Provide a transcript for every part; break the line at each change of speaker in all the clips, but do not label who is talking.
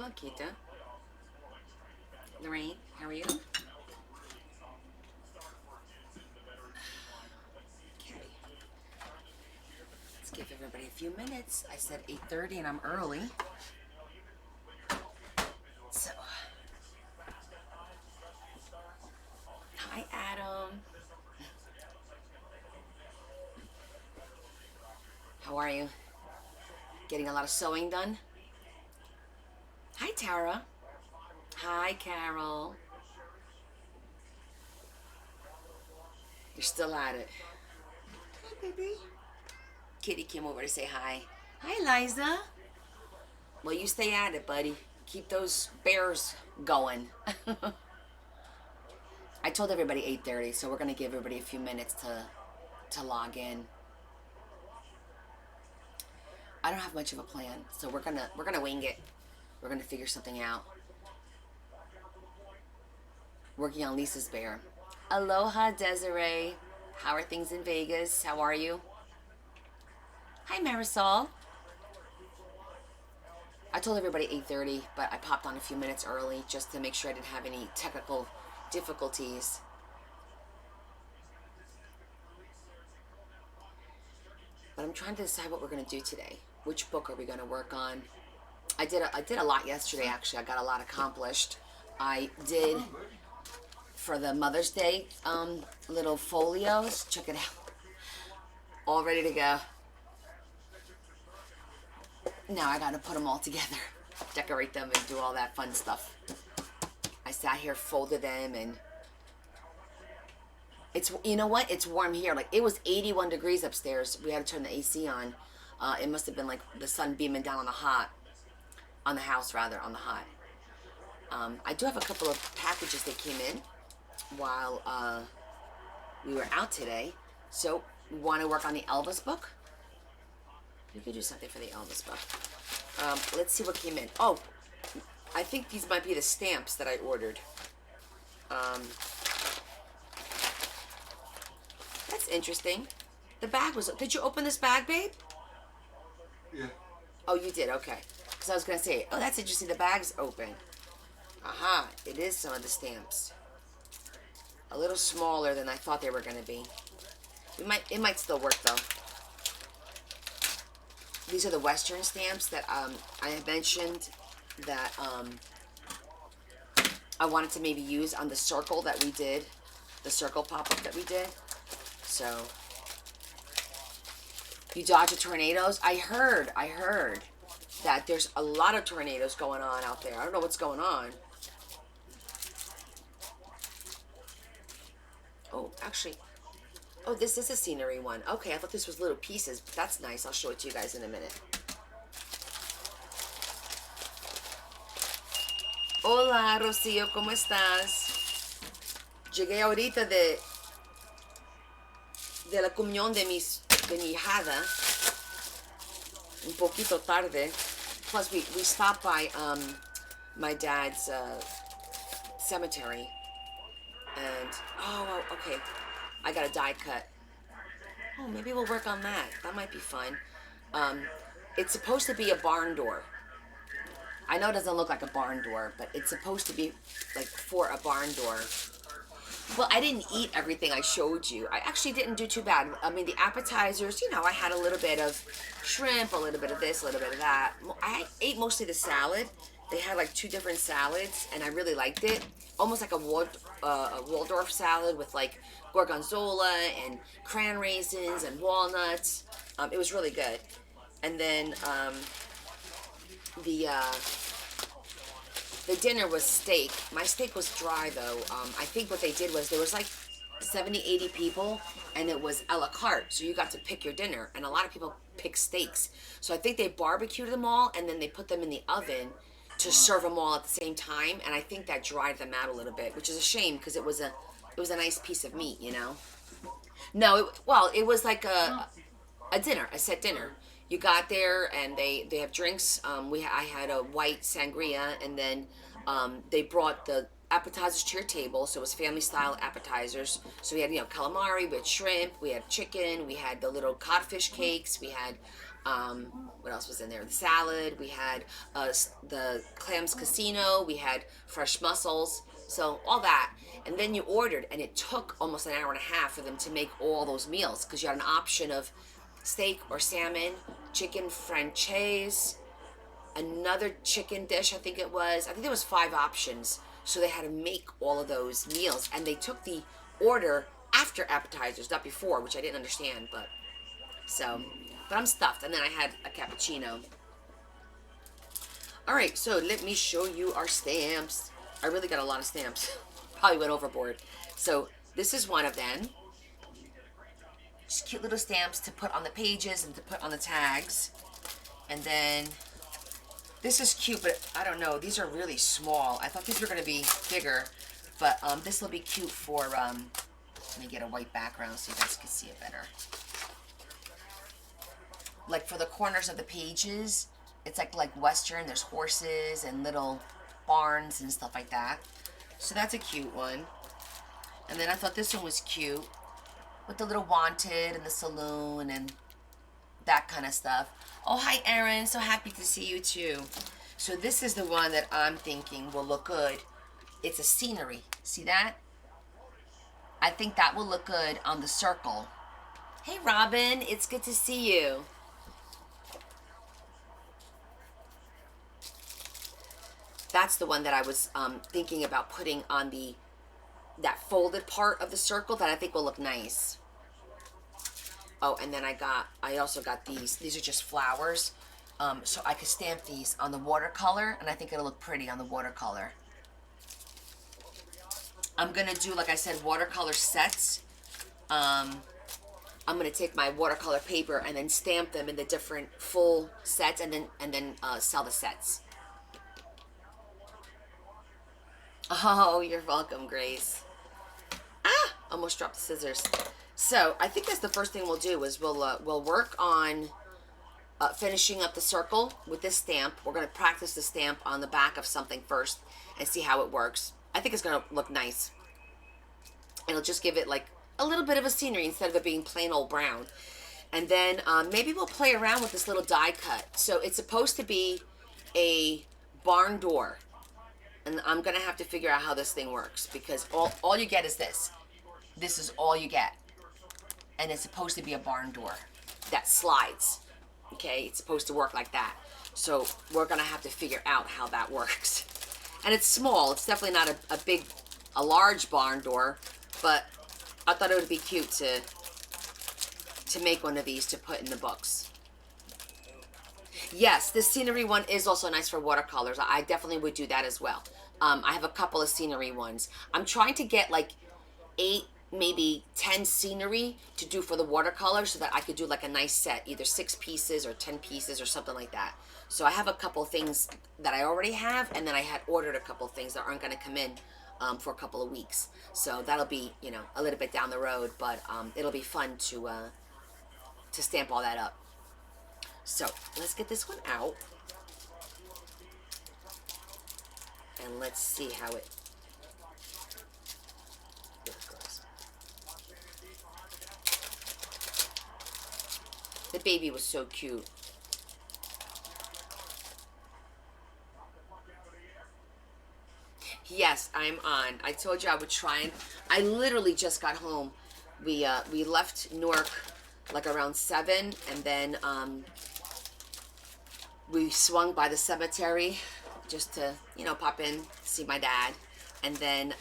Blanquita. Lorraine, how are you? Okay. Let's give everybody a few minutes. I said 8:30 and I'm early. So, hi Adam. How are you? Getting a lot of sewing done? Hi Tara. Hi Carol. You're still at it. Hi baby. Kitty came over to say hi. Hi Liza. Well, you stay at it, buddy. Keep those bears going. I told everybody 8:30, so we're gonna give everybody a few minutes to log in. I don't have much of a plan, so we're gonna wing it. We're gonna figure something out. Working on Lisa's bear. Aloha, Desiree. How are things in Vegas? How are you? Hi, Marisol. I told everybody 8:30, but I popped on a few minutes early just to make sure I didn't have any technical difficulties. But I'm trying to decide what we're gonna do today. Which book are we gonna work on? I did a lot yesterday. Actually, I got a lot accomplished. I did for the Mother's Day little folios. Check it out. All ready to go. Now I gotta put them all together, decorate them, and do all that fun stuff. I sat here, folded them, and it's, you know what? It's warm here. Like, it was 81 degrees upstairs. We had to turn the AC on. It must have been like the sun beaming down on the house rather, on the hot. I do have a couple of packages that came in while we were out today. So, we want to work on the Elvis book. We could do something for the Elvis book. Let's see what came in. Oh, I think these might be the stamps that I ordered. That's interesting. The bag was... Did you open this bag, babe?
Yeah.
Oh, you did? Okay. Because I was going to say, oh, that's interesting. The bag's open. Aha. It is some of the stamps. A little smaller than I thought they were going to be. It might still work, though. These are the Western stamps that I had mentioned that I wanted to maybe use on the circle that we did. The circle pop-up that we did. So, you dodge the tornadoes? I heard that there's a lot of tornadoes going on out there. I don't know what's going on. Oh, actually, oh, this is a scenery one. Okay, I thought this was little pieces, but that's nice. I'll show it to you guys in a minute. Hola, Rocío, ¿cómo estás? Llegué ahorita de la comunión de mi hijada. Un poquito tarde. Plus, we stopped by my dad's cemetery. And, oh, okay. I got a die cut. Oh, maybe we'll work on that. That might be fun. It's supposed to be a barn door. I know it doesn't look like a barn door, but it's supposed to be like for a barn door. Well, I didn't eat everything I showed you. I actually didn't do too bad. I mean, the appetizers, you know, I had a little bit of shrimp, a little bit of this, a little bit of that. I ate mostly the salad. They had like 2 different salads, and I really liked it. Almost like a Waldorf salad with like gorgonzola and cran raisins and walnuts. It was really good. And then the dinner was steak. My steak was dry though. I think what they did was there was like 70, 80 people, and it was a la carte. So you got to pick your dinner, and a lot of people pick steaks. So I think they barbecued them all, and then they put them in the oven to serve them all at the same time. And I think that dried them out a little bit, which is a shame because it was a nice piece of meat, you know. No, it was like a dinner, a set dinner. You got there and they have drinks. I had a white sangria, and then they brought the appetizers to your table. So it was family style appetizers. So we had calamari, we had shrimp, we had chicken, we had the little codfish cakes, we had What else was in there? The salad. We had the clams casino. We had fresh mussels. So all that. And then you ordered, and it took almost an hour and a half for them to make all those meals because you had an option of steak or salmon, chicken franchise, another chicken dish, I think it was. I think there was 5 options. So they had to make all of those meals. And they took the order after appetizers, not before, which I didn't understand, but but I'm stuffed. And then I had a cappuccino. All right, so let me show you our stamps. I really got a lot of stamps. Probably went overboard. So this is one of them. Just cute little stamps to put on the pages and to put on the tags. And then this is cute, but I don't know. These are really small. I thought these were going to be bigger, but this will be cute for, let me get a white background so you guys can see it better. Like for the corners of the pages, it's like Western. There's horses and little barns and stuff like that. So that's a cute one. And then I thought this one was cute with the little wanted and the saloon and that kind of stuff. Oh, hi, Erin. So happy to see you, too. So this is the one that I'm thinking will look good. It's a scenery. See that? I think that will look good on the circle. Hey, Robin. It's good to see you. That's the one that I was thinking about putting on that folded part of the circle that I think will look nice. Oh, and then I also got these. These are just flowers. So I could stamp these on the watercolor, and I think it'll look pretty on the watercolor. I'm going to do, like I said, watercolor sets. I'm going to take my watercolor paper and then stamp them in the different full sets and then sell the sets. Oh, you're welcome, Grace. Ah, almost dropped the scissors. So I think that's the first thing we'll do is we'll work on finishing up the circle with this stamp. We're going to practice the stamp on the back of something first and see how it works. I think it's going to look nice. It'll just give it like a little bit of a scenery instead of it being plain old brown. And then maybe we'll play around with this little die cut. So it's supposed to be a barn door. And I'm going to have to figure out how this thing works because all you get is this. This is all you get. And it's supposed to be a barn door that slides. Okay, it's supposed to work like that. So we're going to have to figure out how that works. And it's small. It's definitely not a large barn door. But I thought it would be cute to make one of these to put in the books. Yes, this scenery one is also nice for watercolors. I definitely would do that as well. I have a couple of scenery ones. I'm trying to get like 8, maybe 10 scenery to do for the watercolor so that I could do like a nice set, either 6 pieces or 10 pieces or something like that. So I have a couple things that I already have, and then I had ordered a couple things that aren't going to come in for a couple of weeks. So that'll be, you know, a little bit down the road, but it'll be fun to stamp all that up. So let's get this one out. And let's see how it goes. The baby was so cute. Yes, I'm on. I told you I would try and I literally just got home. We left Newark like around 7, and then we swung by the cemetery just to, you know, pop in, see my dad, and then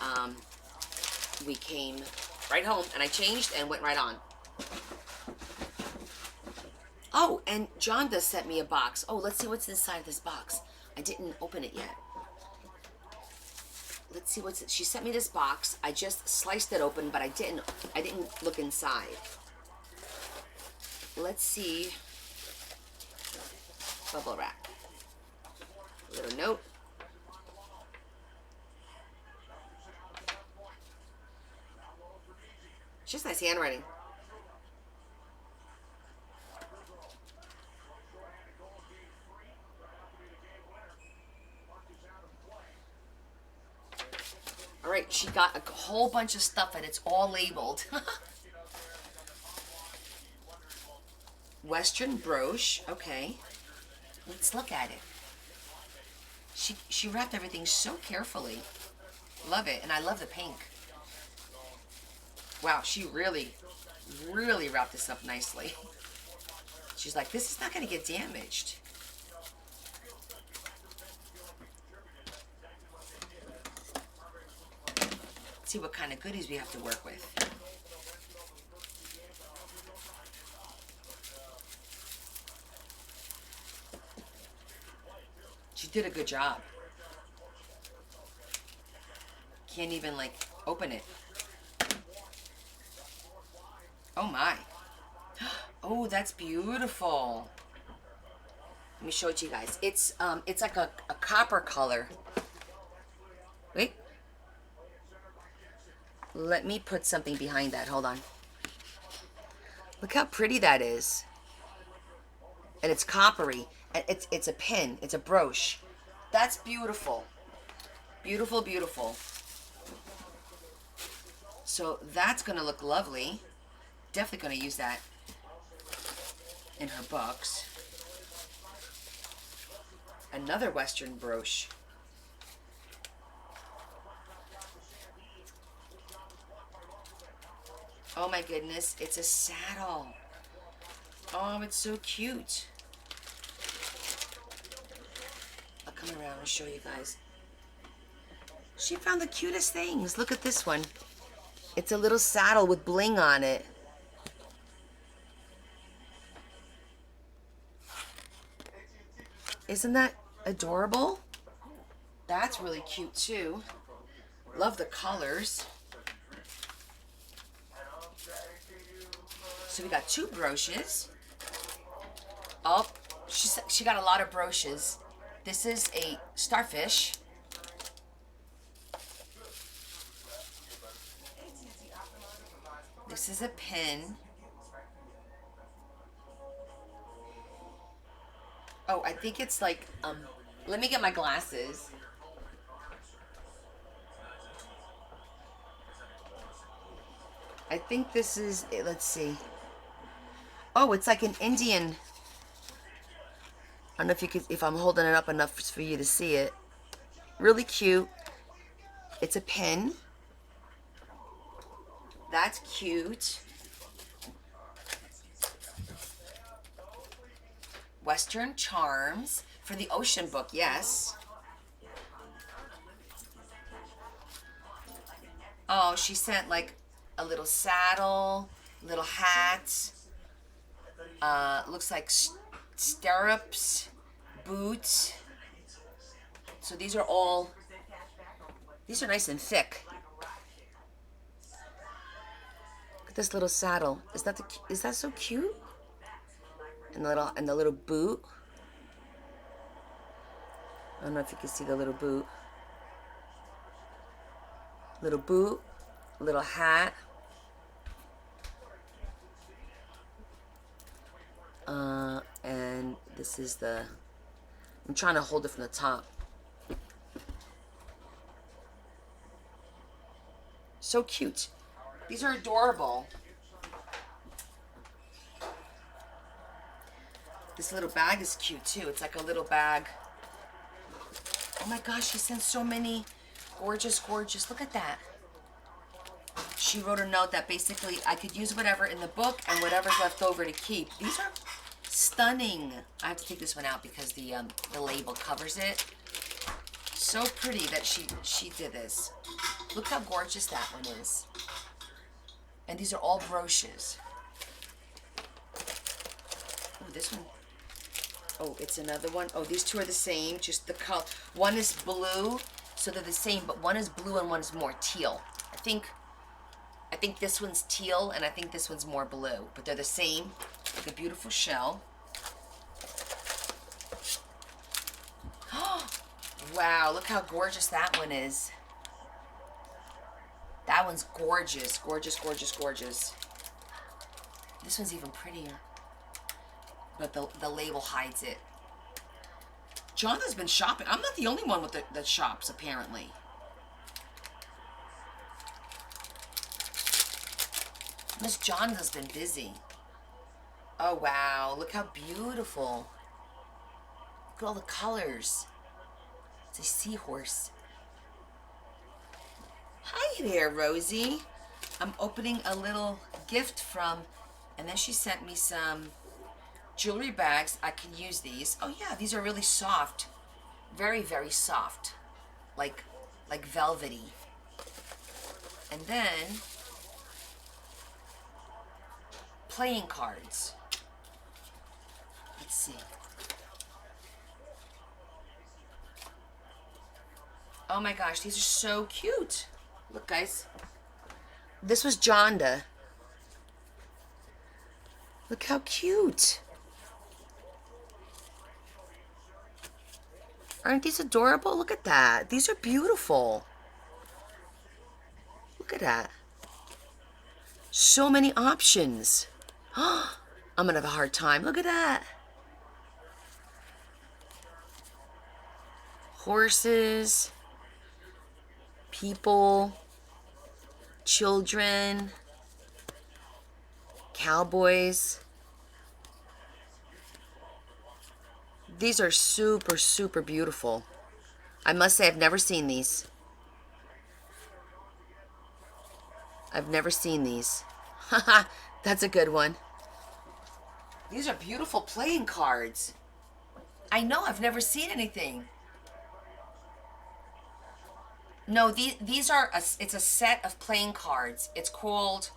we came right home, and I changed and went right on. Oh, and Jonda sent me a box. Oh, let's see what's inside this box. I didn't open it yet. Let's see what's. She sent me this box. I just sliced it open, but I didn't look inside. Let's see. Bubble wrap. A little note. Just nice handwriting. All right, she got a whole bunch of stuff and it's all labeled. Western brooch. Okay. Let's look at it. She wrapped everything so carefully. Love it. And I love the pink. Wow, she really, really wrapped this up nicely. She's like, this is not going to get damaged. Let's see what kind of goodies we have to work with. She did a good job. Can't even like open it. Oh my. Oh, that's beautiful. Let me show it to you guys. It's like a copper color. Wait. Let me put something behind that. Hold on. Look how pretty that is. And it's coppery. And it's a pin. It's a brooch. That's beautiful. Beautiful, beautiful. So that's going to look lovely. Definitely going to use that in her books. Another Western brooch. Oh my goodness, it's a saddle. Oh, it's so cute. I'll come around and show you guys. She found the cutest things. Look at this one. It's a little saddle with bling on it. Isn't that adorable? That's really cute too. Love the colors. So we got two brooches. Oh, she got a lot of brooches. This is a starfish. This is a pin. Oh, I think it's like, let me get my glasses. I think this is, let's see. Oh, it's like an Indian. I don't know if you could, if I'm holding it up enough for you to see it. Really cute. It's a pin. That's cute. Western charms for the ocean book, yes. Oh, she sent like a little saddle, little hat. Looks like stirrups, boots. So these are nice and thick. Look at this little saddle. Is that so cute? And the little boot. I don't know if you can see the little boot. Little boot, little hat. And this is I'm trying to hold it from the top. So cute. These are adorable. This little bag is cute too. It's like a little bag. Oh my gosh, she sent so many gorgeous, gorgeous. Look at that. She wrote a note that basically I could use whatever in the book and whatever's left over to keep. These are stunning. I have to take this one out because the label covers it. So pretty that she did this. Look how gorgeous that one is. And these are all brooches. Oh, this one. Oh, it's another one. Oh, these two are the same. Just the color. One is blue, so they're the same, but one is blue and one is more teal. I think this one's teal and I think this one's more blue, but they're the same. Like a beautiful shell. Oh, wow, look how gorgeous that one is. That one's gorgeous, gorgeous, gorgeous, gorgeous. This one's even prettier. But the label hides it. John has been shopping. I'm not the only one with that shops, apparently. Miss John has been busy. Oh, wow. Look how beautiful. Look at all the colors. It's a seahorse. Hi there, Rosie. I'm opening a little gift from, and then she sent me some jewelry bags. I can use these. Oh yeah, these are really soft. Very, very soft. Like velvety. And then playing cards. Let's see. Oh my gosh, these are so cute. Look, guys. This was Jonda. Look how cute. Aren't these adorable? Look at that. These are beautiful. Look at that. So many options. I'm gonna have a hard time. Look at that. Horses, people, children, cowboys. These are super, super beautiful. I must say I've never seen these. I've never seen these. Haha, that's a good one. These are beautiful playing cards. I know, I've never seen anything. No, these are, it's a set of playing cards. It's called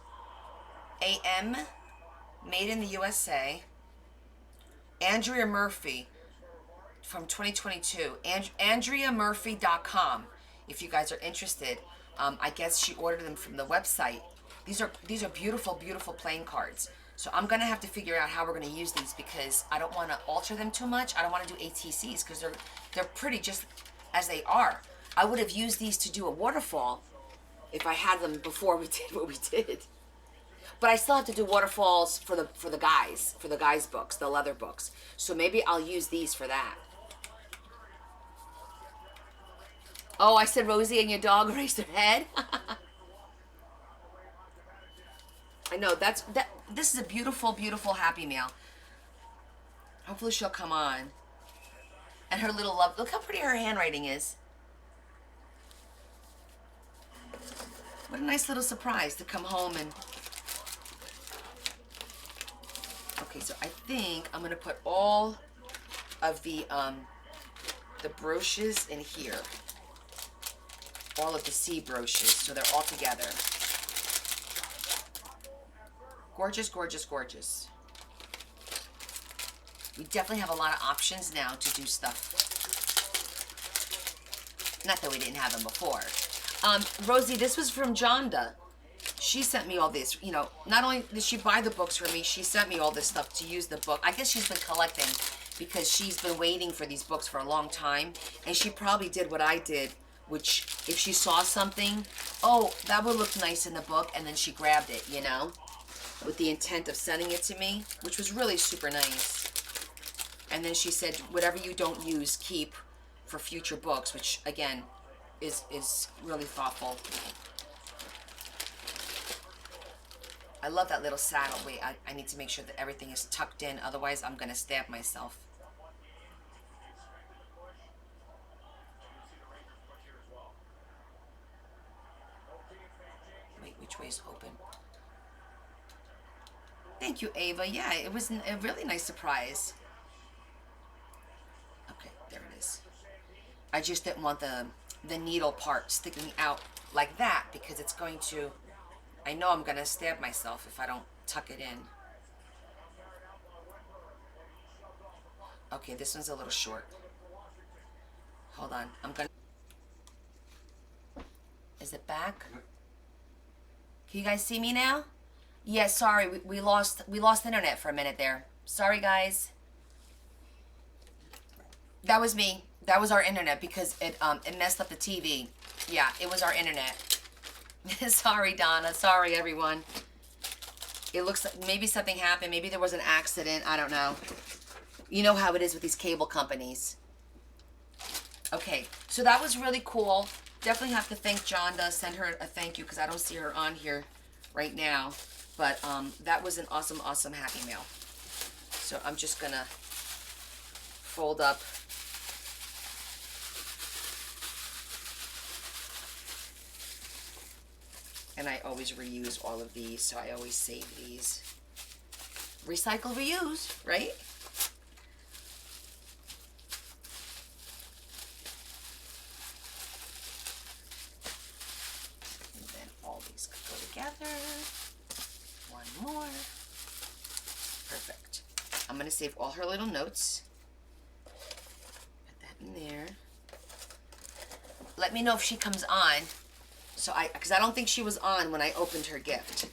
AM, made in the USA. Andrea Murphy from 2022. AndreaMurphy.com. If you guys are interested, I guess she ordered them from the website. These are beautiful, beautiful playing cards. So I'm gonna have to figure out how we're gonna use these because I don't want to alter them too much. I don't want to do ATCs because they're pretty just as they are. I would have used these to do a waterfall if I had them before we did what we did. But I still have to do waterfalls for the guys books, the leather books. So maybe I'll use these for that. Oh, I said Rosie and your dog raised their head. I know this is a beautiful, beautiful Happy Meal. Hopefully she'll come on. And her little love. Look how pretty her handwriting is. What a nice little surprise to come home and... Okay, so I think I'm gonna put all of the brooches in here. All of the C brooches, so they're all together. Gorgeous, gorgeous, gorgeous. We definitely have a lot of options now to do stuff. Not that we didn't have them before. Rosie, this was from Jonda. She sent me all this. You know, not only did she buy the books for me, she sent me all this stuff to use the book. I guess she's been collecting because she's been waiting for these books for a long time. And she probably did what I did, which if she saw something, oh, that would look nice in the book, and then she grabbed it, you know, with the intent of sending it to me, which was really super nice. And then she said, whatever you don't use, keep for future books, which, again, is really thoughtful. I love that little saddle. Wait, I need to make sure that everything is tucked in, otherwise I'm going to stab myself. Wait, which way is open? Thank you, Ava. Yeah, it was a really nice surprise. Okay, there it is. I just didn't want the needle part sticking out like that because it's going to... I know I'm going to stab myself if I don't tuck it in. Okay, this one's a little short. Hold on. I'm going to... Is it back? Can you guys see me now? Yeah, sorry. We lost internet for a minute there. Sorry, guys. That was me. That was our internet because it messed up the TV. Yeah, it was our internet. Sorry, Donna. Sorry, everyone. It looks like maybe something happened. Maybe there was an accident. I don't know. You know how it is with these cable companies. Okay, so that was really cool. Definitely have to thank Jonda. Send her a thank you because I don't see her on here right now. But that was an awesome, awesome Happy Meal. So I'm just gonna fold up and I always reuse all of these, so I always save these. Recycle, reuse, right? And then all these could go together. One more. Perfect. I'm gonna save all her little notes. Put that in there. Let me know if she comes on. So because I don't think she was on when I opened her gift.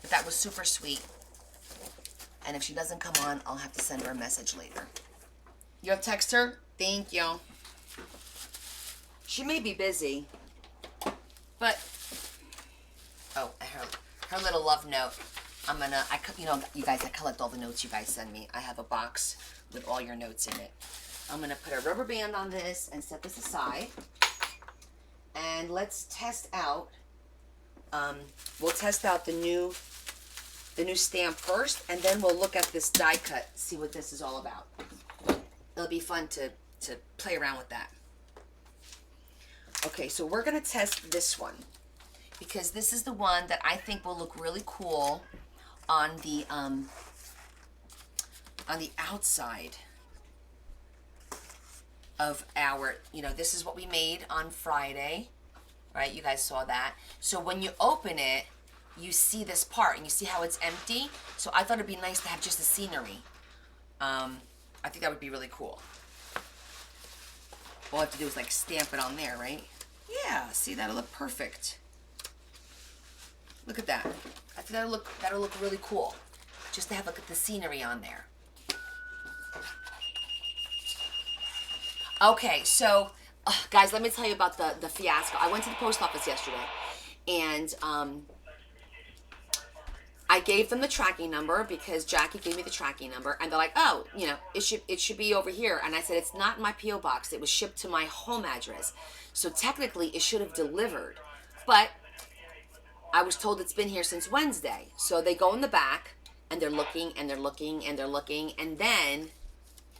But that was super sweet. And if she doesn't come on, I'll have to send her a message later. You'll text her? Thank you. She may be busy, but oh, her little love note. You guys, I collect all the notes you guys send me. I have a box with all your notes in it. I'm gonna put a rubber band on this and set this aside. And let's test out. We'll test out the new stamp first, and then we'll look at this die cut, see what this is all about. It'll be fun to play around with that. Okay, so we're gonna test this one because this is the one that I think will look really cool on the outside of our, this is what we made on Friday, right? You guys saw that. So when you open it, you see this part and you see how it's empty. So I thought it'd be nice to have just the scenery. I think that would be really cool. All I have to do is like stamp it on there, right? Yeah, see, that'll look perfect. Look at that. I think that'll look really cool. Just to have the scenery on there. Okay, so guys, let me tell you about the fiasco. I went to the post office yesterday, and I gave them the tracking number because Jackie gave me the tracking number, and they're like, oh, it should be over here. And I said, it's not in my P.O. box. It was shipped to my home address. So technically, it should have delivered. But I was told it's been here since Wednesday. So they go in the back, and they're looking, and they're looking, and they're looking, and then...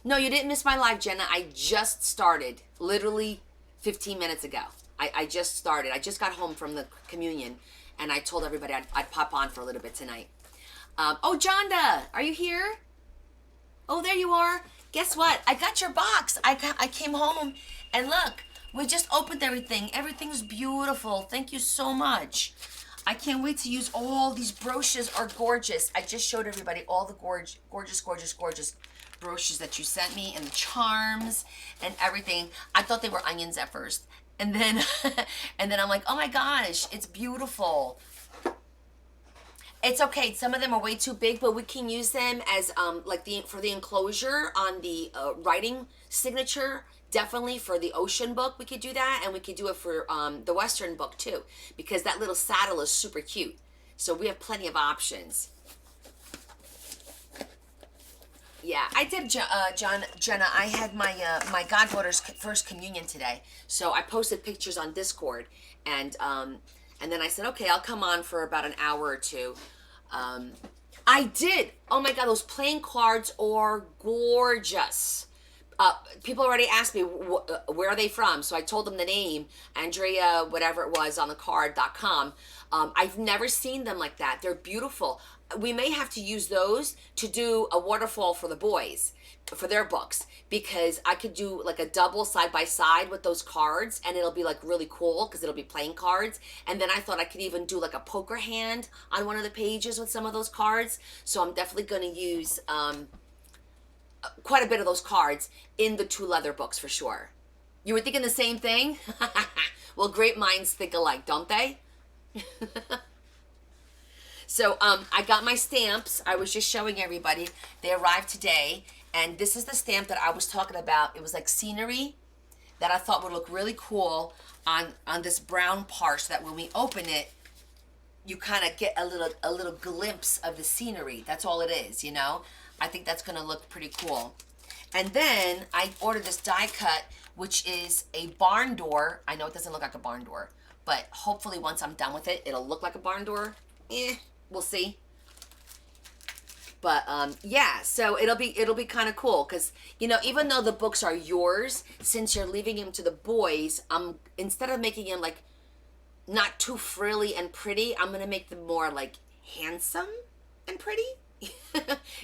No, you didn't miss my live, Jenna. I just started, literally 15 minutes ago. I just started. I just got home from the communion, and I told everybody I'd pop on for a little bit tonight. Oh, Jonda, are you here? Oh, there you are. Guess what? I got your box. I came home, and look, we just opened everything. Everything's beautiful. Thank you so much. I can't wait to use all these broches are gorgeous. I just showed everybody all the gorgeous broches that you sent me and the charms and everything. I thought they were onions at first. And then I'm like, oh my gosh, it's beautiful. It's okay. Some of them are way too big, but we can use them as for the enclosure on the writing signature. Definitely for the ocean book, we could do that, and we could do it for the Western book too, because that little saddle is super cute. So we have plenty of options. Yeah, I did, Jenna. I had my goddaughter's first communion today, so I posted pictures on Discord, and then I said, okay, I'll come on for about an hour or two. I did. Oh my God, those playing cards are gorgeous. People already asked me where are they from, so I told them the name, Andrea, whatever it was on the card.com. I've never seen them like that. They're beautiful. We may have to use those to do a waterfall for the boys, for their books, because I could do like a double side by side with those cards, and it'll be like really cool because it'll be playing cards. And then I thought I could even do like a poker hand on one of the pages with some of those cards. So I'm definitely going to use quite a bit of those cards in the two leather books for sure. You were thinking the same thing? Well, great minds think alike, don't they? So I got my stamps. I was just showing everybody. They arrived today, and this is the stamp that I was talking about. It was like scenery that I thought would look really cool on this brown part, so that when we open it, you kind of get a little glimpse of the scenery. That's all it is, you know? I think that's going to look pretty cool. And then I ordered this die cut, which is a barn door. I know it doesn't look like a barn door, but hopefully once I'm done with it, it'll look like a barn door. We'll see. But yeah, so it'll be kind of cool because even though the books are yours, since you're leaving them to the boys, instead of making them like not too frilly and pretty, I'm gonna make them more like handsome and pretty.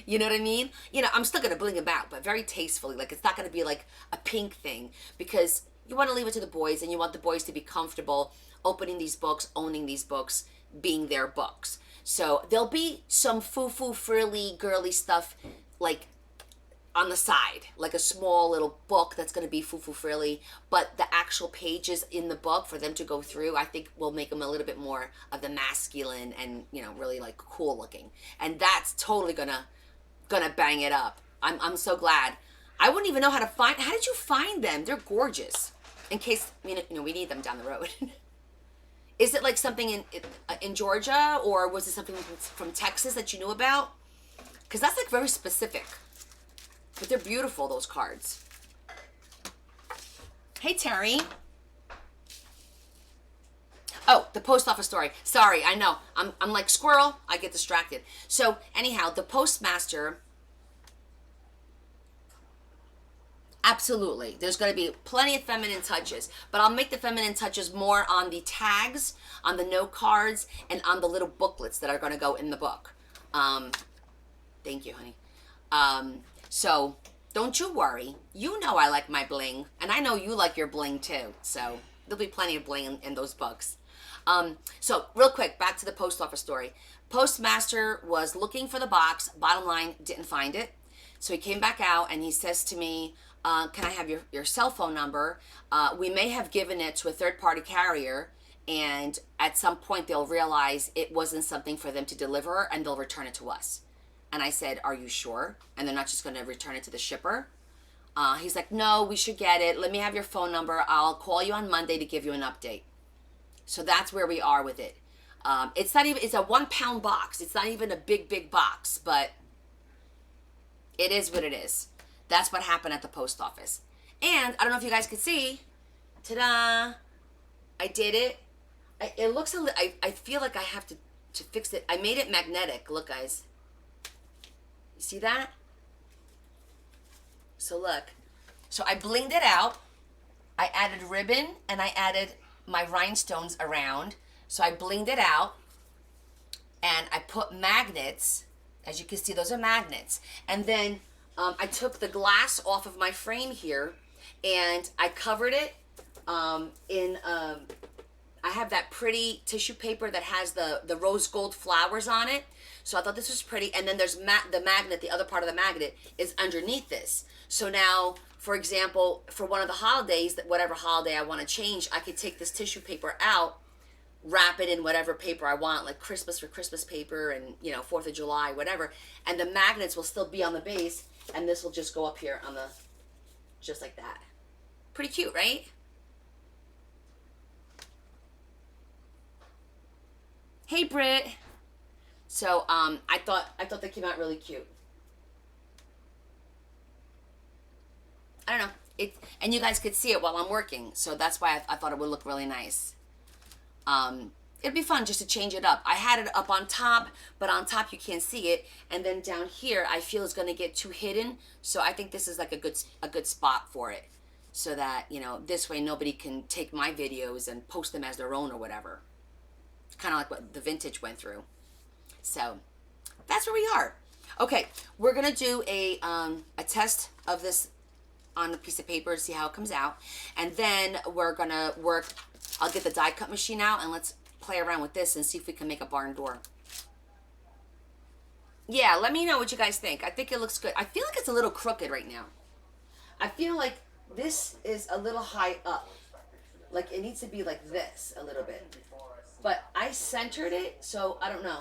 You know what I mean? I'm still gonna bling them out, but very tastefully. Like it's not gonna be like a pink thing because you want to leave it to the boys, and you want the boys to be comfortable opening these books, owning these books, being their books. So there'll be some foo-foo, frilly, girly stuff like on the side, like a small little book that's going to be foo-foo, frilly. But the actual pages in the book for them to go through, I think will make them a little bit more of the masculine and, really like cool looking. And that's totally gonna bang it up. I'm so glad. I wouldn't even know how did you find them? They're gorgeous. In case, we need them down the road. Is it like something in Georgia, or was it something from Texas that you knew about? Because that's like very specific. But they're beautiful, those cards. Hey, Terry. Oh, the post office story. Sorry, I know. I'm like squirrel. I get distracted. So anyhow, the postmaster. Absolutely. There's going to be plenty of feminine touches, but I'll make the feminine touches more on the tags, on the note cards, and on the little booklets that are going to go in the book. Thank you, honey. So don't you worry. You know I like my bling, and I know you like your bling too. So there'll be plenty of bling in those books. So real quick, back to the post office story. Postmaster was looking for the box. Bottom line, didn't find it. So he came back out and he says to me, can I have your cell phone number? We may have given it to a third-party carrier, and at some point they'll realize it wasn't something for them to deliver, and they'll return it to us. And I said, are you sure? And they're not just going to return it to the shipper? He's like, no, we should get it. Let me have your phone number. I'll call you on Monday to give you an update. So that's where we are with it. It's a 1 pound box. It's not even a big box, but it is what it is. That's what happened at the post office. And I don't know if you guys could see. Ta-da! I did it. It looks a little. I feel like I have to fix it. I made it magnetic. Look, guys. You see that? So look. So I blinged it out. I added ribbon and I added my rhinestones around. So I blinged it out. And I put magnets. As you can see, those are magnets. And then I took the glass off of my frame here, and I covered it I have that pretty tissue paper that has the rose gold flowers on it. So I thought this was pretty. And then there's the magnet, the other part of the magnet is underneath this. So now, for example, for one of the holidays, whatever holiday I want to change, I could take this tissue paper out, wrap it in whatever paper I want, like Christmas for Christmas paper and, 4th of July, whatever. And the magnets will still be on the base, and this will just go up here on just like that. Pretty cute, right? Hey, Britt. So, I thought they came out really cute. I don't know. And you guys could see it while I'm working, so that's why I thought it would look really nice. It'd be fun just to change it up. I had it up on top, but on top you can't see it, and then down here I feel it's going to get too hidden, so I think this is like a good spot for it, so that this way nobody can take my videos and post them as their own or whatever. Kind of like what the vintage went through. So that's where we are. Okay, we're gonna do a test of this on a piece of paper to see how it comes out, and then we're gonna work. I'll get the die cut machine out and let's play around with this and see if we can make a barn door. Yeah, let me know what you guys think. I think it looks good. I feel like it's a little crooked right now. I feel like this is a little high up. Like it needs to be like this a little bit. But I centered it, so I don't know.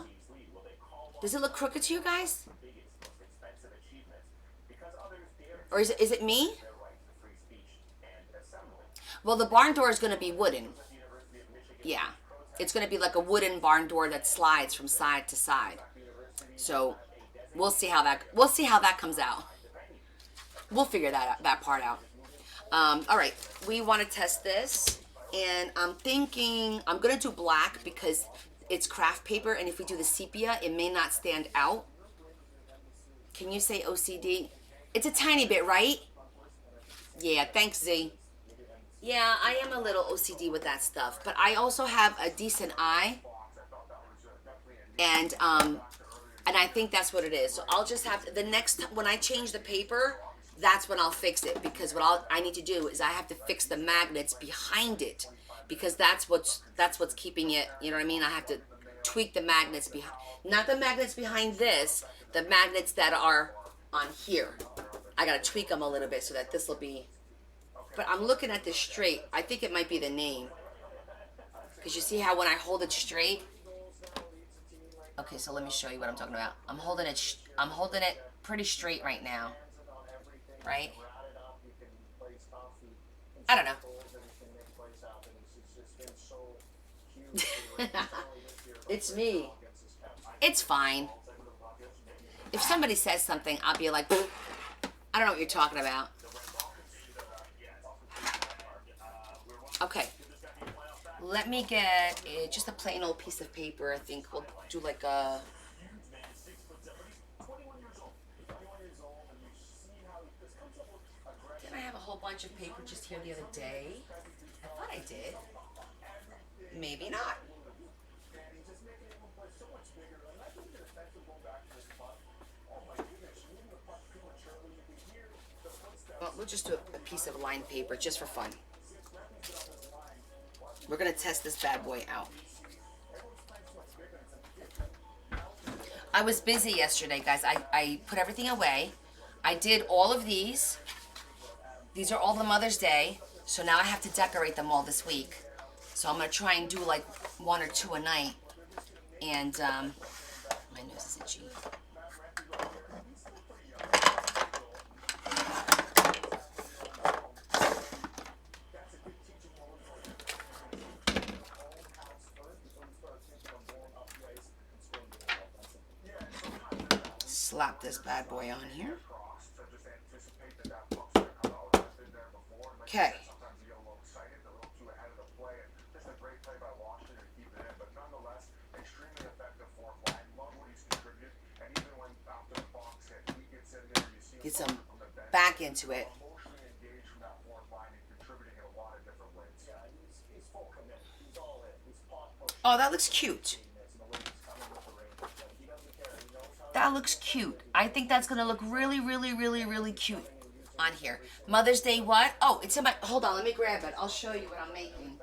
Does it look crooked to you guys? Or is it me? Well, the barn door is going to be wooden. Yeah. It's going to be like a wooden barn door that slides from side to side. So we'll see how that comes out. We'll figure that part out. All right. We want to test this. And I'm thinking I'm going to do black because it's craft paper, and if we do the sepia, it may not stand out. Can you say OCD? It's a tiny bit, right? Yeah, thanks, Z. Yeah, I am a little OCD with that stuff, but I also have a decent eye, and I think that's what it is. So I'll just have to, the next when I change the paper, that's when I'll fix it, because what I need to do is I have to fix the magnets behind it, because that's what's keeping it. You know what I mean? I have to tweak the magnets behind, not the magnets behind this, the magnets that are on here. I gotta tweak them a little bit so that this will be. But I'm looking at this straight. I think it might be the name, because you see how when I hold it straight. Okay, so let me show you what I'm talking about. I'm holding it pretty straight right now. Right? I don't know. It's me. It's fine. If somebody says something, I'll be like, I don't know what you're talking about. Okay. Let me get just a plain old piece of paper. I think we'll do like a... Didn't I have a whole bunch of paper just here the other day? I thought I did. Maybe not. Well, we'll just do a piece of lined paper just for fun. We're going to test this bad boy out. I was busy yesterday, guys. I put everything away. I did all of these. These are all the Mother's Day. So now I have to decorate them all this week. So I'm going to try and do like 1 or 2 a night. And my nose is itchy. Slap this bad boy on here. Okay. Get some back into it. Oh, that looks cute. That looks cute. I think that's going to look really, really, really, really cute on here. Mother's Day what? Oh, it's in my... Hold on, let me grab it. I'll show you what I'm making.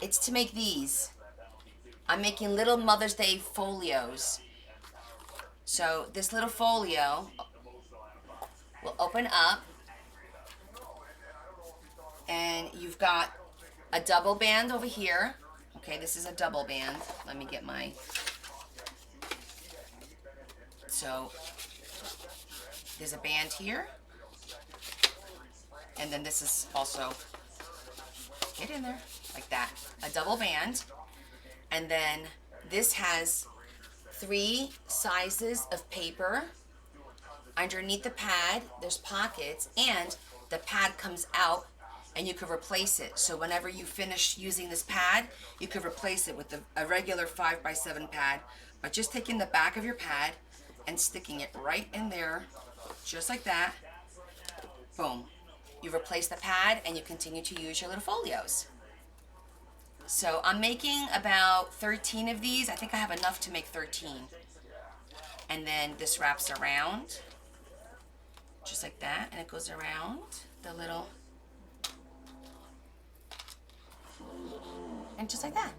It's to make these. I'm making little Mother's Day folios. So this little folio will open up, and you've got a double band over here. Okay, this is a double band. Let me get my... So there's a band here, and then this is also, get in there, like that, a double band. And then this has 3 sizes of paper. Underneath the pad, there's pockets, and the pad comes out, and you could replace it. So whenever you finish using this pad, you could replace it with a regular 5x7 pad by just taking the back of your pad and sticking it right in there, just like that. Boom. You replace the pad, and you continue to use your little folios. So I'm making about 13 of these. I think I have enough to make 13. And then this wraps around, just like that, and it goes around the little, and just like that.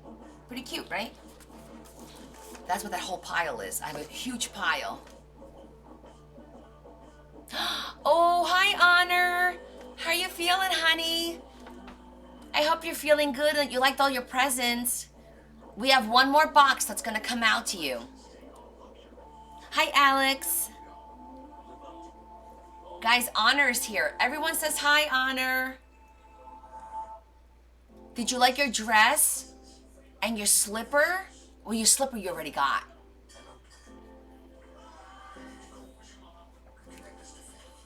Pretty cute, right? That's what that whole pile is. I have a huge pile. Oh, hi, Honor. How you feeling, honey? I hope you're feeling good and you liked all your presents. We have one more box that's gonna come out to you. Hi, Alex. Guys, Honor's here. Everyone says hi, Honor. Did you like your dress and your slipper? Well, your slipper you already got.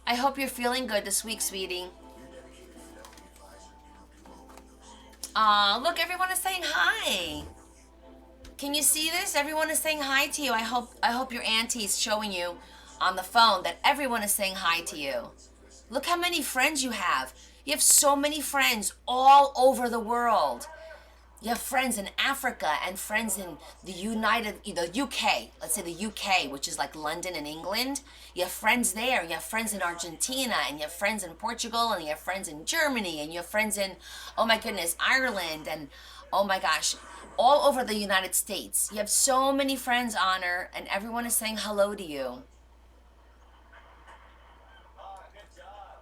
I hope you're feeling good this week, sweetie. Aw, look, everyone is saying hi. Can you see this? Everyone is saying hi to you. I hope your auntie's showing you on the phone that everyone is saying hi to you. Look how many friends you have. You have so many friends all over the world. You have friends in Africa and friends in the UK, let's say the UK, which is like London and England. You have friends there. You have friends in Argentina, and you have friends in Portugal, and you have friends in Germany, and you have friends in, oh my goodness, Ireland, and oh my gosh, all over the United States. You have so many friends, Honor, and everyone is saying hello to you.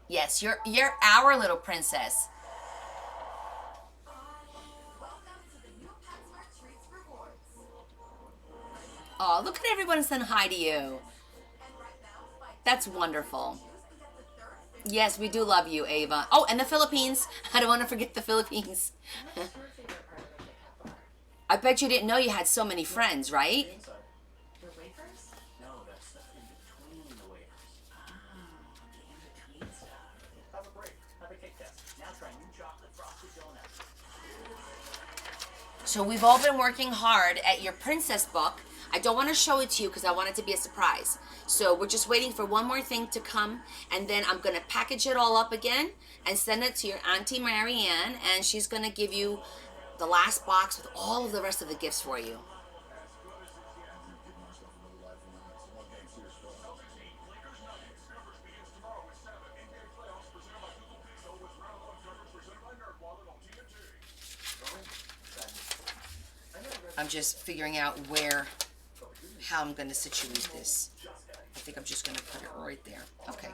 Yes, you're our little princess. Oh, look at everyone saying hi to you. That's wonderful. Yes, we do love you, Ava. Oh, and the Philippines. I don't want to forget the Philippines. I bet you didn't know you had so many friends, right? So we've all been working hard at your princess book. I don't want to show it to you because I want it to be a surprise. So we're just waiting for one more thing to come, and then I'm going to package it all up again and send it to your Auntie Marianne, and she's going to give you the last box with all of the rest of the gifts for you. I'm just figuring out how I'm going to situate this. I think I'm just going to put it right there. Okay.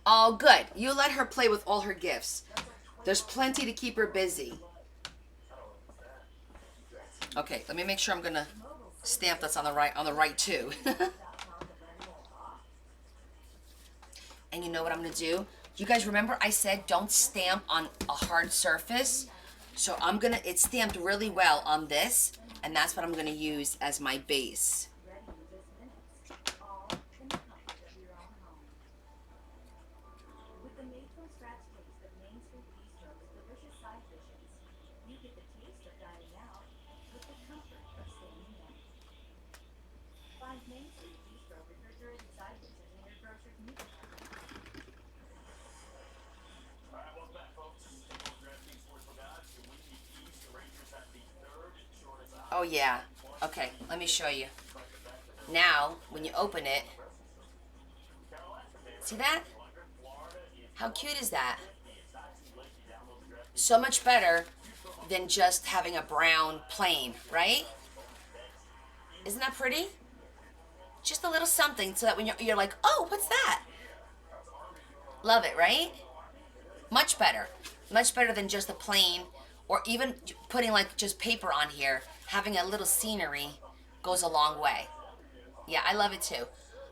Oh, good. You let her play with all her gifts. There's plenty to keep her busy. Okay, let me make sure I'm going to stamp this on the right too. And you know what I'm going to do? You guys remember I said don't stamp on a hard surface? So it's stamped really well on this, and that's what I'm gonna use as my base. Oh yeah. Okay, let me show you. Now, when you open it, see that? How cute is that? So much better than just having a brown plain, right? Isn't that pretty? Just a little something so that when you're like, oh, what's that? Love it, right? Much better. Much better than just a plain, or even putting like just paper on here. Having a little scenery goes a long way. Yeah, I love it too.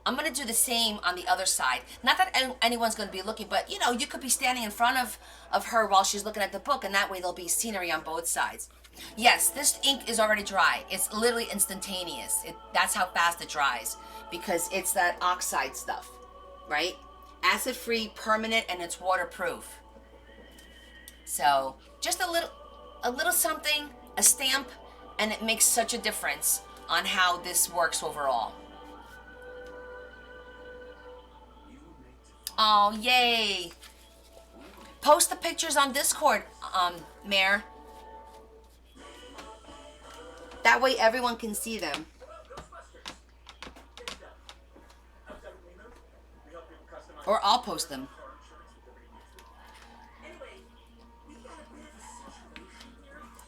I'm going to do the same on the other side. Not that anyone's going to be looking, but you could be standing in front of her while she's looking at the book, and that way there'll be scenery on both sides. Yes, this ink is already dry. It's literally instantaneous. That's how fast it dries, because it's that oxide stuff, right? Acid-free, permanent, and it's waterproof. So just a little something, a stamp, and it makes such a difference on how this works overall. Oh, yay. Post the pictures on Discord, Mare. That way everyone can see them. Or I'll post them.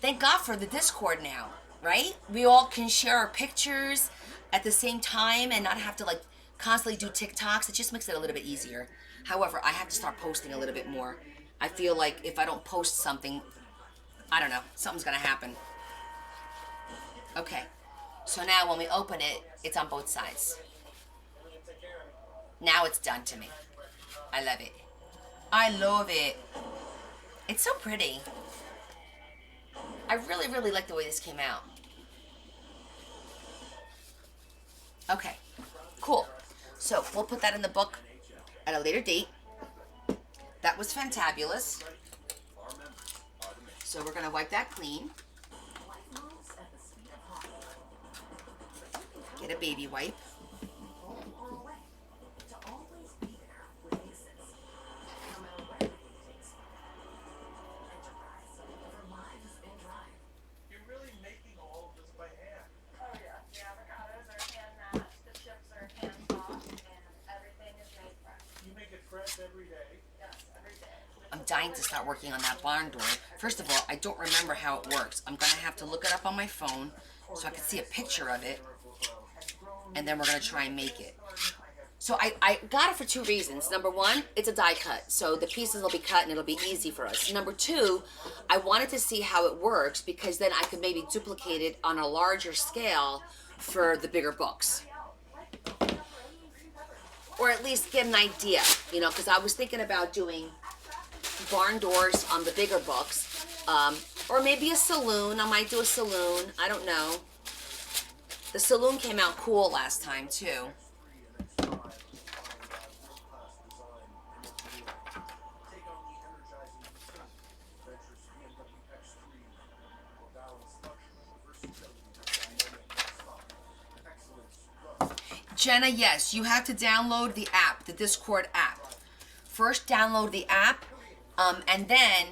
Thank God for the Discord now, right? We all can share our pictures at the same time and not have to like constantly do TikToks. It just makes it a little bit easier. However, I have to start posting a little bit more. I feel like if I don't post something, I don't know, something's gonna happen. Okay, so now when we open it, it's on both sides. Now it's done to me. I love it. I love it. It's so pretty. I really, really like the way this came out. Okay, cool. So we'll put that in the book at a later date. That was fantabulous. So we're gonna wipe that clean. Get a baby wipe.
You're really making all of this by hand.
Oh yeah, the avocados are hand mashed, the chips are hand popped, and everything is made fresh.
You make it fresh every day.
Yes, every day.
I'm dying to start working on that barn door. First of all, I don't remember how it works. I'm gonna have to look it up on my phone so I can see a picture of it, and then we're gonna try and make it. So I got it for two reasons. Number one, it's a die cut, so the pieces will be cut and it'll be easy for us. Number two, I wanted to see how it works because then I could maybe duplicate it on a larger scale for the bigger books. Or at least get an idea, you know, because I was thinking about doing barn doors on the bigger books, or maybe a saloon. I might do a saloon. I don't know. The saloon came out cool last time too. Jenna, yes, you have to download the app, the Discord app. First, download the app, and then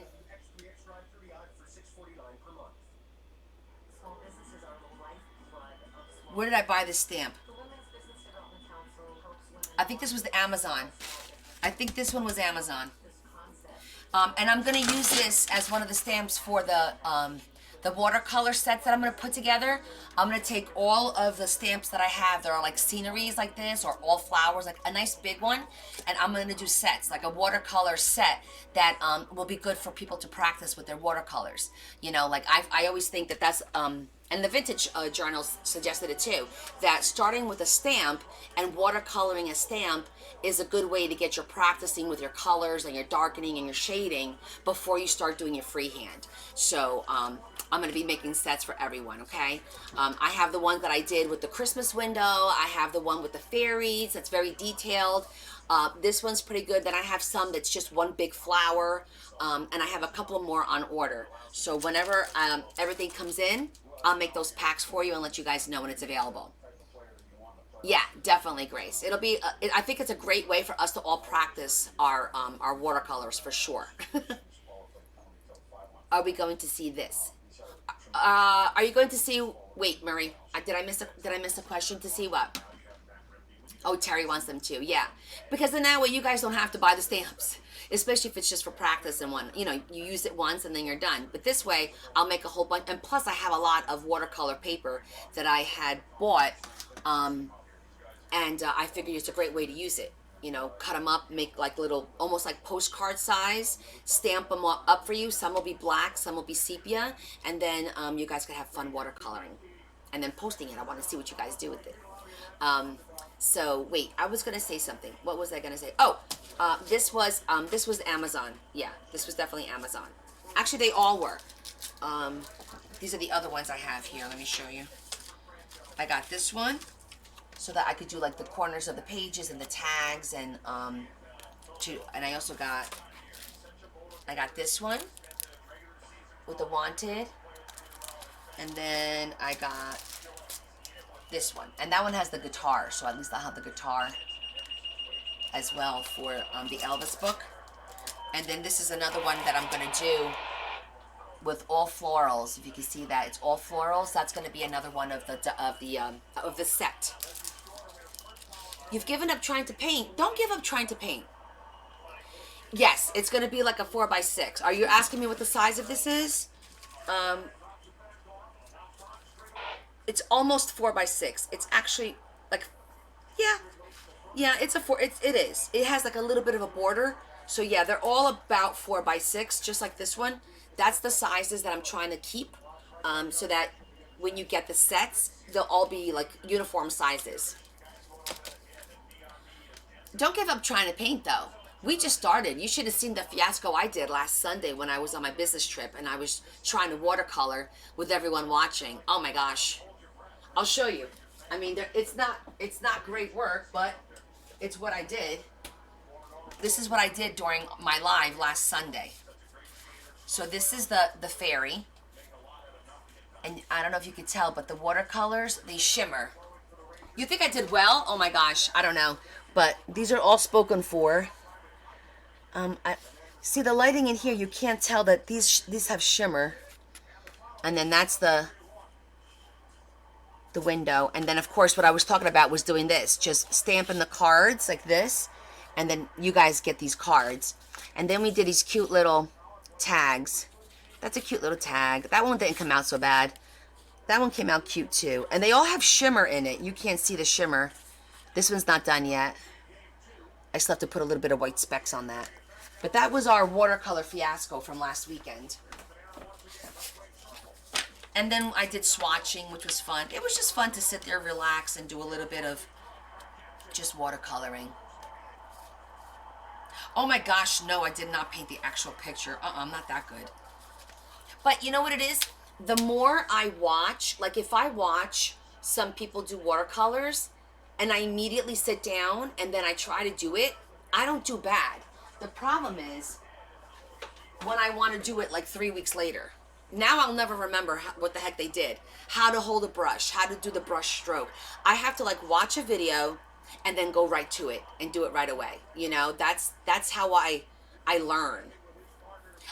where did I buy this stamp? I think this was the Amazon. I think this one was Amazon. And I'm gonna use this as one of the stamps for the watercolor sets that I'm gonna put together. I'm gonna take all of the stamps that I have that are like sceneries like this or all flowers, like a nice big one, and I'm gonna do sets, like a watercolor set that will be good for people to practice with their watercolors. You know, like I always think that that's and the vintage journals suggested it too, that starting with a stamp and watercoloring a stamp is a good way to get your practicing with your colors and your darkening and your shading before you start doing your freehand. So I'm going to be making sets for everyone, okay? I have the one that I did with the Christmas window. I have the one with the fairies that's very detailed. This one's pretty good. Then I have some that's just one big flower, and I have a couple more on order. So whenever everything comes in, I'll make those packs for you and let you guys know when it's available. Yeah, definitely, Grace. It'll be. I think it's a great way for us to all practice our watercolors for sure. Are we going to see this? Are you going to see? Wait, Murray. Did I miss a question? To see what? Oh, Terry wants them too. Yeah, because then that way you guys don't have to buy the stamps. Especially if it's just for practice and one, you know, you use it once and then you're done. But this way, I'll make a whole bunch. And plus, I have a lot of watercolor paper that I had bought. And I figured it's a great way to use it. You know, cut them up, make like little, almost like postcard size, stamp them up for you. Some will be black, some will be sepia. And then you guys can have fun watercoloring. And then posting it. I want to see what you guys do with it. So wait, I was gonna say something. What was I gonna say? Oh, this was Amazon. Yeah, this was definitely Amazon. Actually, they all were. These are the other ones I have here. Let me show you. I got this one so that I could do like the corners of the pages and the tags and I also got this one with the wanted, and then I got this one, and that one has the guitar, so at least I'll have the guitar as well for the Elvis book. And then this is another one that I'm going to do with all florals. If you can see that, it's all florals. That's going to be another one of the set. You've given up trying to paint. Don't give up trying to paint. Yes, it's going to be like a 4x6. Are you asking me what the size of this is? It's almost 4x6. It's actually like, yeah, it's a 4. It is. It has like a little bit of a border. So yeah, they're all about 4x6, just like this one. That's the sizes that I'm trying to keep, so that when you get the sets, they'll all be like uniform sizes. Don't give up trying to paint though. We just started. You should have seen the fiasco I did last Sunday when I was on my business trip and I was trying to watercolor with everyone watching. Oh my gosh. I'll show you. I mean, it's not great work, but it's what I did. This is what I did during my live last Sunday. So this is the fairy. And I don't know if you could tell, but the watercolors, they shimmer. You think I did well? Oh my gosh, I don't know. But these are all spoken for. I see the lighting in here, you can't tell that these have shimmer. And then that's the window. And then of course what I was talking about was doing this, just stamping the cards like this, and then you guys get these cards. And then we did these cute little tags. That's a cute little tag. That one didn't come out so bad. That one came out cute too. And they all have shimmer in it. You can't see the shimmer. This one's not done yet. I still have to put a little bit of white specks on that. But that was our watercolor fiasco from last weekend. And then I did swatching, which was fun. It was just fun to sit there, relax, and do a little bit of just watercoloring. Oh my gosh, no, I did not paint the actual picture. I'm not that good. But you know what it is? The more I watch, like if I watch some people do watercolors and I immediately sit down and then I try to do it, I don't do bad. The problem is when I want to do it like 3 weeks later. Now I'll never remember what the heck they did. How to hold a brush, how to do the brush stroke. I have to like watch a video and then go right to it and do it right away. You know, that's how I learn.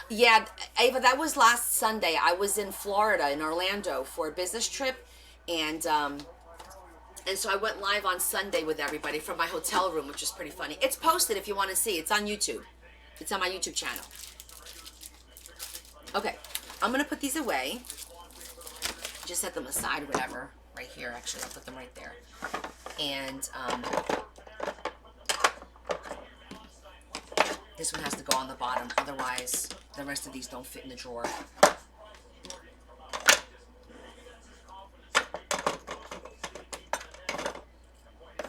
Yeah, Ava, that was last Sunday. I was in Florida, in Orlando, for a business trip, and so I went live on Sunday with everybody from my hotel room, which is pretty funny. It's posted if you want to see. It's on YouTube. It's on my YouTube channel. Okay, I'm going to put these away. Just set them aside, whatever. Right here, actually. I'll put them right there. And this one has to go on the bottom. Otherwise, the rest of these don't fit in the drawer.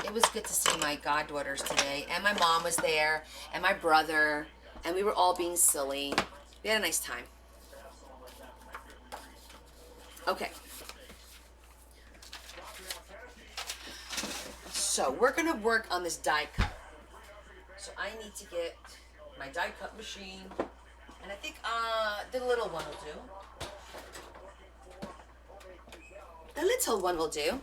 It was good to see my goddaughters today. And my mom was there. And my brother. And we were all being silly. We had a nice time. Okay. So we're going to work on this die cut. So I need to get my die cut machine. And I think the little one will do. The little one will do.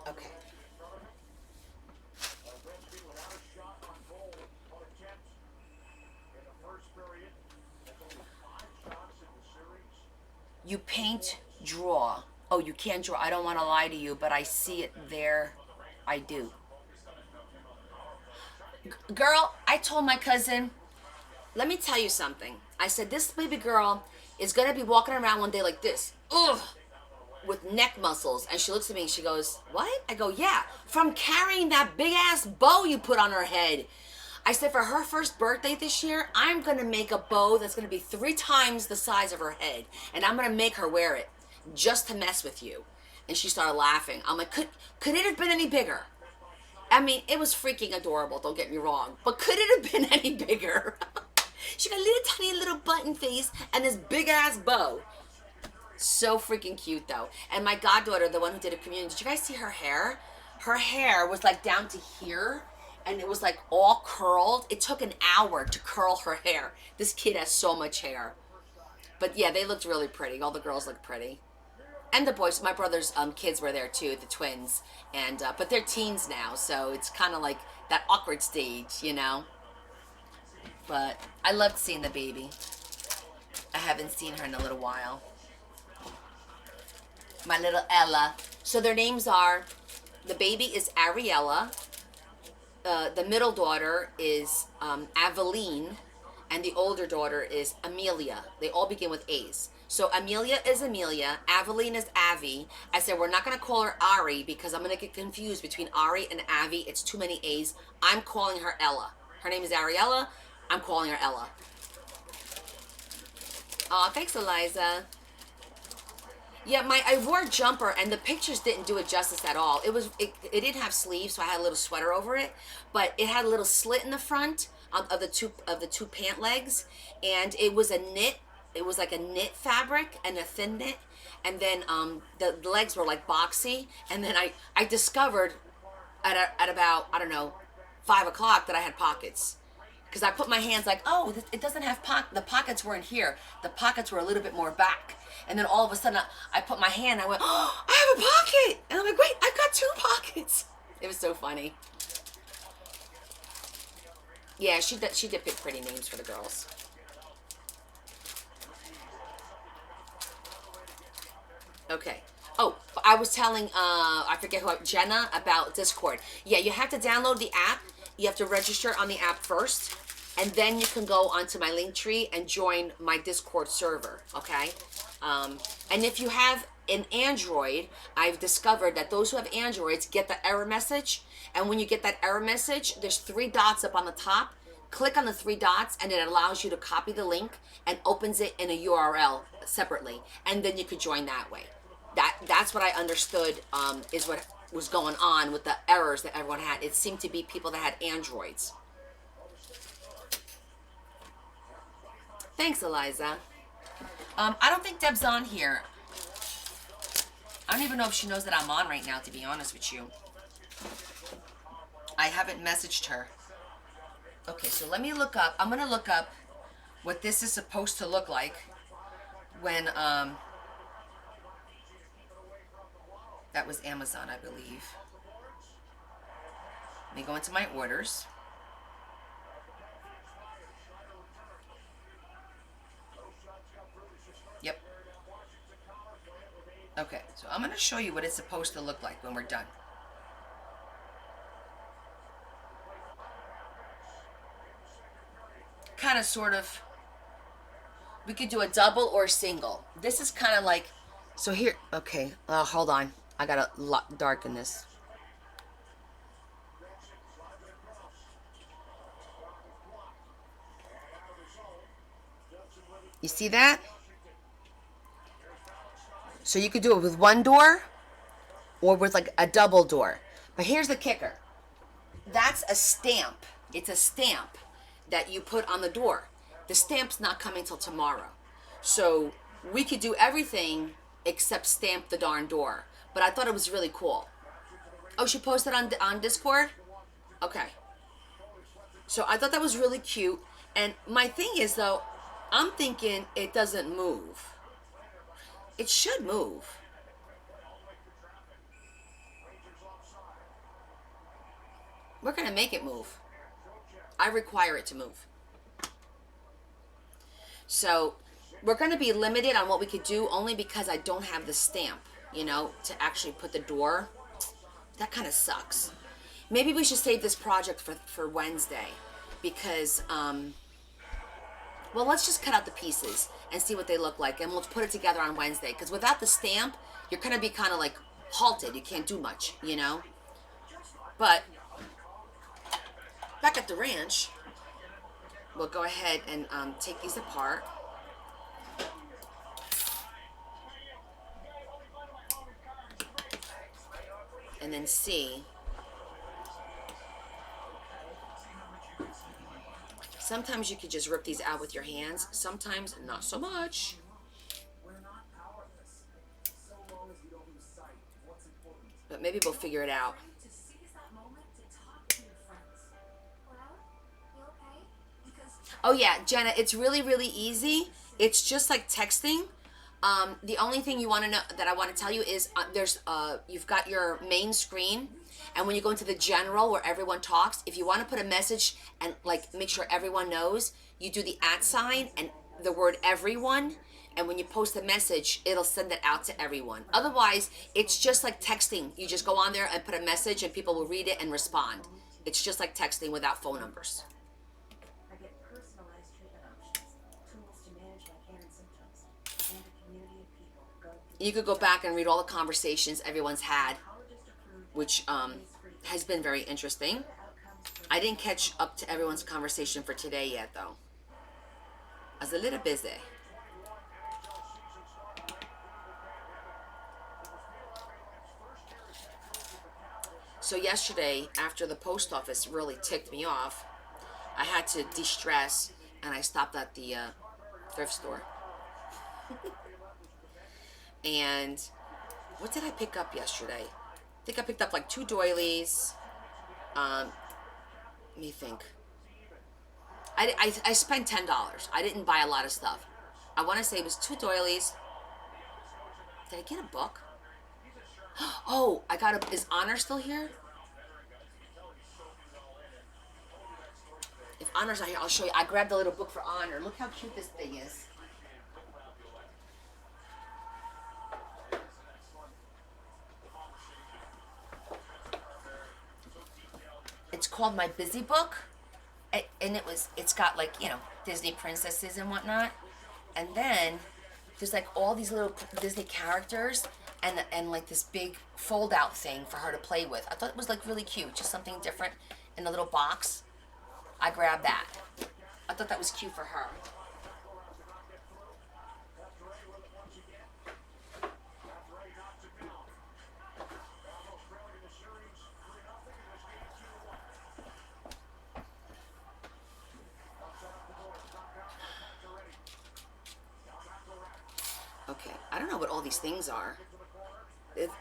Okay. You paint, draw. Oh, you can't draw. I don't want to lie to you, but I see it there. I do. Girl, I told my cousin, let me tell you something. I said, this baby girl is going to be walking around one day like this. Ugh. With neck muscles. And she looks at me and she goes, what? I go, yeah. From carrying that big ass bow you put on her head. I said, for her first birthday this year, I'm going to make a bow that's going to be 3 times the size of her head. And I'm going to make her wear it just to mess with you. And she started laughing. I'm like, could it have been any bigger? I mean, it was freaking adorable, don't get me wrong. But could it have been any bigger? She got a little tiny little button face and this big ass bow. So freaking cute though. And my goddaughter, the one who did a communion, did you guys see her hair? Her hair was like down to here. And it was like all curled. It took an hour to curl her hair. This kid has so much hair. But yeah, they looked really pretty. All the girls looked pretty. And the boys, my brother's kids were there too, the twins. And but they're teens now, so it's kind of like that awkward stage, you know. But I loved seeing the baby. I haven't seen her in a little while. My little Ella. So their names are, the baby is Ariella. The middle daughter is Aveline, and the older daughter is Amelia. They all begin with A's. So Amelia is Amelia, Aveline is Avi. I said we're not going to call her Ari because I'm going to get confused between Ari and Avi. It's too many A's. I'm calling her Ella. Her name is Ariella. I'm calling her Ella. Aw, thanks, Eliza. Yeah, I wore a jumper and the pictures didn't do it justice at all. It didn't have sleeves, so I had a little sweater over it, but it had a little slit in the front of the two pant legs, and it was a knit. It was like a knit fabric and a thin knit, and then the legs were like boxy. And then I discovered at about, I don't know, 5 o'clock that I had pockets. Because I put my hands like, oh, it doesn't have the pockets weren't here. The pockets were a little bit more back. And then all of a sudden, I put my hand, I went, oh, I have a pocket. And I'm like, wait, I've got 2 pockets. It was so funny. Yeah, she did pick pretty names for the girls. Okay. Oh, I was telling, I forget who, Jenna, about Discord. Yeah, you have to download the app. You have to register on the app first, and then you can go onto my Linktree and join my Discord server, okay? And if you have an Android, I've discovered that those who have Androids get the error message, and when you get that error message, there's 3 dots up on the top. Click on the 3 dots, and it allows you to copy the link and opens it in a URL separately, and then you could join that way. That's what I understood is what was going on with the errors that everyone had. It seemed to be people that had Androids. Thanks, Eliza. I don't think Deb's on here. I don't even know if she knows that I'm on right now, to be honest with you. I haven't messaged her. Okay, so let me look up. I'm going to look up what this is supposed to look like when, that was Amazon, I believe. Let me go into my orders. Yep. Okay, so I'm going to show you what it's supposed to look like when we're done. Kind of, sort of. We could do a double or a single. This is kind of like, so here, okay, hold on. I gotta darken this. You see that? So you could do it with 1 door or with like a double door. But here's the kicker. That's a stamp. It's a stamp that you put on the door. The stamp's not coming till tomorrow. So we could do everything except stamp the darn door. But I thought it was really cool. Oh, she posted on Discord? Okay. So I thought that was really cute. And my thing is, though, I'm thinking it doesn't move. It should move. We're going to make it move. I require it to move. So we're going to be limited on what we could do only because I don't have the stamp, you know, to actually put the door. That kind of sucks. Maybe we should save this project for Wednesday because, well, let's just cut out the pieces and see what they look like, and we'll put it together on Wednesday, because without the stamp, you're going to be kind of like halted. You can't do much, you know? But back at the ranch, we'll go ahead and take these apart. And then see. Sometimes you could just rip these out with your hands. Sometimes not so much. But maybe we'll figure it out. Oh yeah, Jenna, it's really, really easy. It's just like texting. The only thing you want to know that I want to tell you is you've got your main screen, and when you go into the general where everyone talks, if you want to put a message and like make sure everyone knows, you do the @ sign and the word everyone, and when you post a message, it'll send it out to everyone. Otherwise, it's just like texting. You just go on there and put a message and people will read it and respond. It's just like texting without phone numbers. You could go back and read all the conversations everyone's had, which has been very interesting. I didn't catch up to everyone's conversation for today yet, though. I was a little busy. So yesterday, after the post office really ticked me off, I had to de-stress, and I stopped at the thrift store. And what did I pick up yesterday? I think I picked up like 2 doilies. Let me think. I spent $10. I didn't buy a lot of stuff. I want to say it was 2 doilies. Did I get a book? Oh, I got a. Is Honor still here? If Honor's not here, I'll show you. I grabbed a little book for Honor. Look how cute this thing is. It's called My Busy Book, and it's got like, you know, Disney princesses and whatnot, and then there's like all these little Disney characters and like this big fold out thing for her to play with. I thought it was like really cute, just something different in a little box. I grabbed that. I thought that was cute for her. Okay, I don't know what all these things are.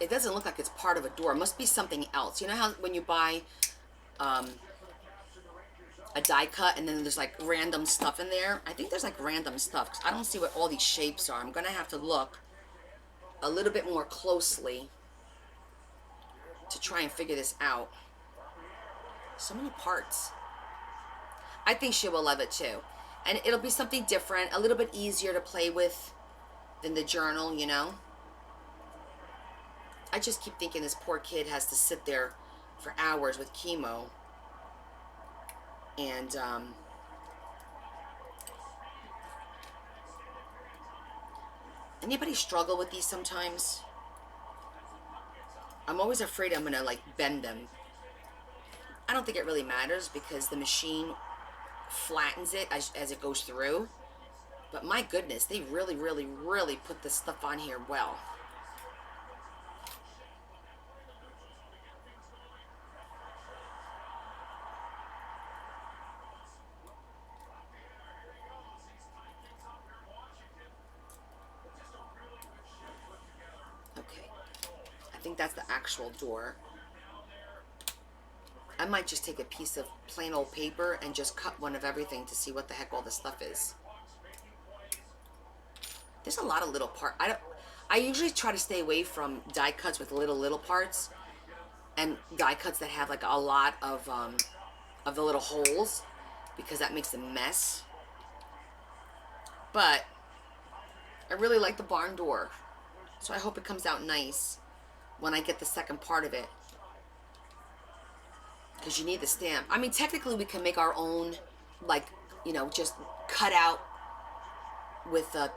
It doesn't look like it's part of a door. It must be something else. You know how when you buy a die cut and then there's like random stuff in there? I think there's like random stuff, 'cause I don't see what all these shapes are. I'm going to have to look a little bit more closely to try and figure this out. So many parts. I think she will love it too. And it'll be something different, a little bit easier to play with than the journal, you know. I just keep thinking this poor kid has to sit there for hours with chemo. And anybody struggle with these sometimes? I'm always afraid I'm gonna like bend them. I don't think it really matters because the machine flattens it as it goes through. But my goodness, they really, really, really put this stuff on here well. Okay, I think that's the actual door. I might just take a piece of plain old paper and just cut one of everything to see what the heck all this stuff is. There's a lot of little parts. I usually try to stay away from die cuts with little parts, and die cuts that have like a lot of the little holes, because that makes a mess. But I really like the barn door, so I hope it comes out nice when I get the second part of it, because you need the stamp. I mean, technically we can make our own, like, you know, just cut out with a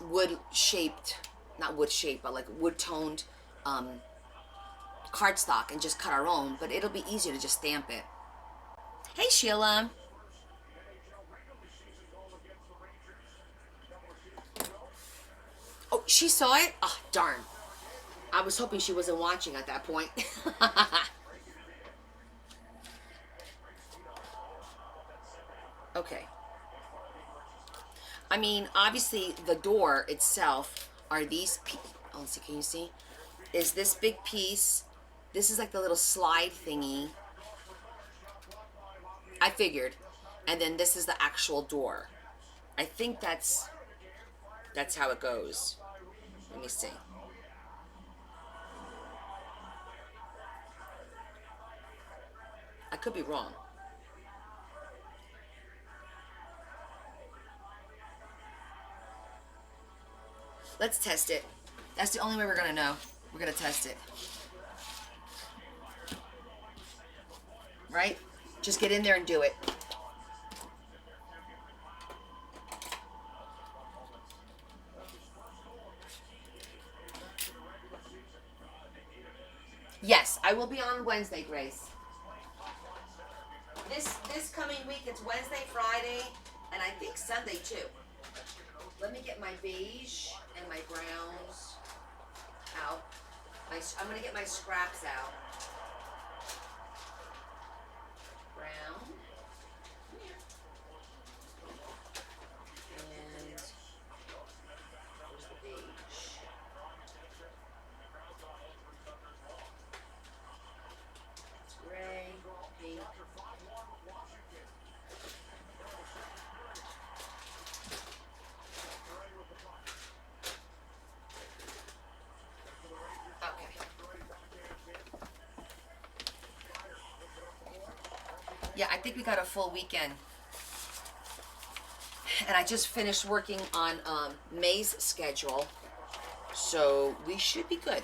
wood shaped, not wood shaped, but like wood toned cardstock, and just cut our own, but it'll be easier to just stamp it. Hey Sheila. Oh, she saw it? Oh, darn. I was hoping she wasn't watching at that point. Okay. I mean, obviously, the door itself are these oh, let's see, can you see? Is this big piece. This is like the little slide thingy. I figured. And then this is the actual door. I think that's how it goes. Let me see. I could be wrong. Let's test it. That's the only way we're gonna know. We're gonna test it. Right? Just get in there and do it. Yes, I will be on Wednesday, Grace. This coming week, it's Wednesday, Friday, and I think Sunday too. Let me get my beige and my browns out. I'm gonna get my scraps out. think we got a full weekend. And I just finished working on May's schedule, so we should be good.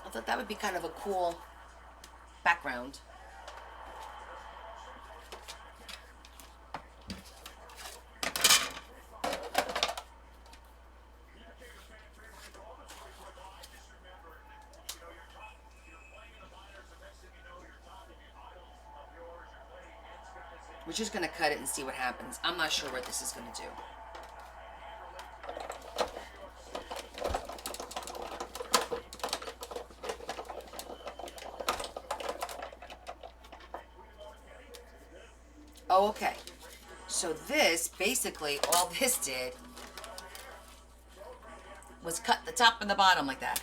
I thought that would be kind of a cool background. We're just going to cut it and see what happens. I'm not sure what this is going to do. Oh, okay. So this, basically, all this did was cut the top and the bottom like that.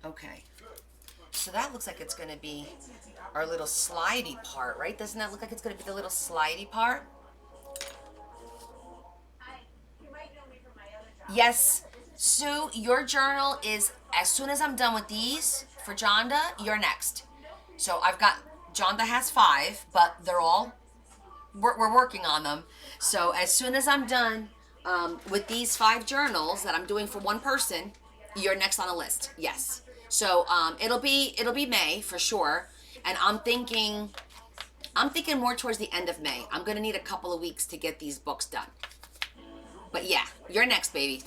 Okay, so that looks like it's going to be our little slidey part, right? Doesn't that look like it's going to be the little slidey part?
You might know me from my other job.
Yes, Sue, your journal is, as soon as I'm done with these for Jonda, you're next. So I've got, Jonda has 5, but they're all, we're working on them. So as soon as I'm done with these 5 journals that I'm doing for one person, you're next on the list. Yes. So it'll be May for sure, and I'm thinking more towards the end of May. I'm gonna need a couple of weeks to get these books done. But yeah, you're next, baby.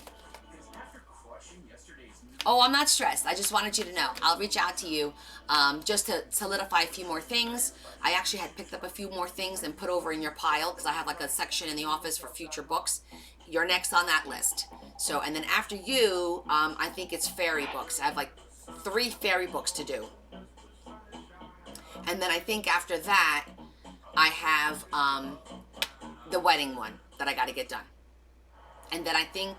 Oh, I'm not stressed. I just wanted you to know. I'll reach out to you just to solidify a few more things. I actually had picked up a few more things and put over in your pile because I have like a section in the office for future books. You're next on that list. So, and then after you, I think it's fairy books. I have like 3 fairy books to do. And then I think after that, I have the wedding one that I got to get done. And then I think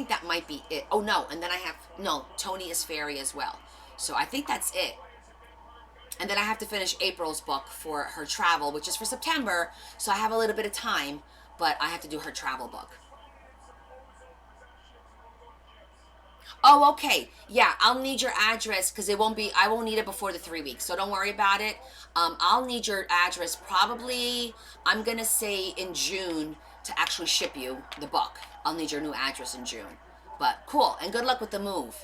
that might be it. Oh no, and then I have, no, Tony is fairy as well. So I think that's it. And then I have to finish April's book for her travel, which is for September. So I have a little bit of time, but I have to do her travel book. Oh, okay. Yeah, I'll need your address because I won't need it before the 3 weeks. So don't worry about it. I'll need your address probably, I'm going to say in June to actually ship you the book. I'll need your new address in June. But cool. And good luck with the move.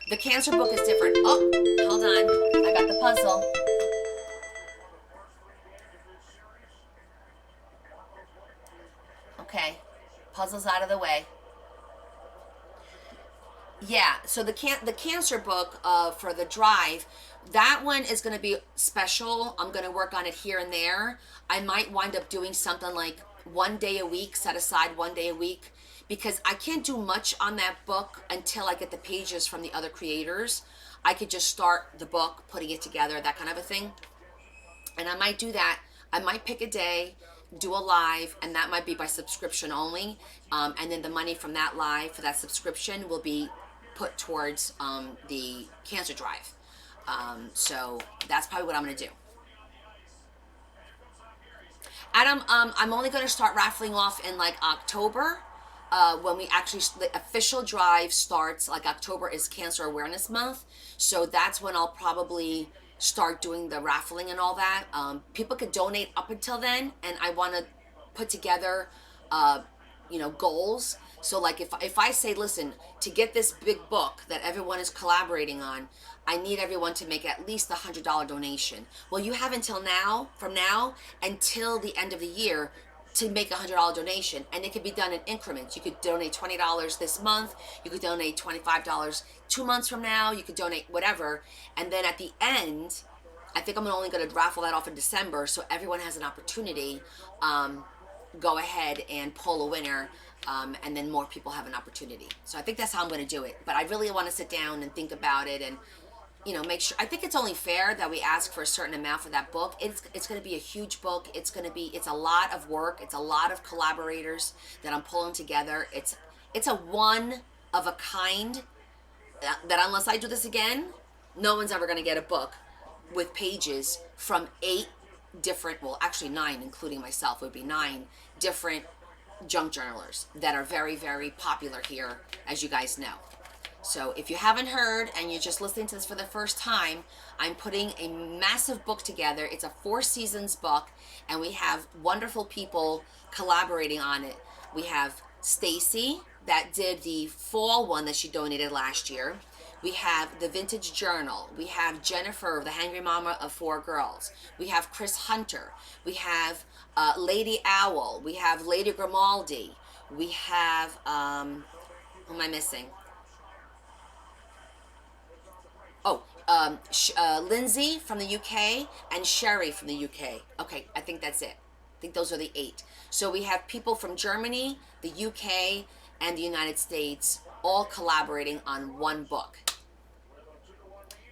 The cancer book is different. Oh, hold on. I got the puzzle. Okay. Puzzle's out of the way. Yeah, so the cancer book for the drive, that one is going to be special. I'm going to work on it here and there. I might wind up doing something like 1 day a week, set aside 1 day a week, because I can't do much on that book until I get the pages from the other creators. I could just start the book, putting it together, that kind of a thing. And I might do that. I might pick a day, do a live, and that might be by subscription only. And then the money from that live for that subscription will be put towards the cancer drive. So that's probably what I'm going to do. Adam, I'm only going to start raffling off in like October. When we actually, the official drive starts, like October is Cancer Awareness Month. So that's when I'll probably start doing the raffling and all that. People could donate up until then, and I want to put together, goals. So like if I say, listen, to get this big book that everyone is collaborating on, I need everyone to make at least a $100 donation. Well, you have until now, from now until the end of the year, to make a $100 donation, and it could be done in increments. You could donate $20 this month, you could donate $25 2 months from now, you could donate whatever, and then at the end, I think I'm only going to raffle that off in December, so everyone has an opportunity. Go ahead and pull a winner and then more people have an opportunity. So I think that's how I'm going to do it. But I really want to sit down and think about it and, you know, make sure. I think it's only fair that we ask for a certain amount for that book. It's going to be a huge book. It's a lot of work. It's a lot of collaborators that I'm pulling together. It's a one of a kind that unless I do this again, no one's ever going to get a book with pages from 8 different, well, actually 9, including myself, it would be 9 different junk journalers that are very, very popular here, as you guys know. So if you haven't heard and you're just listening to this for the first time, I'm putting a massive book together. It's a 4 seasons book, and we have wonderful people collaborating on it. We have Stacy that did the fall one that she donated last year. We have the Vintage Journal. We have Jennifer, the Hangry Mama of 4 Girls. We have Chris Hunter. We have Lady Owl. We have Lady Grimaldi. We have, who am I missing? Oh, Lindsay from the UK and Sherry from the UK. Okay, I think that's it. I think those are the 8. So we have people from Germany, the UK, and the United States all collaborating on one book.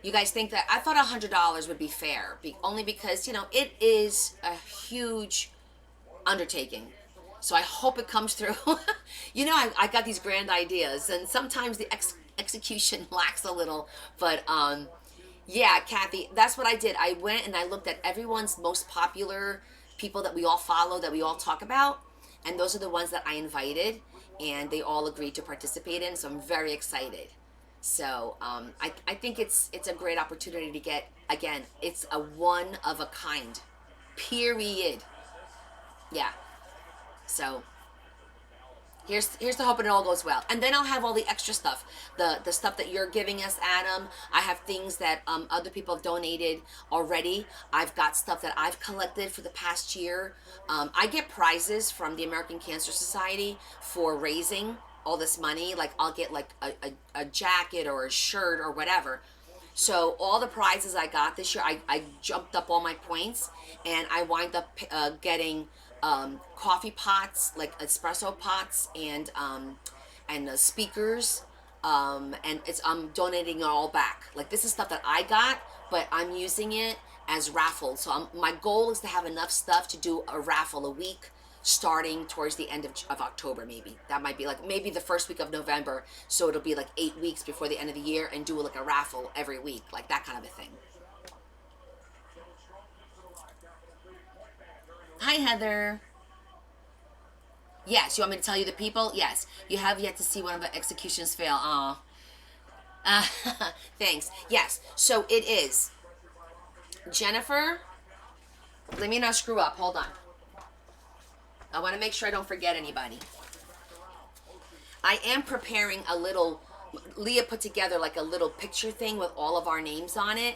You guys think that? I thought $100 would be fair, only because, you know, it is a huge undertaking. So I hope it comes through. You know, I got these grand ideas, and sometimes the execution lacks a little. But yeah, Kathy, that's what I did. I went and I looked at everyone's most popular people that we all follow, that we all talk about, and those are the ones that I invited, and they all agreed to participate in. So I'm very excited. So I think it's a great opportunity to get, again, it's a one of a kind, period. Yeah. So here's the hope it all goes well. And then I'll have all the extra stuff, the stuff that you're giving us, Adam. I have things that other people have donated already. I've got stuff that I've collected for the past year. I get prizes from the American Cancer Society for raising all this money. Like I'll get like a jacket or a shirt or whatever. So all the prizes I got this year, I jumped up all my points, and I wind up getting coffee pots, like espresso pots, and speakers, and I'm donating it all back. Like this is stuff that I got, but I'm using it as raffles. So my goal is to have enough stuff to do a raffle a week, starting towards the end of October. Maybe that might be like maybe the first week of November, so it'll be like 8 weeks before the end of the year, and do like a raffle every week, like that kind of a thing. Hi, Heather. Yes, you want me to tell you the people? Yes, you have yet to see one of the executions fail. Aw. Thanks. Yes, so it is Jennifer. Let me not screw up. Hold on. I want to make sure I don't forget anybody. I am preparing a little, Leah put together like a little picture thing with all of our names on it.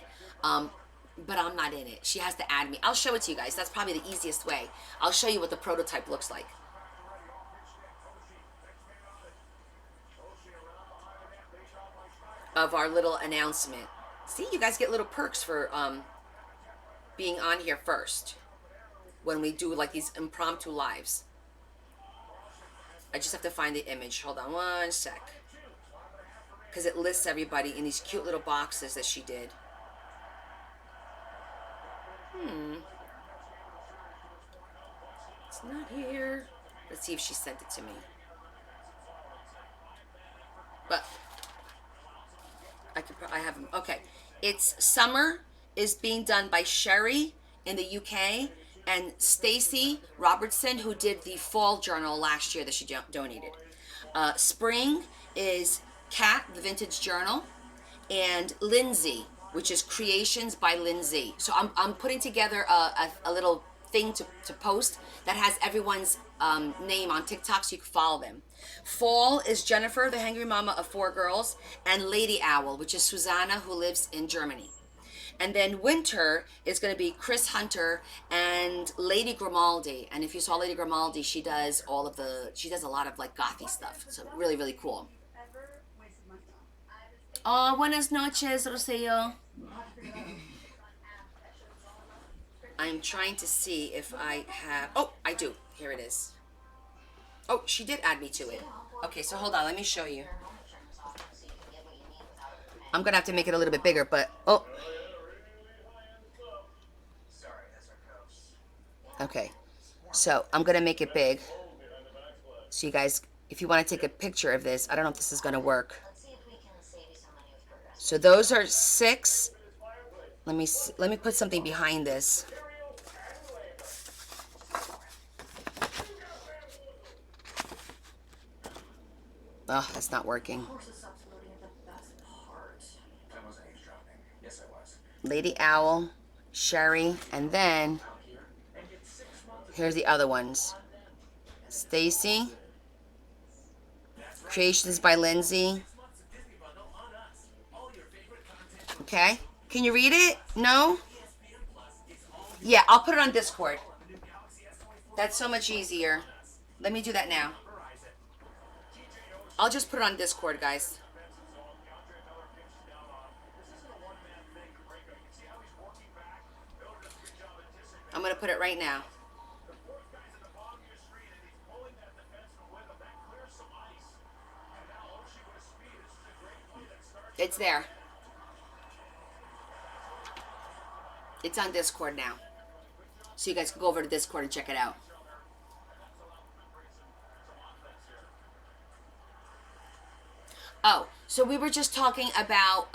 But I'm not in it. She has to add me. I'll show it to you guys. That's probably the easiest way. I'll show you what the prototype looks like. Of our little announcement. See, you guys get little perks for being on here first when we do like these impromptu lives. I just have to find the image. Hold on one sec. Because it lists everybody in these cute little boxes that she did. It's not here. Let's see if she sent it to me. But I have them. Okay. It's Summer is being done by Sherry in the UK, and Stacy Robertson, who did the fall journal last year that she donated. Spring is Kat, the Vintage Journal, and Lindsay, which is Creations by Lindsay. So I'm putting together a little thing to post that has everyone's name on TikTok so you can follow them. Fall is Jennifer, the Hangry Mama of 4 Girls, and Lady Owl, which is Susanna, who lives in Germany. And then winter is going to be Chris Hunter and Lady Grimaldi. And if you saw Lady Grimaldi, she does a lot of like gothy stuff. So really, really cool. Oh, buenas noches, Rosillo. I'm trying to see if I have, oh, I do. Here it is. Oh, she did add me to it. Okay, so hold on. Let me show you. I'm going to have to make it a little bit bigger, but... Oh. Okay. So, I'm going to make it big. So, you guys, if you want to take a picture of this, I don't know if this is going to work. So, those are 6. Let me put something behind this. Oh, that's not working. Lady Owl, Sherry, and then here's the other ones. Stacy, Creations by Lindsay. Okay, can you read it? No? Yeah, I'll put it on Discord. That's so much easier. Let me do that now. I'll just put it on Discord, guys. I'm going to put it right now. It's there. It's on Discord now. So you guys can go over to Discord and check it out. Oh, so we were just talking about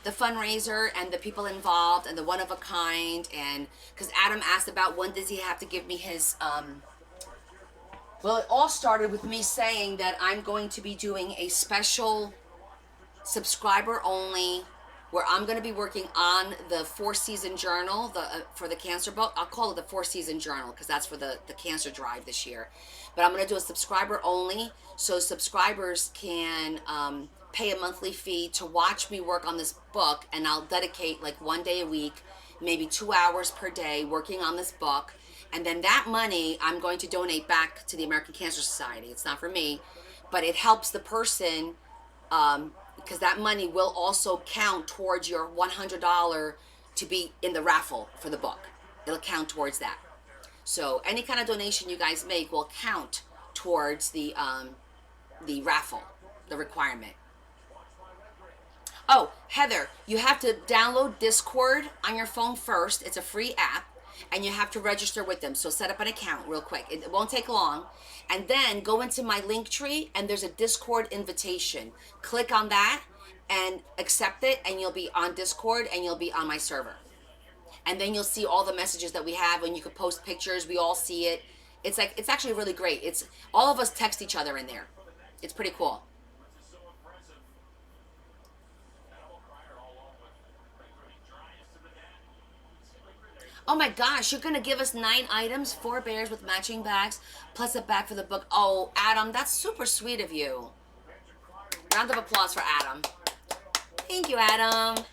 the fundraiser and the people involved and the one of a kind, and because Adam asked about when does he have to give me his well, it all started with me saying that I'm going to be doing a special subscriber only where I'm going to be working on the 4-season journal for the cancer book. I'll call it the 4-season journal because that's for the cancer drive this year. But I'm going to do a subscriber only, so subscribers can pay a monthly fee to watch me work on this book, and I'll dedicate like 1 day a week, maybe 2 hours per day working on this book. And then that money I'm going to donate back to the American Cancer Society. It's not for me, but it helps the person because that money will also count towards your $100 to be in the raffle for the book. It'll count towards that. So any kind of donation you guys make will count towards the raffle, the requirement. Oh, Heather, you have to download Discord on your phone first. It's a free app, and you have to register with them. So set up an account real quick. It won't take long. And then go into my link tree, and there's a Discord invitation. Click on that and accept it, and you'll be on Discord, and you'll be on my server. And then you'll see all the messages that we have, and you can post pictures. We all see it. It's actually really great. It's all of us text each other in there. It's pretty cool. Oh my gosh, you're gonna give us 9 items, 4 bears with matching bags, plus a bag for the book. Oh, Adam, that's super sweet of you. Round of applause for Adam. Thank you, Adam.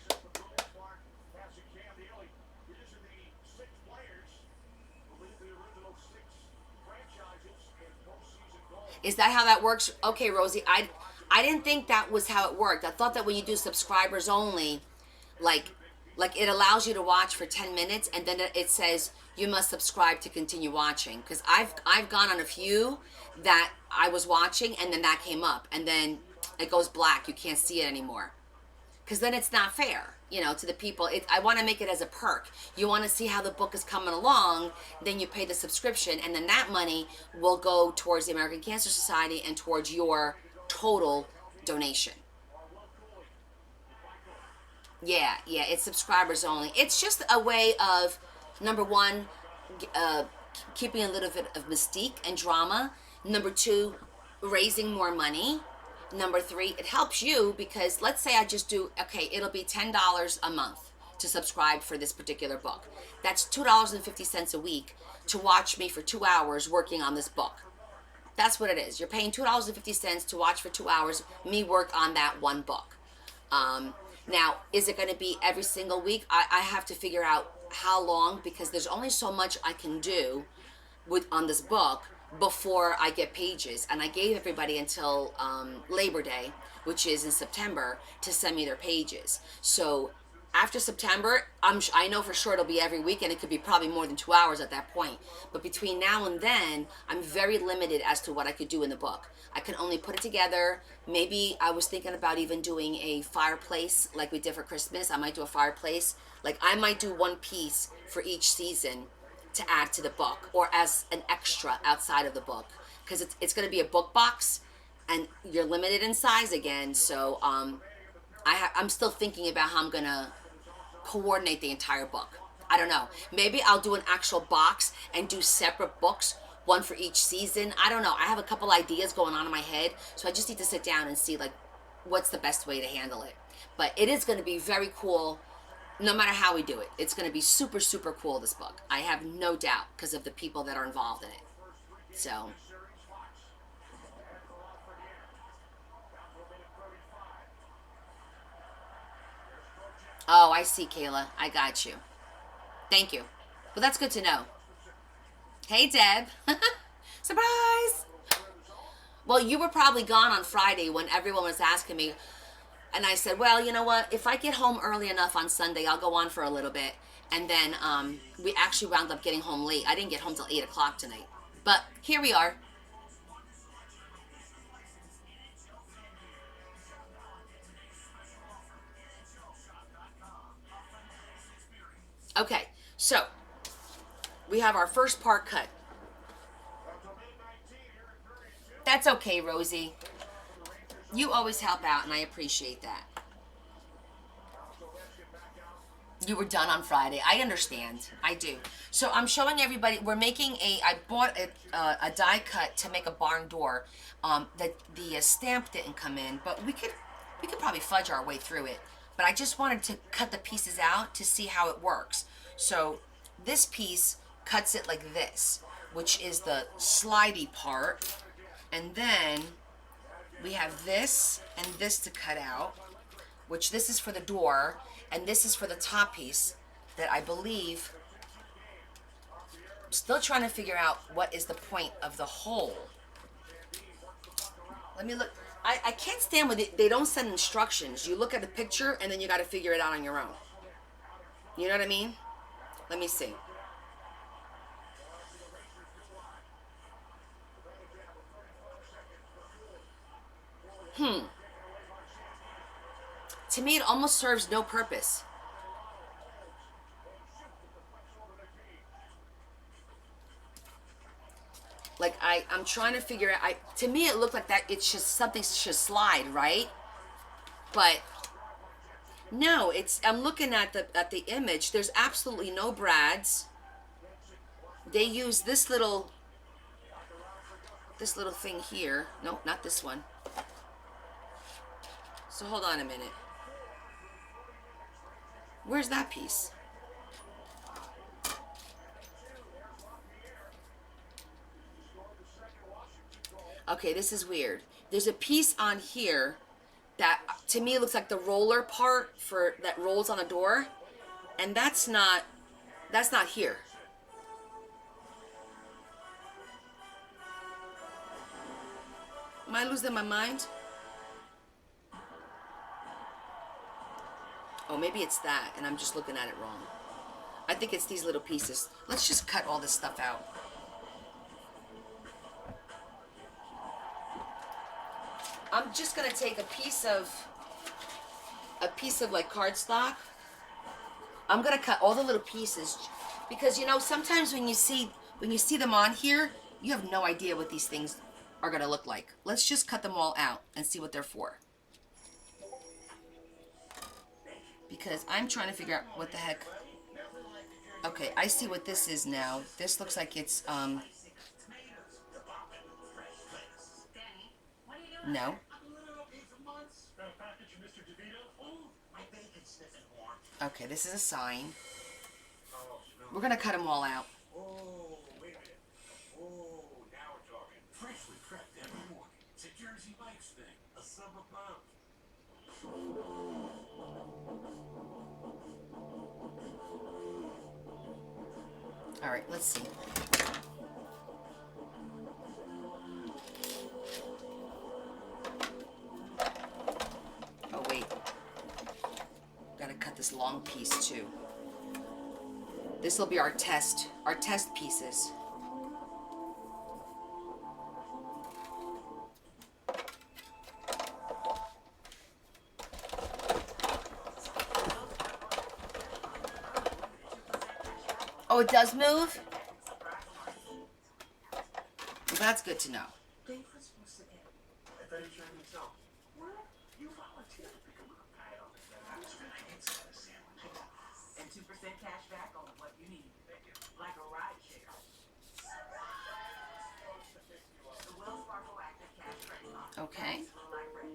Is that how that works? Okay, Rosie, I didn't think that was how it worked. I thought that when you do subscribers only, like it allows you to watch for 10 minutes and then it says you must subscribe to continue watching. Because I've gone on a few that I was watching and then that came up and then it goes black. You can't see it anymore. Because then it's not fair, to the people. I want to make it as a perk. You want to see how the book is coming along, then you pay the subscription, and then that money will go towards the American Cancer Society and towards your total donation. Yeah, it's subscribers only. It's just a way of, number one, keeping a little bit of mystique and drama. Number 2, raising more money. Number 3, it helps you because let's say I just do, okay, it'll be $10 a month to subscribe for this particular book. That's $2.50 a week to watch me for 2 hours working on this book. That's what it is. You're paying $2.50 to watch for 2 hours me work on that one book. Now, is it going to be every single week? I have to figure out how long because there's only so much I can do on this book before I get pages, and I gave everybody until Labor Day, which is in September, to send me their pages. So after September, I know for sure it'll be every week, and it could be probably more than 2 hours at that point. But between now and then, I'm very limited as to what I could do in the book. I can only put it together. Maybe I was thinking about even doing a fireplace like we did for Christmas. I might do a fireplace. Like I might do one piece for each season to add to the book or as an extra outside of the book, because it's going to be a book box and you're limited in size again. So I'm still thinking about how I'm going to coordinate the entire book. I don't know. Maybe I'll do an actual box and do separate books, one for each season. I don't know. I have a couple ideas going on in my head, so I just need to sit down and see like what's the best way to handle it. But it is going to be very cool no matter how we do it. It's going to be super, super cool, this book. I have no doubt because of the people that are involved in it. So oh, I see, Kayla. I got you. Thank you. Well, that's good to know. Hey, Deb. Surprise! Well, you were probably gone on Friday when everyone was asking me. And I said, well, you know what? If I get home early enough on Sunday, I'll go on for a little bit. And then we actually wound up getting home late. I didn't get home till 8 o'clock tonight. But here we are. Okay, so we have our first part cut. That's okay, Rosie. You always help out, and I appreciate that. You were done on Friday. I understand. I do. So I'm showing everybody. We're making I bought a die cut to make a barn door. The stamp didn't come in, but we could probably fudge our way through it. But I just wanted to cut the pieces out to see how it works. So this piece cuts it like this, which is the slidey part. And then we have this and this to cut out, which this is for the door, and this is for the top piece that I believe, I'm still trying to figure out what is the point of the hole. Let me look. I can't stand with it. They don't send instructions. You look at the picture and then you got to figure it out on your own. You know what I mean? Let me see. To me, it almost serves no purpose. Like I'm trying to figure out. To me, it looked like that. It's just something should slide, right? But no, I'm looking at the image. There's absolutely no brads. They use this little thing here. No, not this one. So hold on a minute. Where's that piece? Okay, this is weird. There's a piece on here that to me looks like the roller part for that rolls on the door, and that's not here. Am I losing my mind? Oh, maybe it's that, and I'm just looking at it wrong. I think it's these little pieces. Let's just cut all this stuff out. I'm just gonna take a piece of like cardstock. I'm gonna cut all the little pieces because you know sometimes when you see them on here, you have no idea what these things are gonna look like. Let's just cut them all out and see what they're for. Because I'm trying to figure out what the heck. Okay, I see what this is now. This looks like it's no. Okay, this is a sign. We're gonna cut them all out.
Oh, wait a minute. Oh, now we're talking. Freshly prepped every morning. It's a Jersey Mike's thing. A summer bomb.
All right, let's see. Oh wait, gotta gotta cut this long piece too. This will be our test pieces. Oh, it does move? Well, that's good to know.
Dave was supposed to get. I thought he was trying to tell. What? You volunteered to become a pile. I was gonna get some sandwiches.
And 2% cash back on what you need. Like a ride share. The Wells Fargo Active Cash Credit Card.
Okay.
Like Ray.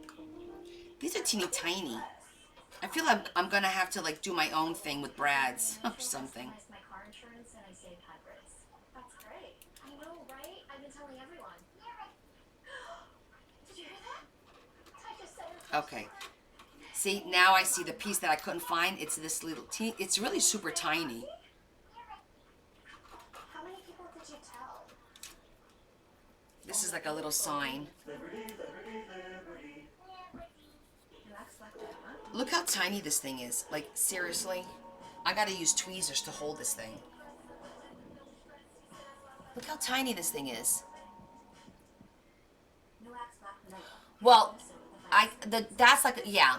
These are teeny tiny. I feel like I'm gonna have to like do my own thing with Brad's or something.
My car insurance and I saved hundreds. That's great. I know, right? I've been telling everyone. Did you hear that? I just said it.
Okay. See, now I see the piece that I couldn't find. It's this little teeny. It's really super tiny.
How many people did you tell?
This is like a little sign. Look how tiny this thing is. Like, seriously? I gotta use tweezers to hold this thing. Look how tiny this thing is. Well, that's like, yeah.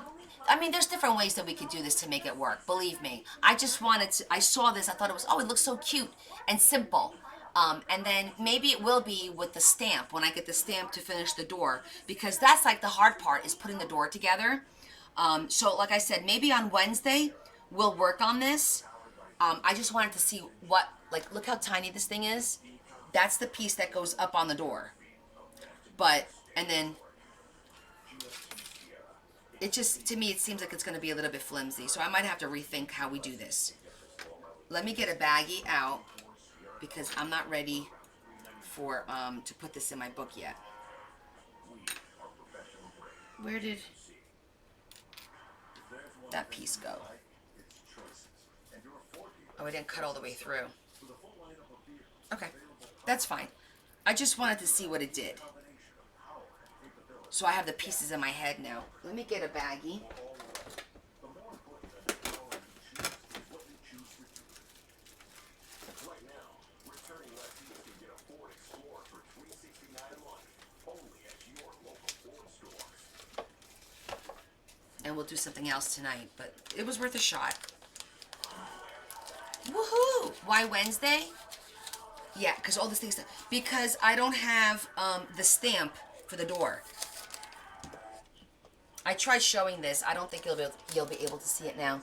I mean, there's different ways that we could do this to make it work. Believe me. I just wanted to, I saw this, I thought it was, oh, it looks so cute and simple. And then maybe it will be with the stamp, when I get the stamp to finish the door. Because that's like the hard part, is putting the door together. So like I said, maybe on Wednesday, we'll work on this. I just wanted to see what, like, look how tiny this thing is. That's the piece that goes up on the door. But, and then, it just, to me, it seems like it's going to be a little bit flimsy. So I might have to rethink how we do this. Let me get a baggie out, because I'm not ready for, to put this in my book yet. Where did that piece go? Oh, I didn't cut all the way through. Okay, that's fine. I just wanted to see what it did. So I have the pieces in my head now. Let me get a baggie. And we'll do something else tonight, but it was worth a shot. Woohoo! Why Wednesday? Yeah, because all this things, because I don't have the stamp for the door. I tried showing this. I don't think you'll be able to see it now.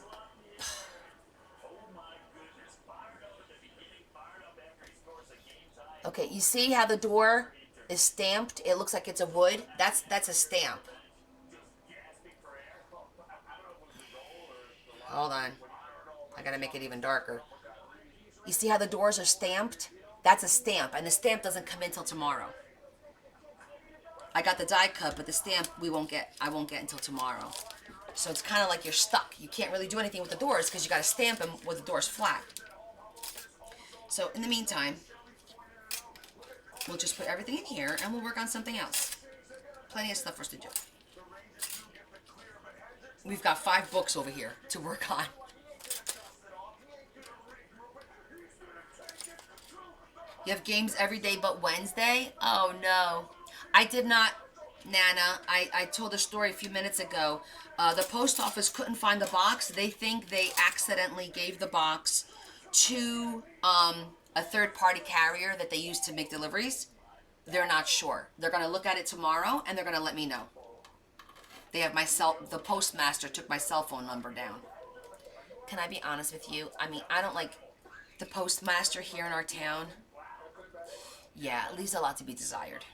Okay, you see how the door is stamped? It looks like it's a wood. That's a stamp. Hold on. I gotta make it even darker. You see how the doors are stamped? That's a stamp, and the stamp doesn't come in till tomorrow. I got the die cut, but the stamp I won't get until tomorrow. So it's kind of like you're stuck. You can't really do anything with the doors because you got to stamp them with the doors flat. So in the meantime, we'll just put everything in here and we'll work on something else. Plenty of stuff for us to do. We've got 5 books over here to work on. You have games every day but Wednesday? Oh no. I did not, Nana. I told a story a few minutes ago. The post office couldn't find the box. They think they accidentally gave the box to a third-party carrier that they use to make deliveries. They're not sure. They're going to look at it tomorrow, and they're going to let me know. They have the postmaster took my cell phone number down. Can I be honest with you? I mean, I don't like the postmaster here in our town. Yeah, it leaves a lot to be desired.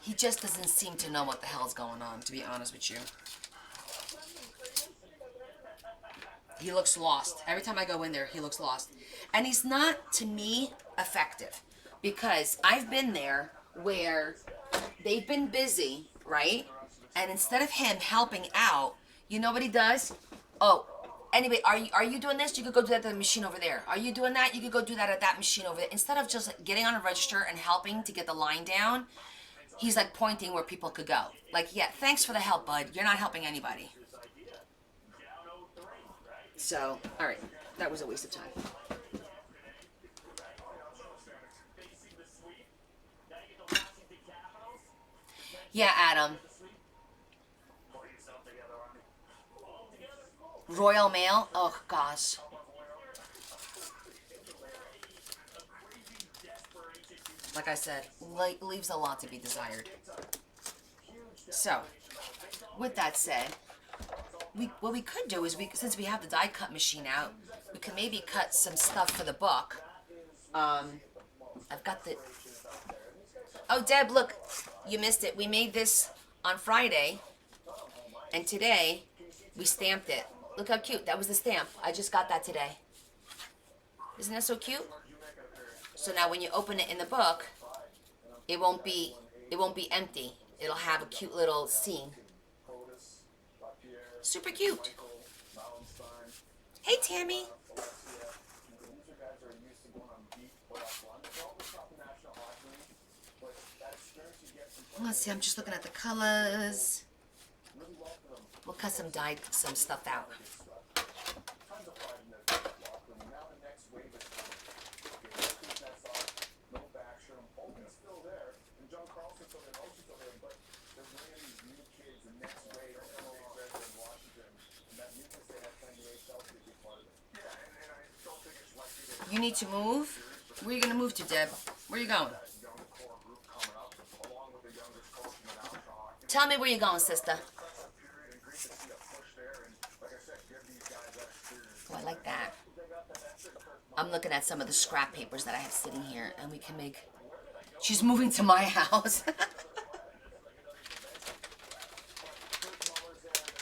He just doesn't seem to know what the hell's going on, to be honest with you. He looks lost. Every time I go in there, he looks lost. And he's not, to me, effective. Because I've been there where they've been busy, right? And instead of him helping out, you know what he does? Oh, anyway, are you doing this? You could go do that at the machine over there. Are you doing that? You could go do that at that machine over there. Instead of just getting on a register and helping to get the line down, he's like pointing where people could go. Like, yeah, thanks for the help, bud. You're not helping anybody. So, all right, that was a waste of time. Yeah, Adam. Royal Mail? Oh, gosh. Like I said, leaves a lot to be desired. So, with that said, what we could do is, since we have the die cut machine out, we could maybe cut some stuff for the book. I've got the... Oh, Deb, look, you missed it. We made this on Friday, and today we stamped it. Look how cute. That was the stamp. I just got that today. Isn't that so cute? So now when you open it in the book, it won't be empty. It'll have a cute little scene. Super cute. Hey, Tammy. Let's see, I'm just looking at the colors. We'll cut some stuff out. You need to move? Where are you going to move to, Deb? Where are you going? Tell me where you're going, sister. Oh, I like that. I'm looking at some of the scrap papers that I have sitting here, and we can make... She's moving to my house.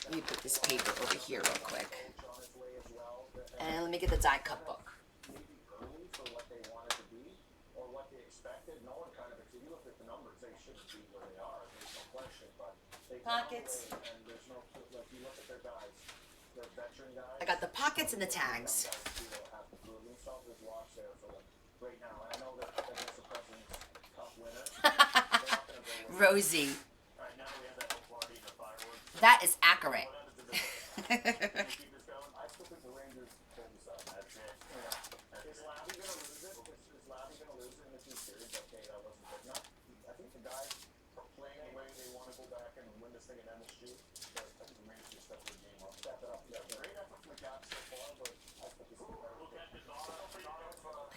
Let me put this paper over here real quick. And let me get the die cut book. Pockets. I got the pockets and the tags. Rosie. That is accurate.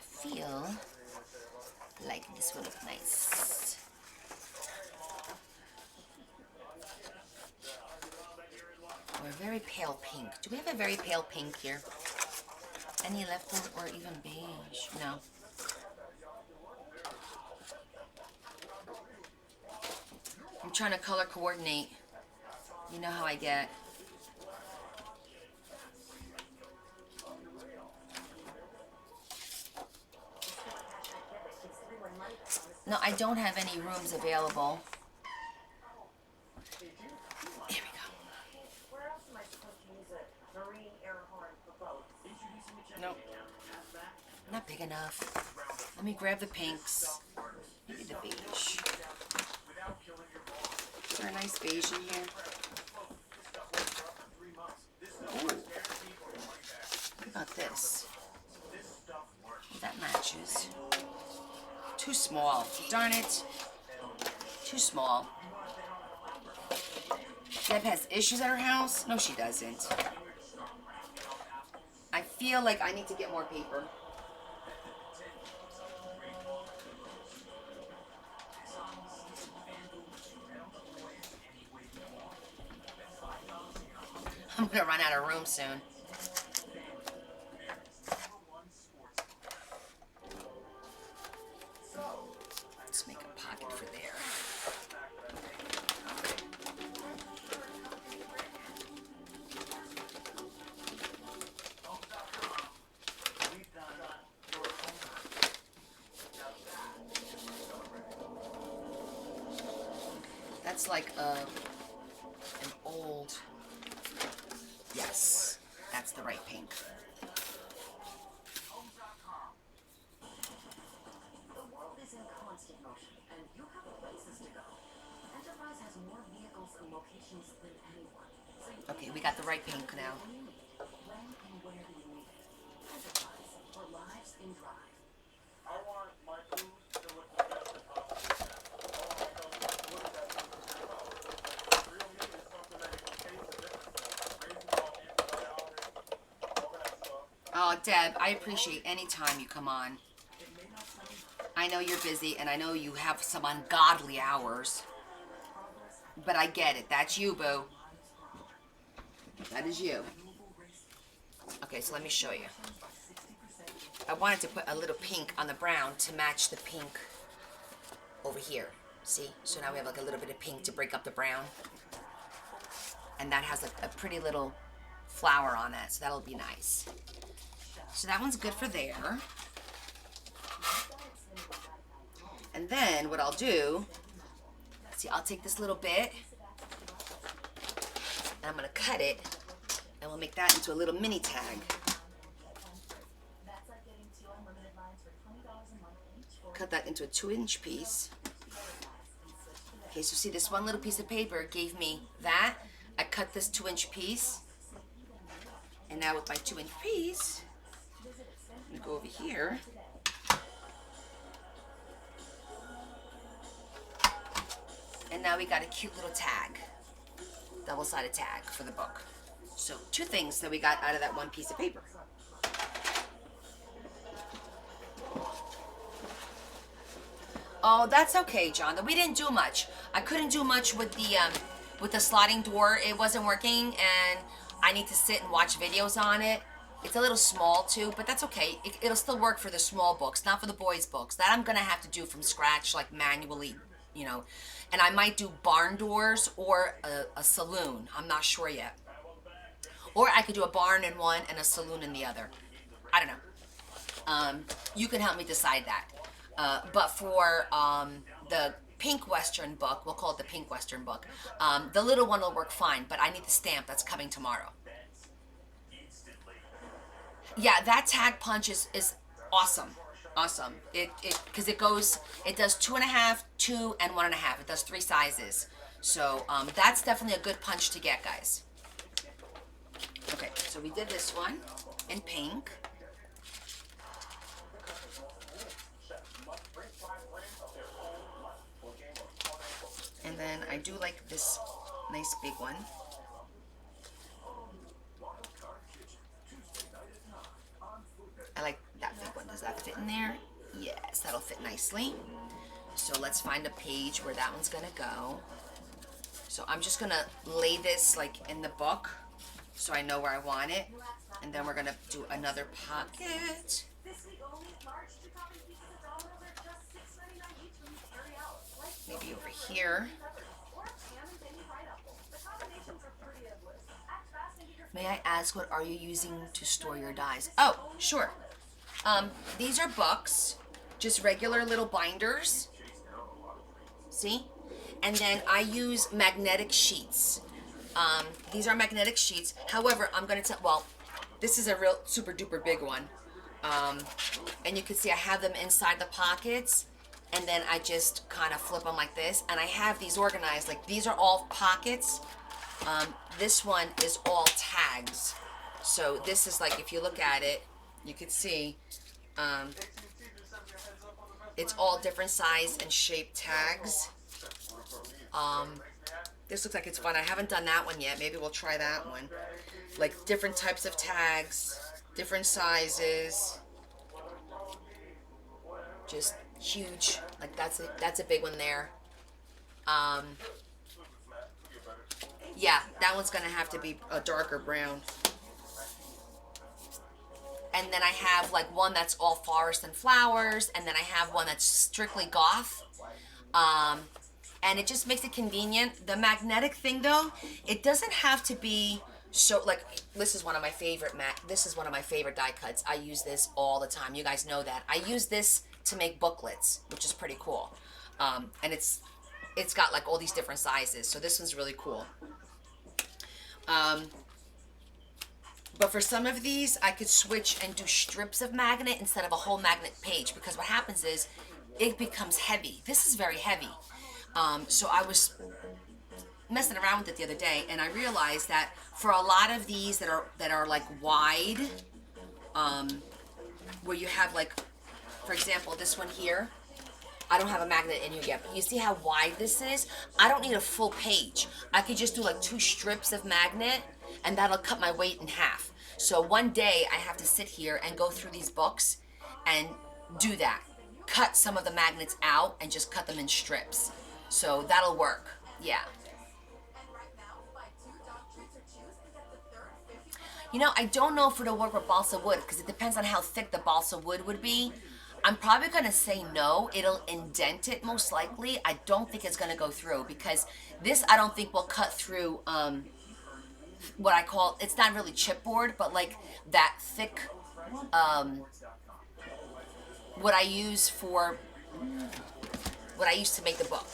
I feel like this will look nice. Or a very pale pink. Do we have a very pale pink here? Any left over, or even beige? No. I'm trying to color coordinate. You know how I get. No, I don't have any rooms available. Here we go.
Where else am I supposed to use a marine air horn for boats?
Nope. Not big enough. Let me grab the pinks. Maybe the beige. Is there a nice beige in here? Ooh. What about this? That matches. Too small. Darn it. Too small. Deb has issues at her house? No, she doesn't. I feel like I need to get more paper. I'm gonna run out of room soon. Let's make a pocket for there. That's like an old... Yes, that's the right pink.
The world is in constant motion, and you have places to go.
has more vehicles and locations than anyone. So you
Okay, we got the right pink now.
when and where do you need it? Enterprise for lives in drive.
I want my food to look the best it possibly can. I want to know what is that food going to come. Real meat is something that you can taste the difference. Raising all antibiotics, all that stuff.
Oh, Deb, I appreciate any time you come on. I know you're busy, and I know you have some ungodly hours. But I get it. That's you, boo. That is you. Okay, so let me show you. I wanted to put a little pink on the brown to match the pink over here. See? So now we have like a little bit of pink to break up the brown. And that has a pretty little flower on it, so that'll be nice. So that one's good for there. And then what I'll do, see, I'll take this little bit and I'm gonna cut it and we'll make that into a little mini tag.
That's like getting 2 unlimited lines for $20 a month each. Or
Cut that into a 2-inch piece. Okay, so see this one little piece of paper gave me that. I cut this 2-inch piece. And now with my 2-inch piece, I'm gonna go over here. And now we got a cute little tag, double-sided tag for the book. So 2 things that we got out of that one piece of paper. Oh, that's okay, John. We didn't do much. I couldn't do much with the sliding door. It wasn't working, and I need to sit and watch videos on it. It's a little small too, but that's okay. It'll still work for the small books, not for the boys' books. That I'm gonna have to do from scratch, like manually, you know. And I might do barn doors or a saloon. I'm not sure yet. Or I could do a barn in one and a saloon in the other. I don't know. You can help me decide that. But for the pink Western book, we'll call it the pink Western book, the little one will work fine, but I need the stamp that's coming tomorrow. Yeah, that tag punch is awesome. Awesome. Because it does 2.5, 2, and 1.5. It does 3 sizes. So that's definitely a good punch to get, guys. Okay, so we did this one in pink. And then I do like this nice big one. I like that big one. Does that fit in there? Yes, that'll fit nicely. So let's find a page where that one's gonna go. So I'm just gonna lay this like in the book so I know where I want it. And then we're gonna do another pocket.
this week only, large 2-topping pieces of Domino's are just $6.99 each when you carry out. Like
Maybe over here.
or ham and baby pineapple. The combinations are pretty endless. Act fast and get your
May I ask, what are you using to store your dies? Oh, sure. These are books, just regular little binders. See? And then I use magnetic sheets. These are magnetic sheets. However, I'm going to tell, well, this is a real super duper big one. And you can see I have them inside the pockets. And then I just kind of flip them like this. And I have these organized, like these are all pockets. This one is all tags. So this is like, if you look at it, you could see it's all different size and shape tags. This looks like it's fun. I haven't done that one yet. Maybe we'll try that one. Like different types of tags, different sizes. Just huge. Like that's a big one there. Yeah, that one's gonna have to be a darker brown. And then I have like one that's all forest and flowers, and then I have one that's strictly goth. And it just makes it convenient. The magnetic thing though, it doesn't have to be so, like, this is one of my favorite die cuts. I use this all the time. You guys know that. I use this to make booklets, which is pretty cool. And it's got like all these different sizes. So this one's really cool. But for some of these, I could switch and do strips of magnet instead of a whole magnet page, because what happens is it becomes heavy. This is very heavy. So I was messing around with it the other day, and I realized that for a lot of these that are like wide, where you have like, for example, this one here, I don't have a magnet in here yet, but you see how wide this is? I don't need a full page. I could just do like 2 strips of magnet, and that'll cut my weight in half. So one day I have to sit here and go through these books and do that. Cut some of the magnets out and just cut them in strips. So that'll work. Yeah. You know, I don't know if it'll work with balsa wood because it depends on how thick the balsa wood would be. I'm probably going to say no. It'll indent it most likely. I don't think it's going to go through because this I don't think will cut through what I call, it's not really chipboard, but like that thick, what I use for, what I used to make the book,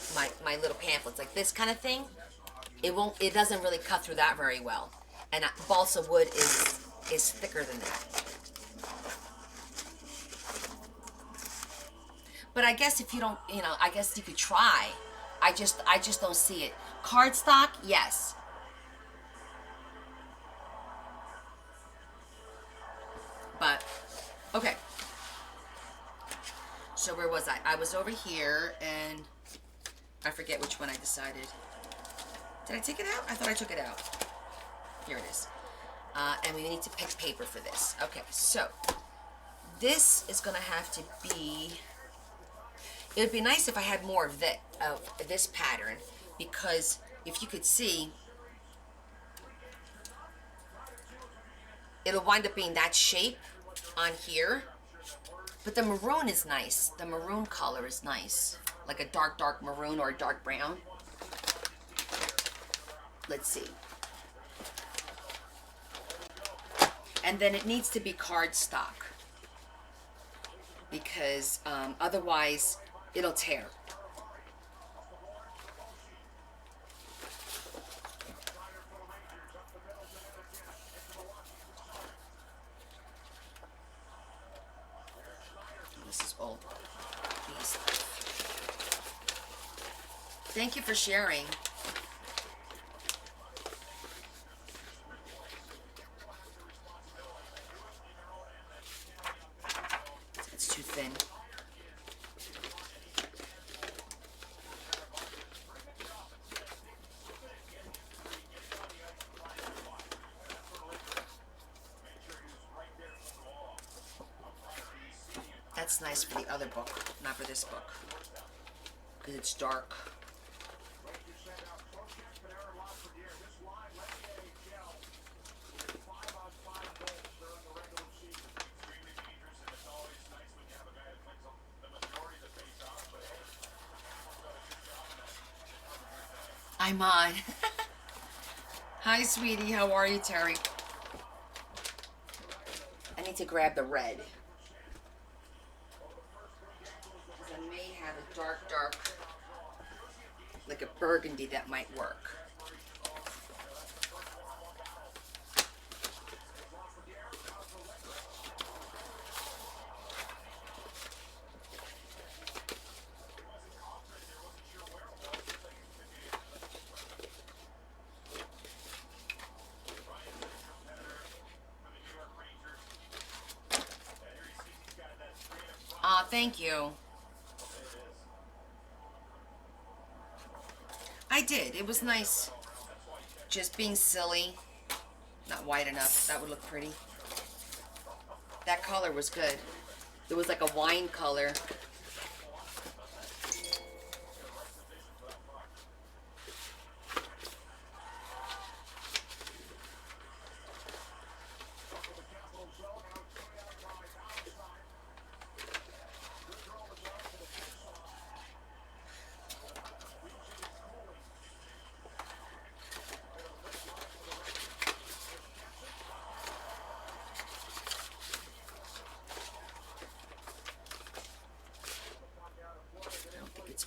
my little pamphlets, like this kind of thing. It doesn't really cut through that very well. And balsa wood is thicker than that. But I guess if you don't, you know, I guess you could try. I just don't see it. Cardstock, yes. But, okay. So where was I? I was over here, and I forget which one I decided. Did I take it out? I thought I took it out. Here it is. And we need to pick paper for this. Okay, so this is going to have to be... It would be nice if I had more of this pattern, because if you could see, it'll wind up being that shape on here. But the maroon is nice. The maroon color is nice. Like a dark maroon or a dark brown. Let's see. And then it needs to be cardstock, because otherwise it'll tear. This is old. These. Thank you for sharing. It's too thin. That's nice for the other book, not for this book, because it's dark. I'm on. Hi, sweetie. How are you, Terry? I need to grab the red. I may have a dark, like a burgundy that might work. Thank you. I did. It was nice. Just being silly. Not wide enough. That would look pretty. That color was good. It was like a wine color.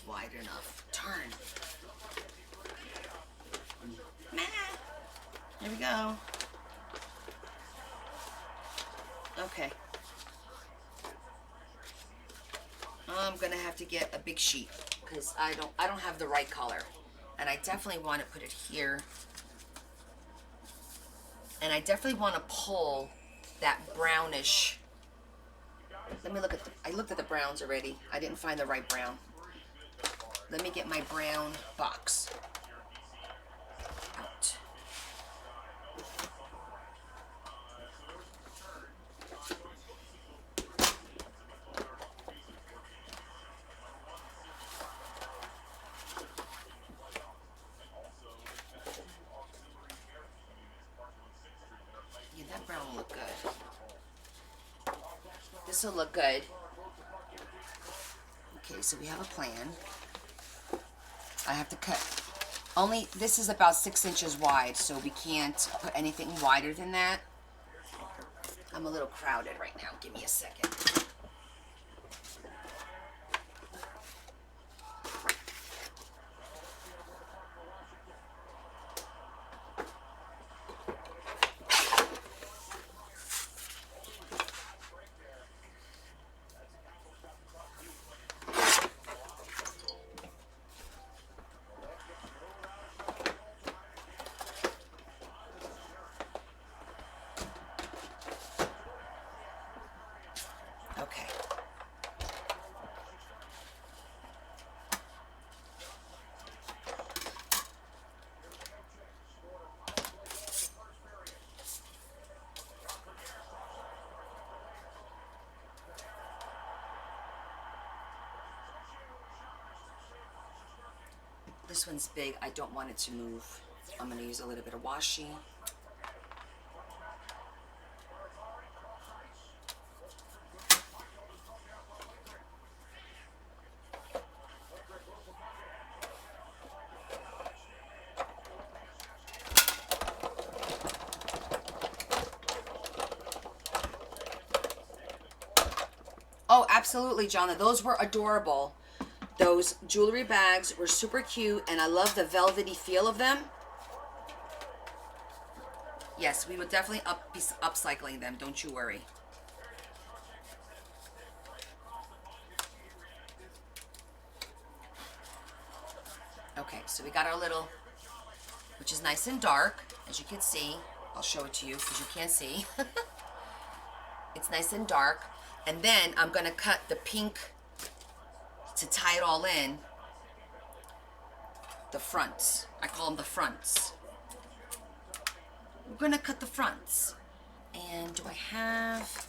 Wide enough. Turn. Nah. Here we go. Okay. I'm gonna have to get a big sheet because I don't have the right color. and I definitely want to put it here. And I definitely want to pull that brownish. Let me look at I looked at the browns already. I didn't find the right brown. Let me get my brown box out. Yeah, that brown will look good. This will look good. Okay, so we have a plan. I have to cut. Only, this is about 6 inches wide, so we can't put anything wider than that. I'm a little crowded right now. Give me a second. Okay. This one's big. I don't want it to move. I'm going to use a little bit of washi. Oh, absolutely, Jonna. Those were adorable. Those jewelry bags were super cute, and I love the velvety feel of them. Yes, we would definitely be upcycling them. Don't you worry. Okay, so we got our little, which is nice and dark, as you can see. I'll show it to you because you can't see. It's nice and dark. And then I'm going to cut the pink to tie it all in. The fronts. I call them the fronts. We're going to cut the fronts. And do I have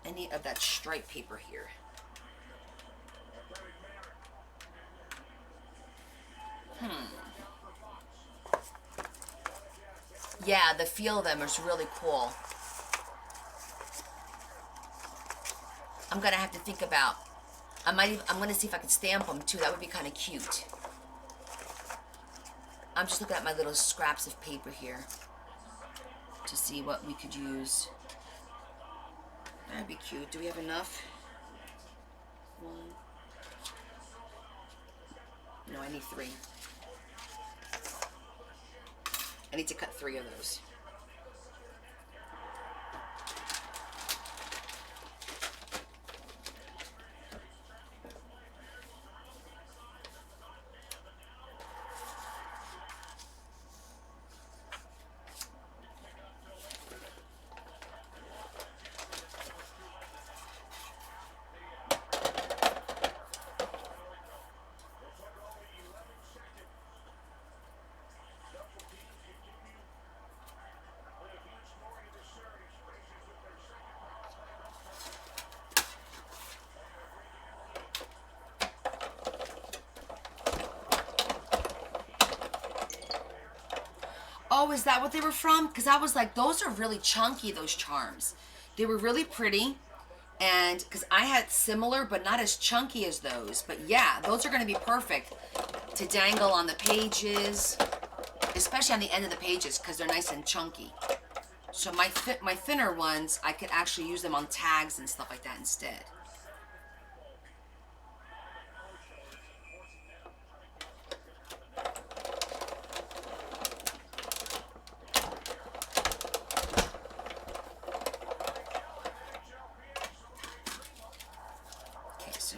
any of that stripe paper here? Yeah, the feel of them is really cool. I'm gonna have to think about. I'm gonna see if I can stamp them too. That would be kind of cute. I'm just looking at my little scraps of paper here to see what we could use. That'd be cute. Do we have enough? One. No, I need 3. I need to cut 3 of those. Oh, is that what they were from? Because I was like, those are really chunky, those charms. They were really pretty. And because I had similar, but not as chunky as those. But yeah, those are going to be perfect to dangle on the pages, especially on the end of the pages because they're nice and chunky. So my thinner ones, I could actually use them on tags and stuff like that instead.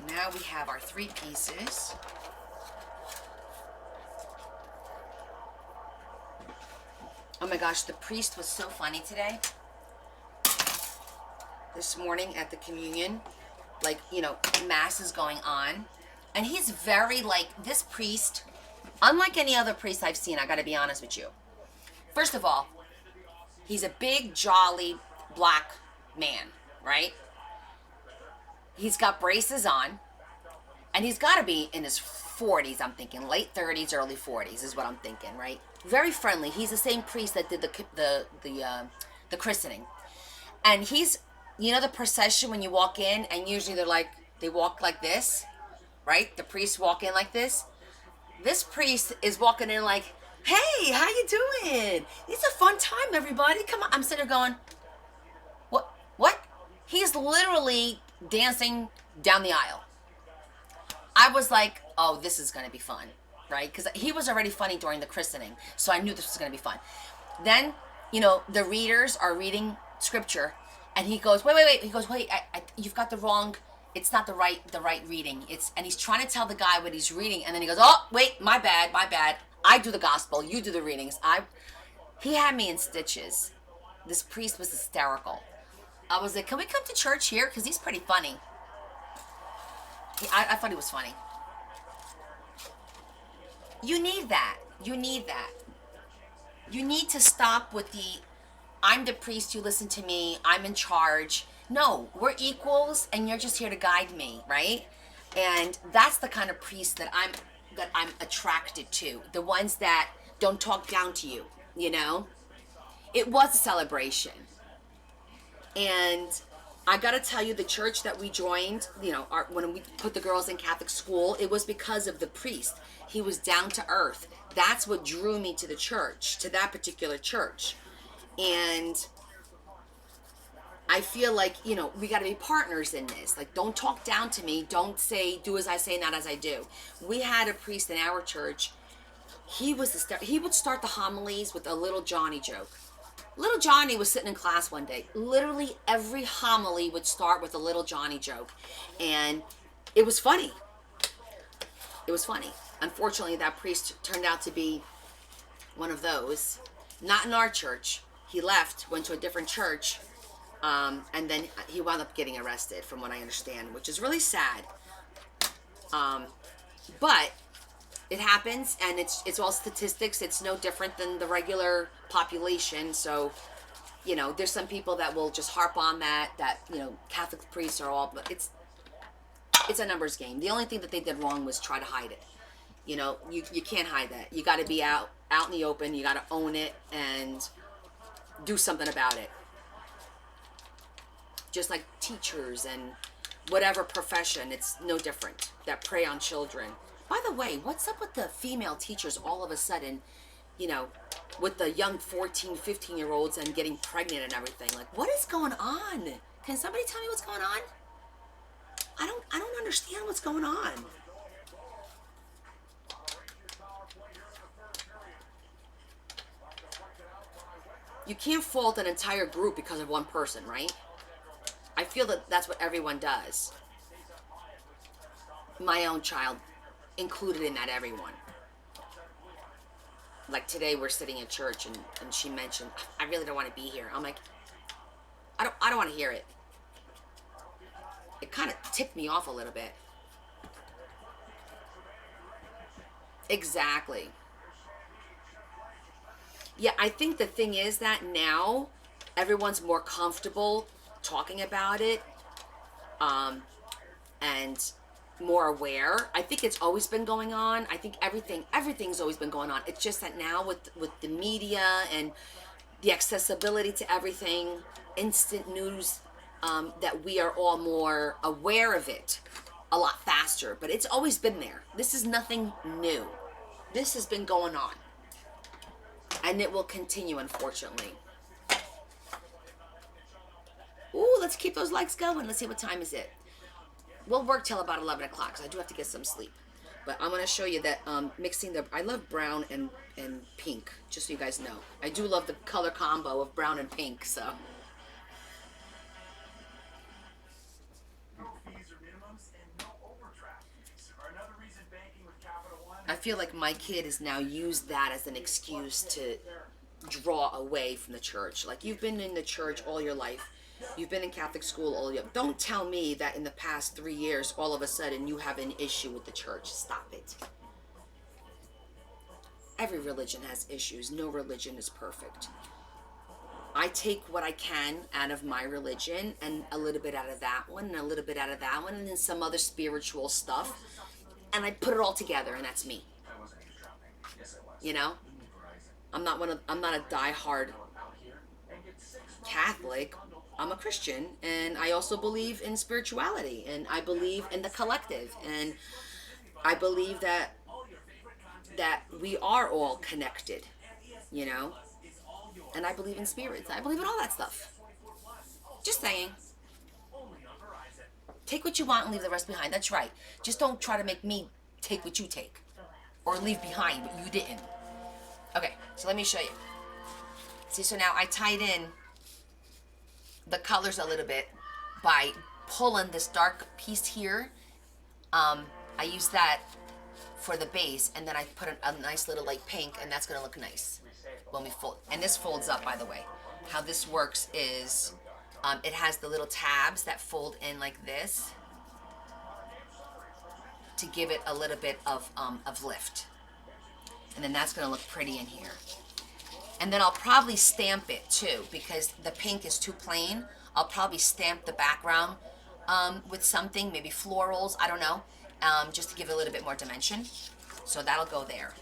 Now we have our 3 pieces. Oh my gosh, the priest was so funny today. This morning at the communion, like, you know, mass is going on. And he's very, like, this priest, unlike any other priest I've seen, I gotta be honest with you. First of all, he's a big, jolly, black man, right? He's got braces on, and he's gotta be in his 40s, I'm thinking. Late 30s, early 40s is what I'm thinking, right? Very friendly. He's the same priest that did the christening. And he's, you know, the procession when you walk in, and usually they walk like this, right? The priests walk in like this. This priest is walking in like, hey, how you doing? It's a fun time, everybody. Come on. I'm sitting there going, what? He's literally dancing down the aisle. I was like, oh, this is going to be fun, right? Because he was already funny during the christening, so I knew this was going to be fun. Then, you know, the readers are reading scripture, and he goes, wait. He goes, wait, you've got the wrong. It's not the right reading. And he's trying to tell the guy what he's reading, and then he goes, oh, wait, my bad. I do the gospel, you do the readings. He had me in stitches. This priest was hysterical. I was like, can we come to church here? Because he's pretty funny. I thought he was funny. You need that. You need to stop with the, I'm the priest, you listen to me, I'm in charge. No, we're equals, and you're just here to guide me, right? And that's the kind of priest that I'm attracted to. The ones that don't talk down to you, you know? It was a celebration. And I gotta tell you, the church that we joined, you know, when we put the girls in Catholic school, it was because of the priest. He was down to earth. That's what drew me to the church, to that particular church. And I feel like, you know, we gotta be partners in this. Like, don't talk down to me. Don't say, do as I say, not as I do. We had a priest in our church. He would start the homilies with a little Johnny joke. Little Johnny was sitting in class one day. Literally every homily would start with a little Johnny joke. And it was funny. It was funny. Unfortunately, that priest turned out to be one of those. Not in our church. He left, went to a different church, and then he wound up getting arrested, from what I understand, which is really sad. But it happens, and it's all statistics. It's no different than the regular population. So, you know, there's some people that will just harp on that, you know, Catholic priests are all, but it's a numbers game. The only thing that they did wrong was try to hide it. You know, you can't hide that. You got to be out in the open. You got to own it and do something about it. Just like teachers and whatever profession, it's no different, that prey on children. By the way, what's up with the female teachers all of a sudden, you know, with the young 14, 15-year-olds and getting pregnant and everything? Like, what is going on? Can somebody tell me what's going on? I don't understand what's going on. You can't fault an entire group because of one person, right? I feel that that's what everyone does. My own child included in that, everyone. Like today we're sitting in church and she mentioned, I really don't want to be here. I'm like, I don't want to hear it. It kind of ticked me off a little bit. Exactly. Yeah, I think the thing is that now everyone's more comfortable talking about it, and more aware. I think it's always been going on. I think everything's always been going on. It's just that now with the media and the accessibility to everything, instant news, that we are all more aware of it a lot faster. But it's always been there. This is nothing new. This has been going on. And it will continue, unfortunately. Ooh, let's keep those likes going. Let's see, what time is it? We'll work till about 11 o'clock, because I do have to get some sleep. But I'm going to show you that mixing I love brown and pink, just so you guys know. I do love the color combo of brown and pink, so.
No fees or minimums and no overdraft fees are another reason banking with Capital One.
I feel like my kid has now used that as an excuse to draw away from the church. Like, you've been in the church all your life. You've been in Catholic school all your life. Don't tell me that in the past 3 years, all of a sudden, you have an issue with the church. Stop it. Every religion has issues. No religion is perfect. I take what I can out of my religion and a little bit out of that one and a little bit out of that one and then some other spiritual stuff, and I put it all together, and that's me. You know? I'm not a diehard Catholic. I'm a Christian, and I also believe in spirituality, and I believe in the collective, and I believe that we are all connected, you know? And I believe in spirits. I believe in all that stuff. Just saying. Take what you want and leave the rest behind. That's right. Just don't try to make me take what you take. Or leave behind what you didn't. Okay, so let me show you. See, so now I tied in the colors a little bit by pulling this dark piece here. I use that for the base, and then I put a nice little light pink, and that's gonna look nice when we fold. And this folds up, by the way. How this works is it has the little tabs that fold in like this to give it a little bit of lift. And then that's gonna look pretty in here. And then I'll probably stamp it too, because the pink is too plain. I'll probably stamp the background with something, maybe florals, I don't know, just to give it a little bit more dimension. So that'll go there.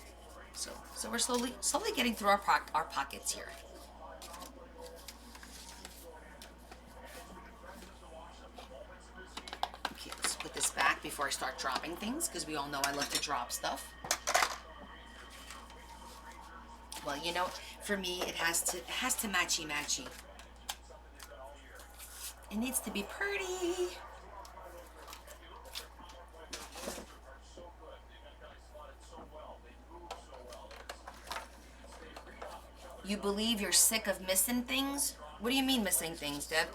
So we're slowly getting through our pockets here. Okay, let's put this back before I start dropping things, because we all know I love to drop stuff. Well, you know, for me, it has to matchy. It needs to be pretty. You believe you're sick of missing things? What do you mean missing things, Deb?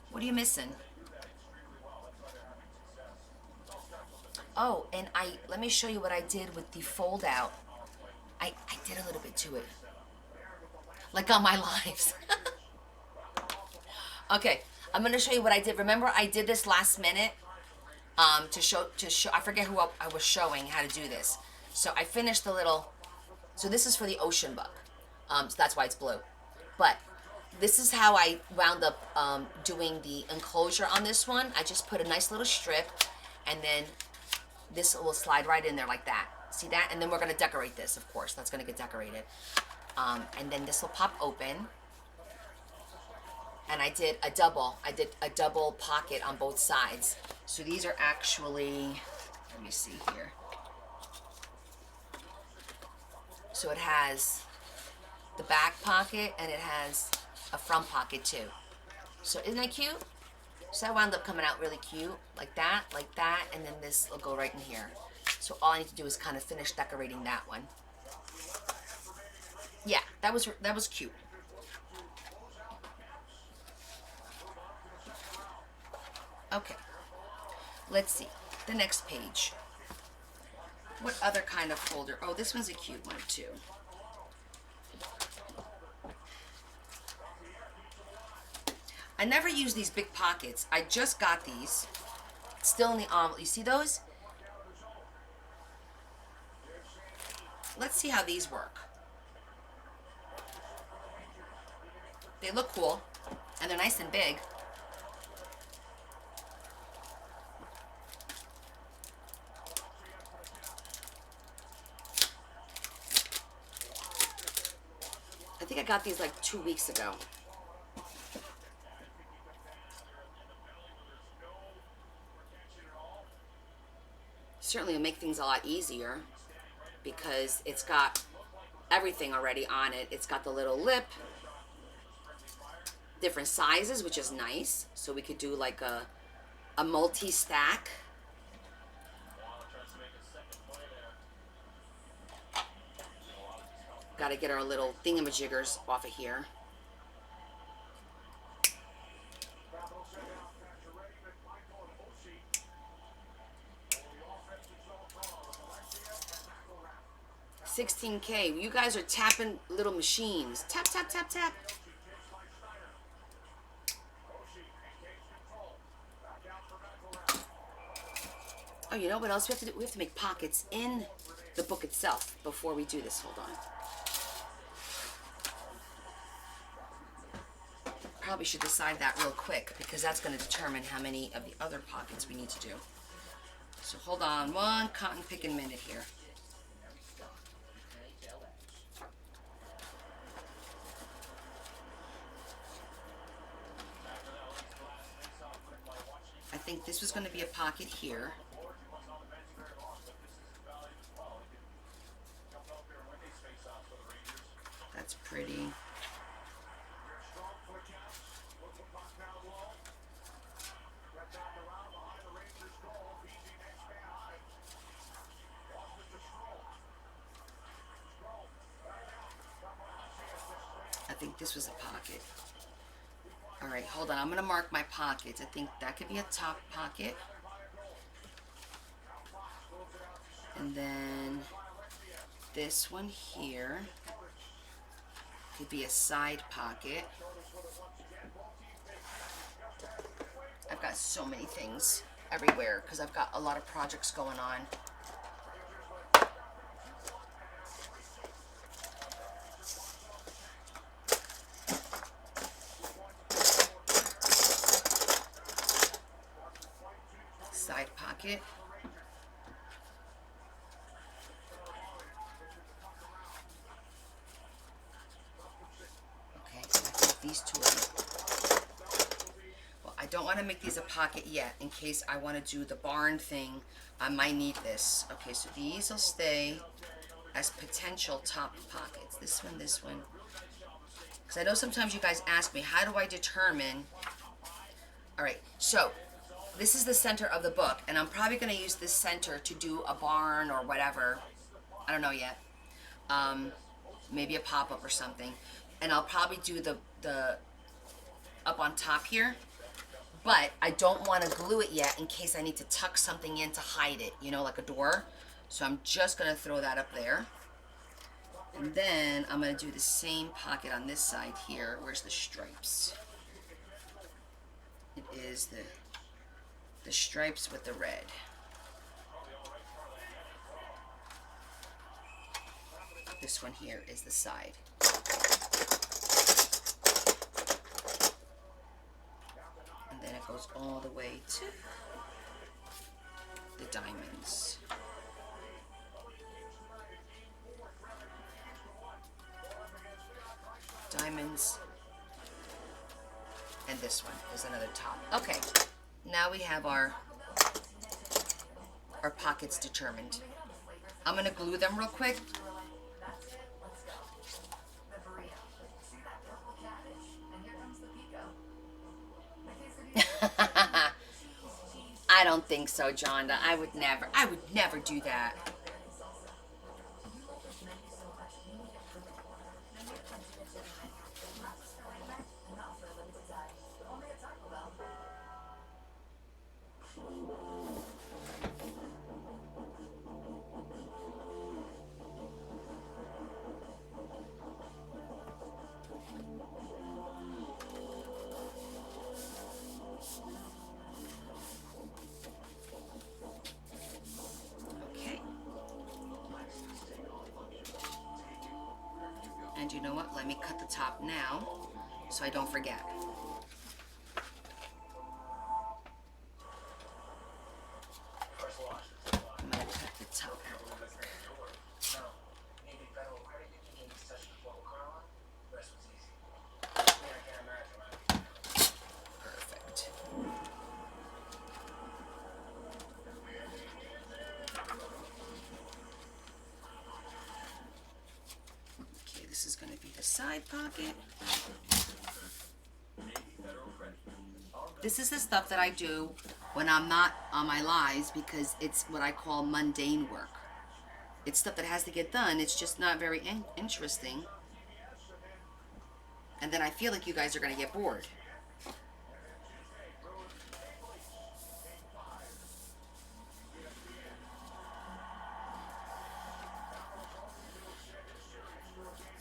What are you missing? Oh, and let me show you what I did with the fold out. I did a little bit to it. Like on my lives. Okay, I'm going to show you what I did. Remember, I did this last minute to show, I forget who I was showing how to do this. So I finished the little, so this is for the ocean bug. So that's why it's blue. But this is how I wound up doing the enclosure on this one. I just put a nice little strip, and then this will slide right in there like that. See that? And then we're going to decorate this, of course. That's going to get decorated. And then this will pop open. And I did a double pocket on both sides. So these are actually, let me see here. So it has the back pocket, and it has a front pocket too. So isn't that cute? So that wound up coming out really cute, like that, and then this will go right in here. So all I need to do is kind of finish decorating that one. Yeah, that was cute. Okay, let's see, the next page. What other kind of folder? Oh, this one's a cute one too. I never use these big pockets. I just got these. Still in the envelope. You see those? Let's see how these work. They look cool, and they're nice and big. I think I got these like 2 weeks ago. Certainly will make things a lot easier because it's got everything already on it. It's got the little lip, different sizes, which is nice. So we could do like a multi-stack. Got to get our little thingamajiggers off of here. 16K. You guys are tapping little machines. Tap, tap, tap, tap. Oh, you know what else we have to do? We have to make pockets in the book itself before we do this. Hold on. Probably should decide that real quick because that's going to determine how many of the other pockets we need to do. So hold on one cotton picking minute here. I think this was going to be a pocket here. That's pretty. I think this was a pocket. All right, hold on. I'm going to mark my pockets. I think that could be a top pocket. And then this one here could be a side pocket. I've got so many things everywhere because I've got a lot of projects going on. Side pocket. Okay, so I think these two are. Well, I don't want to make these a pocket yet in case I want to do the barn thing. I might need this. Okay, so these will stay as potential top pockets. This one, because I know sometimes you guys ask me, how do I determine? All right, so this is the center of the book, and I'm probably going to use this center to do a barn or whatever. I don't know yet. Maybe a pop-up or something. And I'll probably do the up on top here. But I don't want to glue it yet in case I need to tuck something in to hide it, you know, like a door. So I'm just going to throw that up there. And then I'm going to do the same pocket on this side here. Where's the stripes? It is the stripes with the red. This one here is the side. And then it goes all the way to the diamonds. Diamonds. And this one is another top. Okay, now we have our pockets determined. I'm gonna glue them real quick. I don't think so, Jonda. I would never do that. And you know what? Let me cut the top now so I don't forget. I'm going to cut the top real quick. Perfect. Okay, this is going to be the side pocket. This is the stuff that I do when I'm not on my lives because it's what I call mundane work. It's stuff that has to get done. It's just not very interesting. And then I feel like you guys are going to get bored.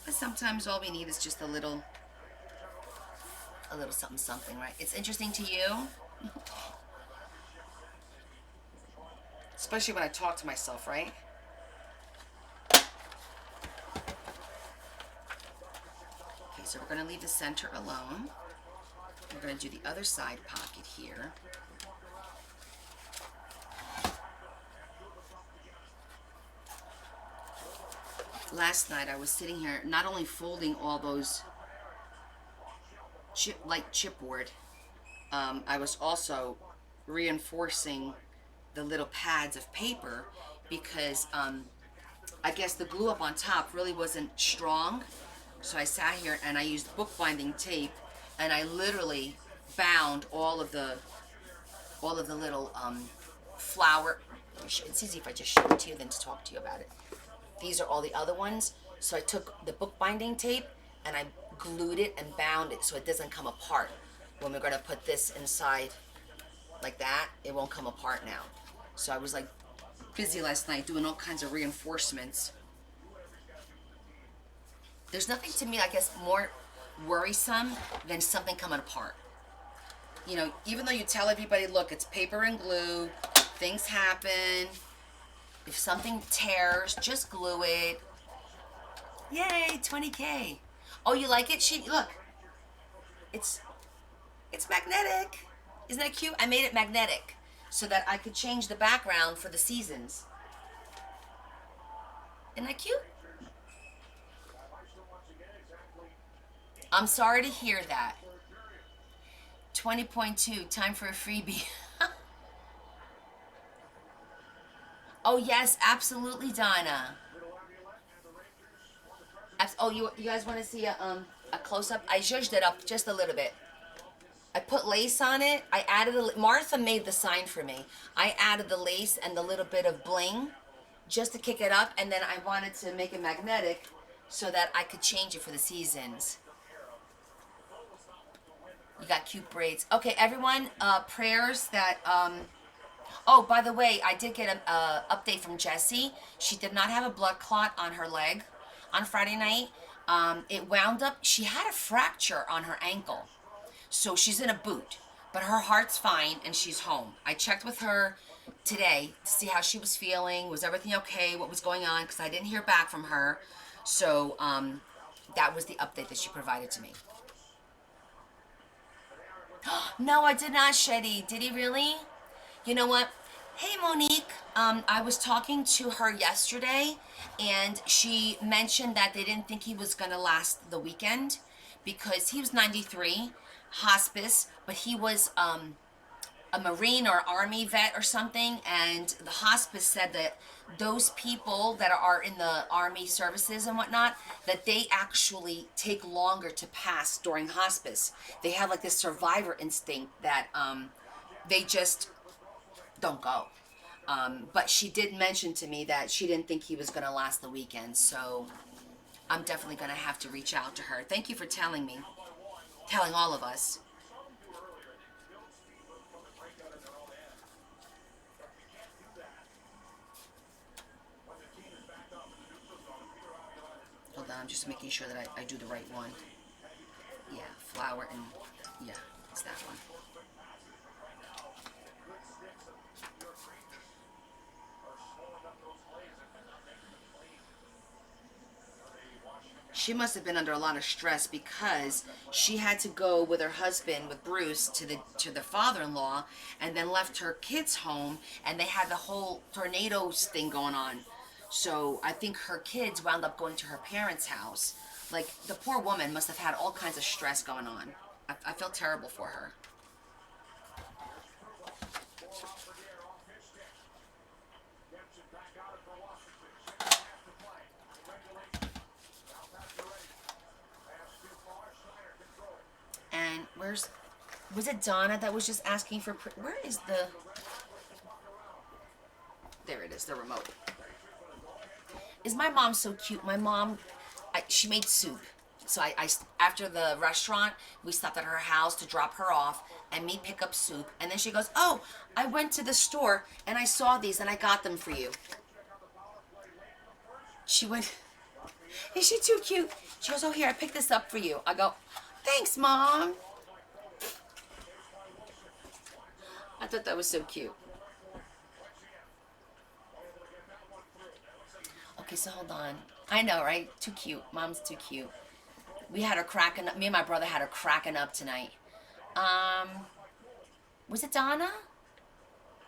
But sometimes all we need is just a little something, something, right? It's interesting to you, especially when I talk to myself, right? Okay, so we're going to leave the center alone. We're going to do the other side pocket here. Last night I was sitting here not only folding all those chipboard, I was also reinforcing the little pads of paper because I guess the glue up on top really wasn't strong. So I sat here and I used bookbinding tape and I literally bound all of the little flower. It's easy if I just show it to you than to talk to you about it. These are all the other ones. So I took the bookbinding tape and I glued it and bound it so it doesn't come apart. When we're going to put this inside like that, it won't come apart now. So I was like busy last night doing all kinds of reinforcements. There's nothing to me, I guess, more worrisome than something coming apart. You know, even though you tell everybody, look, it's paper and glue, things happen. If something tears, just glue it. Yay, 20K. Oh, you like it? Look. It's magnetic. Isn't that cute? I made it magnetic so that I could change the background for the seasons. Isn't that cute? I'm sorry to hear that. 20.2, time for a freebie. Oh, yes, absolutely, Donna. Oh, you guys want to see a close-up? I zhuzhed it up just a little bit. I put lace on it. I added Martha made the sign for me. I added the lace and the little bit of bling just to kick it up, and then I wanted to make it magnetic so that I could change it for the seasons. You got cute braids. Okay, everyone, prayers that... Oh, by the way, I did get an update from Jessie. She did not have a blood clot on her leg on Friday night. It wound up, she had a fracture on her ankle. So she's in a boot, but her heart's fine and she's home. I checked with her today to see how she was feeling. Was everything okay? What was going on? Because I didn't hear back from her. So that was the update that she provided to me. No, I did not, Shetty. Did he really? You know what? Hey, Monique. I was talking to her yesterday, and she mentioned that they didn't think he was going to last the weekend because he was 93, hospice, but he was a Marine or Army vet or something, and the hospice said that those people that are in the Army services and whatnot, that they actually take longer to pass during hospice. They have like this survivor instinct that they just don't go. But she did mention to me that she didn't think he was going to last the weekend, so I'm definitely going to have to reach out to her. Thank you for telling me, telling all of us. Hold on, I'm just making sure that I do the right one. Yeah, flour and, yeah, it's that one. She must have been under a lot of stress because she had to go with her husband, with Bruce, to the father-in-law, and then left her kids home, and they had the whole tornadoes thing going on. So I think her kids wound up going to her parents' house. Like, the poor woman must have had all kinds of stress going on. I felt terrible for her. And was it Donna that was just asking for, where is the, there it is, the remote. Is my mom so cute? My mom, she made soup. So I after the restaurant, we stopped at her house to drop her off and me pick up soup. And then she goes, oh, I went to the store and I saw these and I got them for you. She went, Is she too cute? She goes, oh, here, I picked this up for you. I go, thanks, Mom. I thought that was so cute. Okay, so hold on. I know, right? Too cute. Mom's too cute. We had her cracking up. Me and my brother had her cracking up tonight. Was it Donna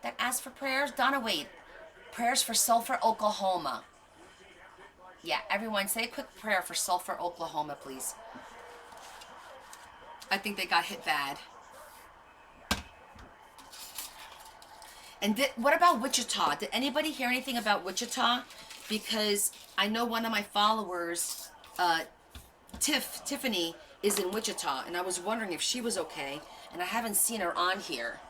that asked for prayers? Donna, wait. Prayers for Sulphur, Oklahoma. Yeah, everyone say a quick prayer for Sulphur, Oklahoma, please. I think they got hit bad. And what about Wichita? Did anybody hear anything about Wichita? Because I know one of my followers, Tiffany, is in Wichita, and I was wondering if she was okay, and I haven't seen her on here.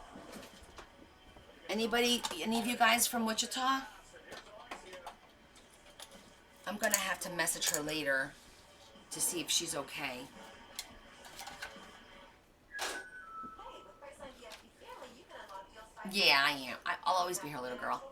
Any of you guys from Wichita? I'm gonna have to message her later to see if she's okay. Yeah, I am. I'll always be her little girl.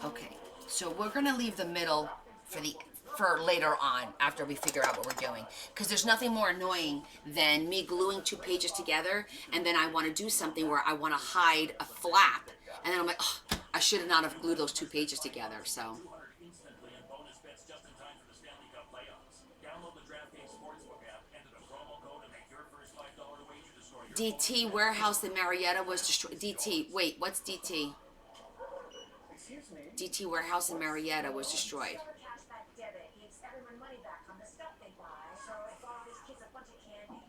Okay, so we're gonna leave the middle for later on after we figure out what we're doing, because there's nothing more annoying than me gluing 2 pages together and then I want to do something where I want to hide a flap and then I'm like, oh, I should have not have glued those 2 pages together. So
Instantly and bonus bets just in time for the Stanley Cup playoffs. Download the DraftKings Sportsbook app, enter the promo code, and make your first $5 wager to score your
DT warehouse in Marietta was destroyed. DT, wait, what's DT?
Excuse me.
DT warehouse in Marietta was destroyed.
Cashback debit gives everyone money back on the stuff they buy, so I bought these kids a bunch of candy.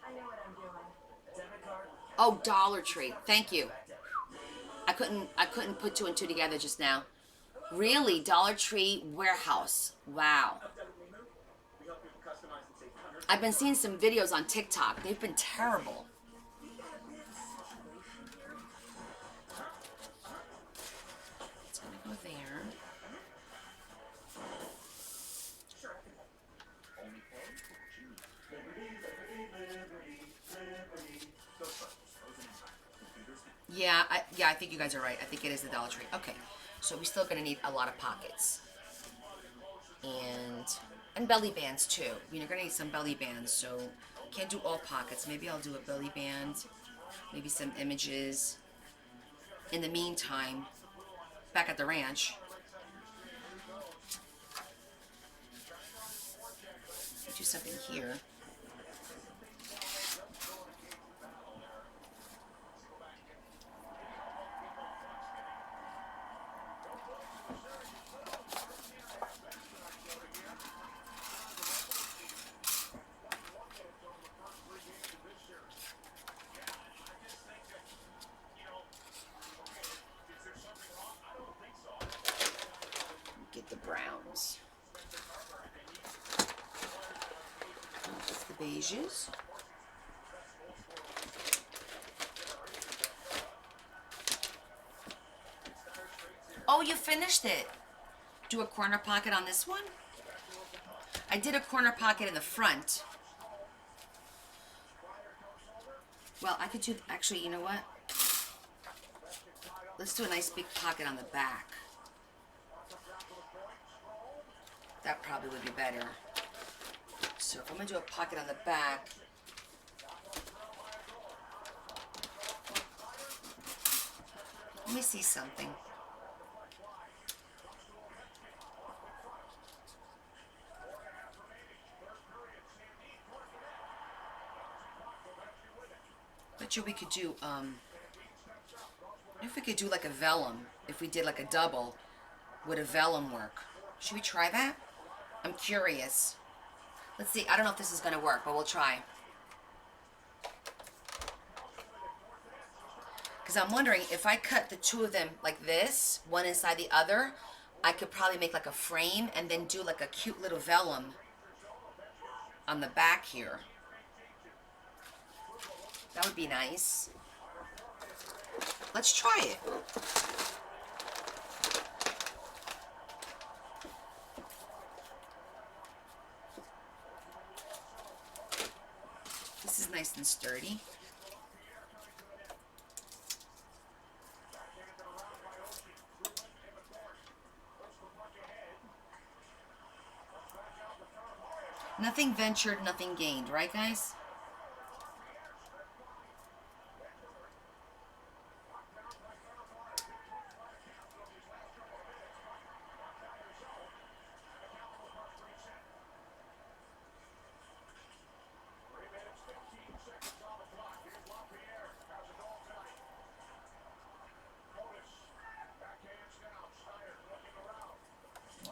I know what I'm doing.
Debit card.
Oh, Dollar Tree. Thank you. I couldn't put 2 and 2 together just now. Really? Dollar Tree warehouse. Wow.
We help people customize and save hundreds.
I've been seeing some videos on TikTok. They've been terrible. It's gonna go there. Yeah, I think you guys are right. I think it is the Dollar Tree. Okay, so we're still gonna need a lot of pockets and belly bands too. We're gonna need some belly bands, so can't do all pockets. Maybe I'll do a belly band, maybe some images. In the meantime, back at the ranch, do something here. Get the browns. That's the beiges. Oh, you finished it. Do a corner pocket on this one? I did a corner pocket in the front. Well, I could do, actually, you know what? Let's do a nice big pocket on the back. That probably would be better. So if I'm gonna do a pocket on the back, let me see something. Bet you we could do, if we could do like a vellum, if we did like a double, would a vellum work? Should we try that? I'm curious. Let's see, I don't know if this is gonna work, but we'll try. Because I'm wondering, if I cut the 2 of them like this, one inside the other, I could probably make like a frame and then do like a cute little vellum on the back here. That would be nice. Let's try it. This is nice and sturdy. Nothing ventured, nothing gained, right, guys?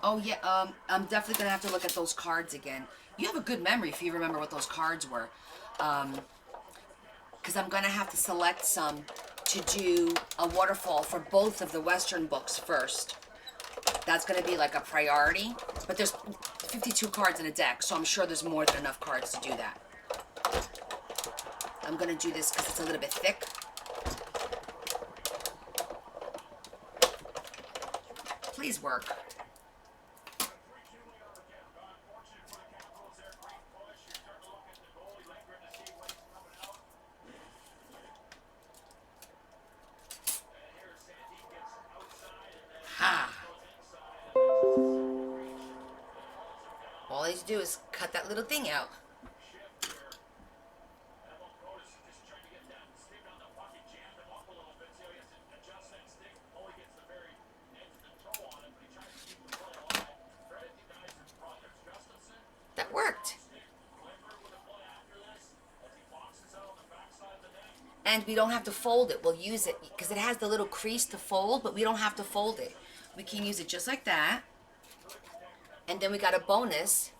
Oh yeah, I'm definitely gonna have to look at those cards again. You have a good memory if you remember what those cards were. Because I'm gonna have to select some to do a waterfall for both of the Western books first. That's gonna be like a priority. But there's 52 cards in a deck, so I'm sure there's more than enough cards to do that. I'm gonna do this because it's a little bit thick. Please work. Ha! All I need to do is cut that little thing out. That worked. And we don't have to fold it. We'll use it because it has the little crease to fold, but we don't have to fold it. We can use it just like that. And then we got a bonus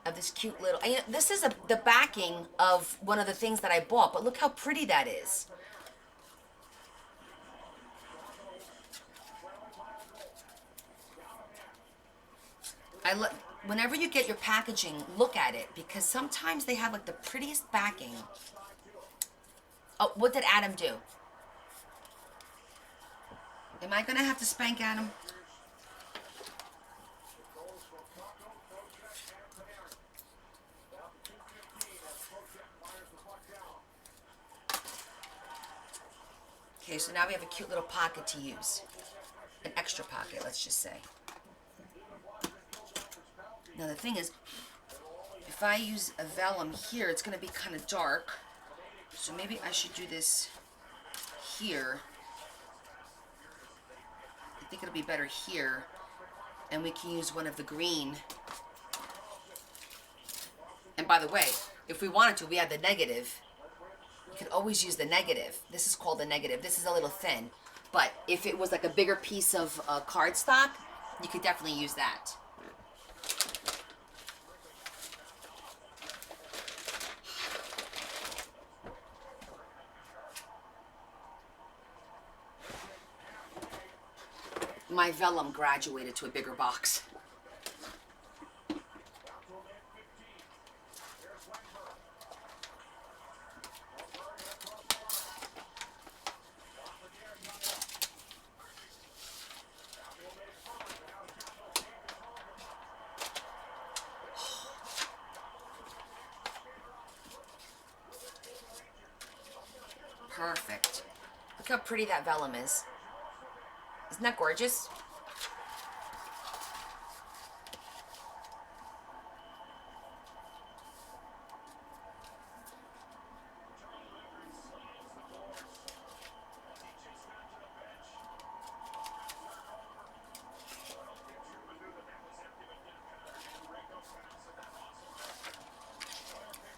of this cute little... And this is the backing of one of the things that I bought, but look how pretty that is. Whenever you get your packaging, look at it because sometimes they have like the prettiest backing. Oh, what did Adam do? Am I gonna have to spank Adam? Okay, so now we have a cute little pocket to use. An extra pocket, let's just say. Now the thing is, if I use a vellum here, it's gonna be kind of dark. So maybe I should do this here. I think it'll be better here. And we can use one of the green. And by the way, if we wanted to, we have the negative. You could always use the negative. This is called the negative. This is a little thin. But if it was like a bigger piece of cardstock, you could definitely use that. My vellum graduated to a bigger box. Perfect. Look how pretty that vellum is. Isn't that gorgeous?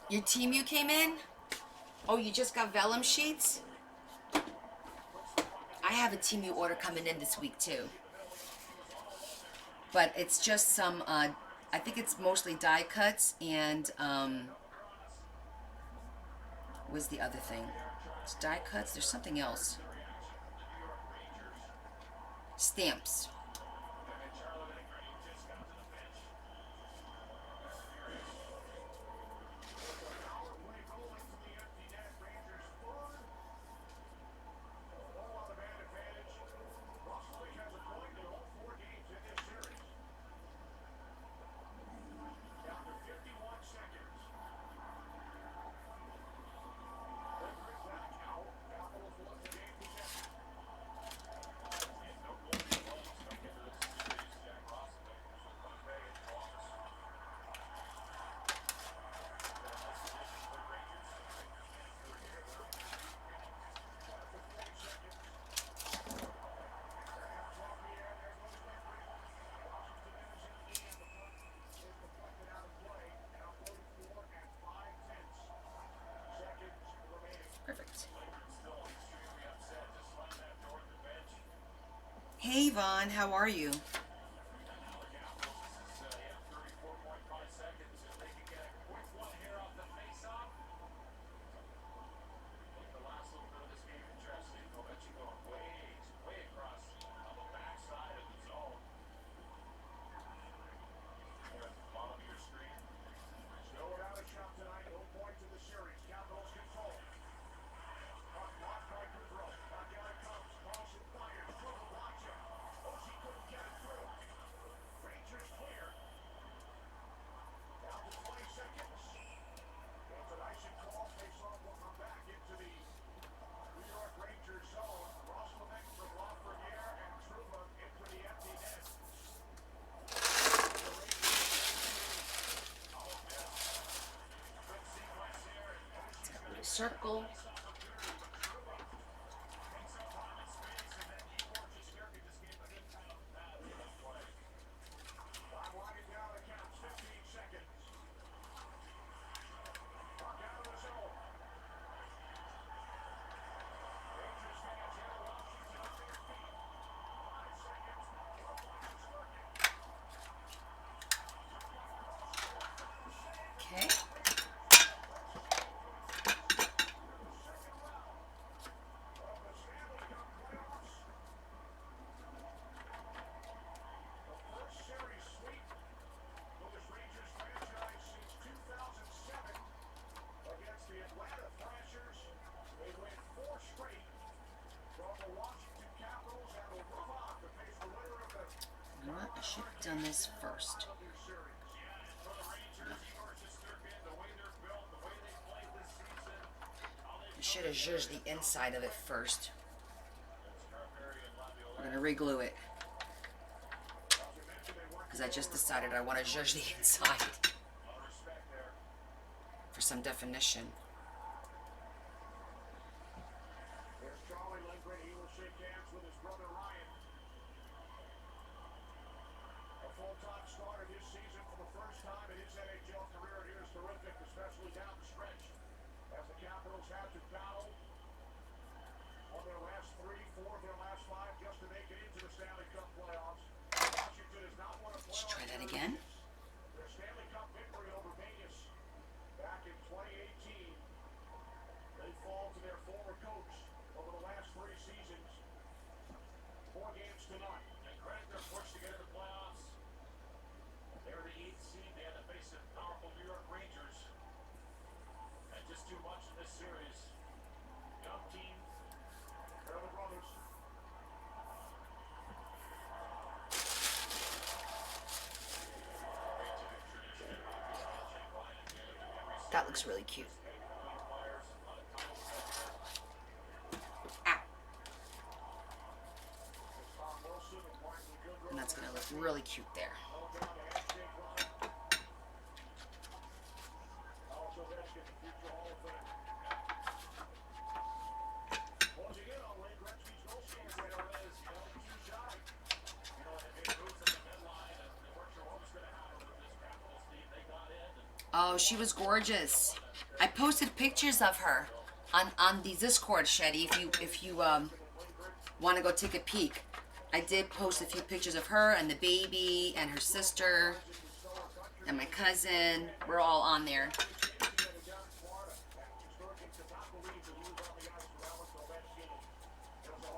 Your Temu came in? Oh, you just got vellum sheets? I have a Temu order coming in this week too. But it's just some, I think it's mostly die cuts and, what's the other thing? It's die cuts, there's something else. Stamps. Hey Vaughn, how are you?
Still without a shot tonight. No points in the series. Capitals control. Puck blocked by Goodrow. Back out it comes. Carlson fires. Dribble, watch it. Oshie couldn't get it through. Rangers clear. Down to 20 seconds. It's an icing call. Face-off will come back into the New York Rangers zone. Roslovic from Lafreniere and Truba into the empty net. The Rangers
Circle.
I'm winding down the count. 15 seconds. Puck out of the zone. Rangers fans here. Washington on their feet. 5 seconds.
Okay.
First series sweep for this Rangers franchise since 2007 against the Atlanta Thrashers. They win 4 straight from the Washington Capitals and will move on to face the winner of the
You know what? I should have done this first.
Islanders series. For the Rangers, Igor Shesterkin, the way they're built, the way they play this season,
I should have zhuzhed the inside of it first. We're gonna reglue it. Because I just decided I want to zhuzh the inside
respect there.
for some definition.
There's Charlie Lindgren. He will shake hands with his brother Ryan. A full-time starter this season for the first time in his NHL career. It is terrific, especially down the stretch, as the Capitals had to battle on their last 3, 4 of their last 5 just to make it into the Stanley Cup playoffs. Washington has not won a
Let's
playoff
try that
series.
again.
Their Stanley Cup victory over Vegas back in 2018. They fall to their former coach over the last 3 seasons. 4 games to none. And credit their push to get in the playoffs. They're the 8th seed. They had to face the powerful New York Rangers. And just too much in this series. Young team. They're the brothers.
That looks really cute. Ah.
Tom Wilson and Martin Goodrow.
And that's gonna look really cute there.
Held down the handshake line. Alex Ovechkin, the future Hall of Famer. Closing in on Wayne Gretzky's goal scorer. Ramirez, too shy. It moves in the deadline, and they weren't sure what was going to happen with this Capitals team. They got in, and
Oh, she was gorgeous. I posted pictures of her on the Discord, Shetty. If you want to go take a peek, I did post a few pictures of her and the baby and her sister and my cousin. We're all on there.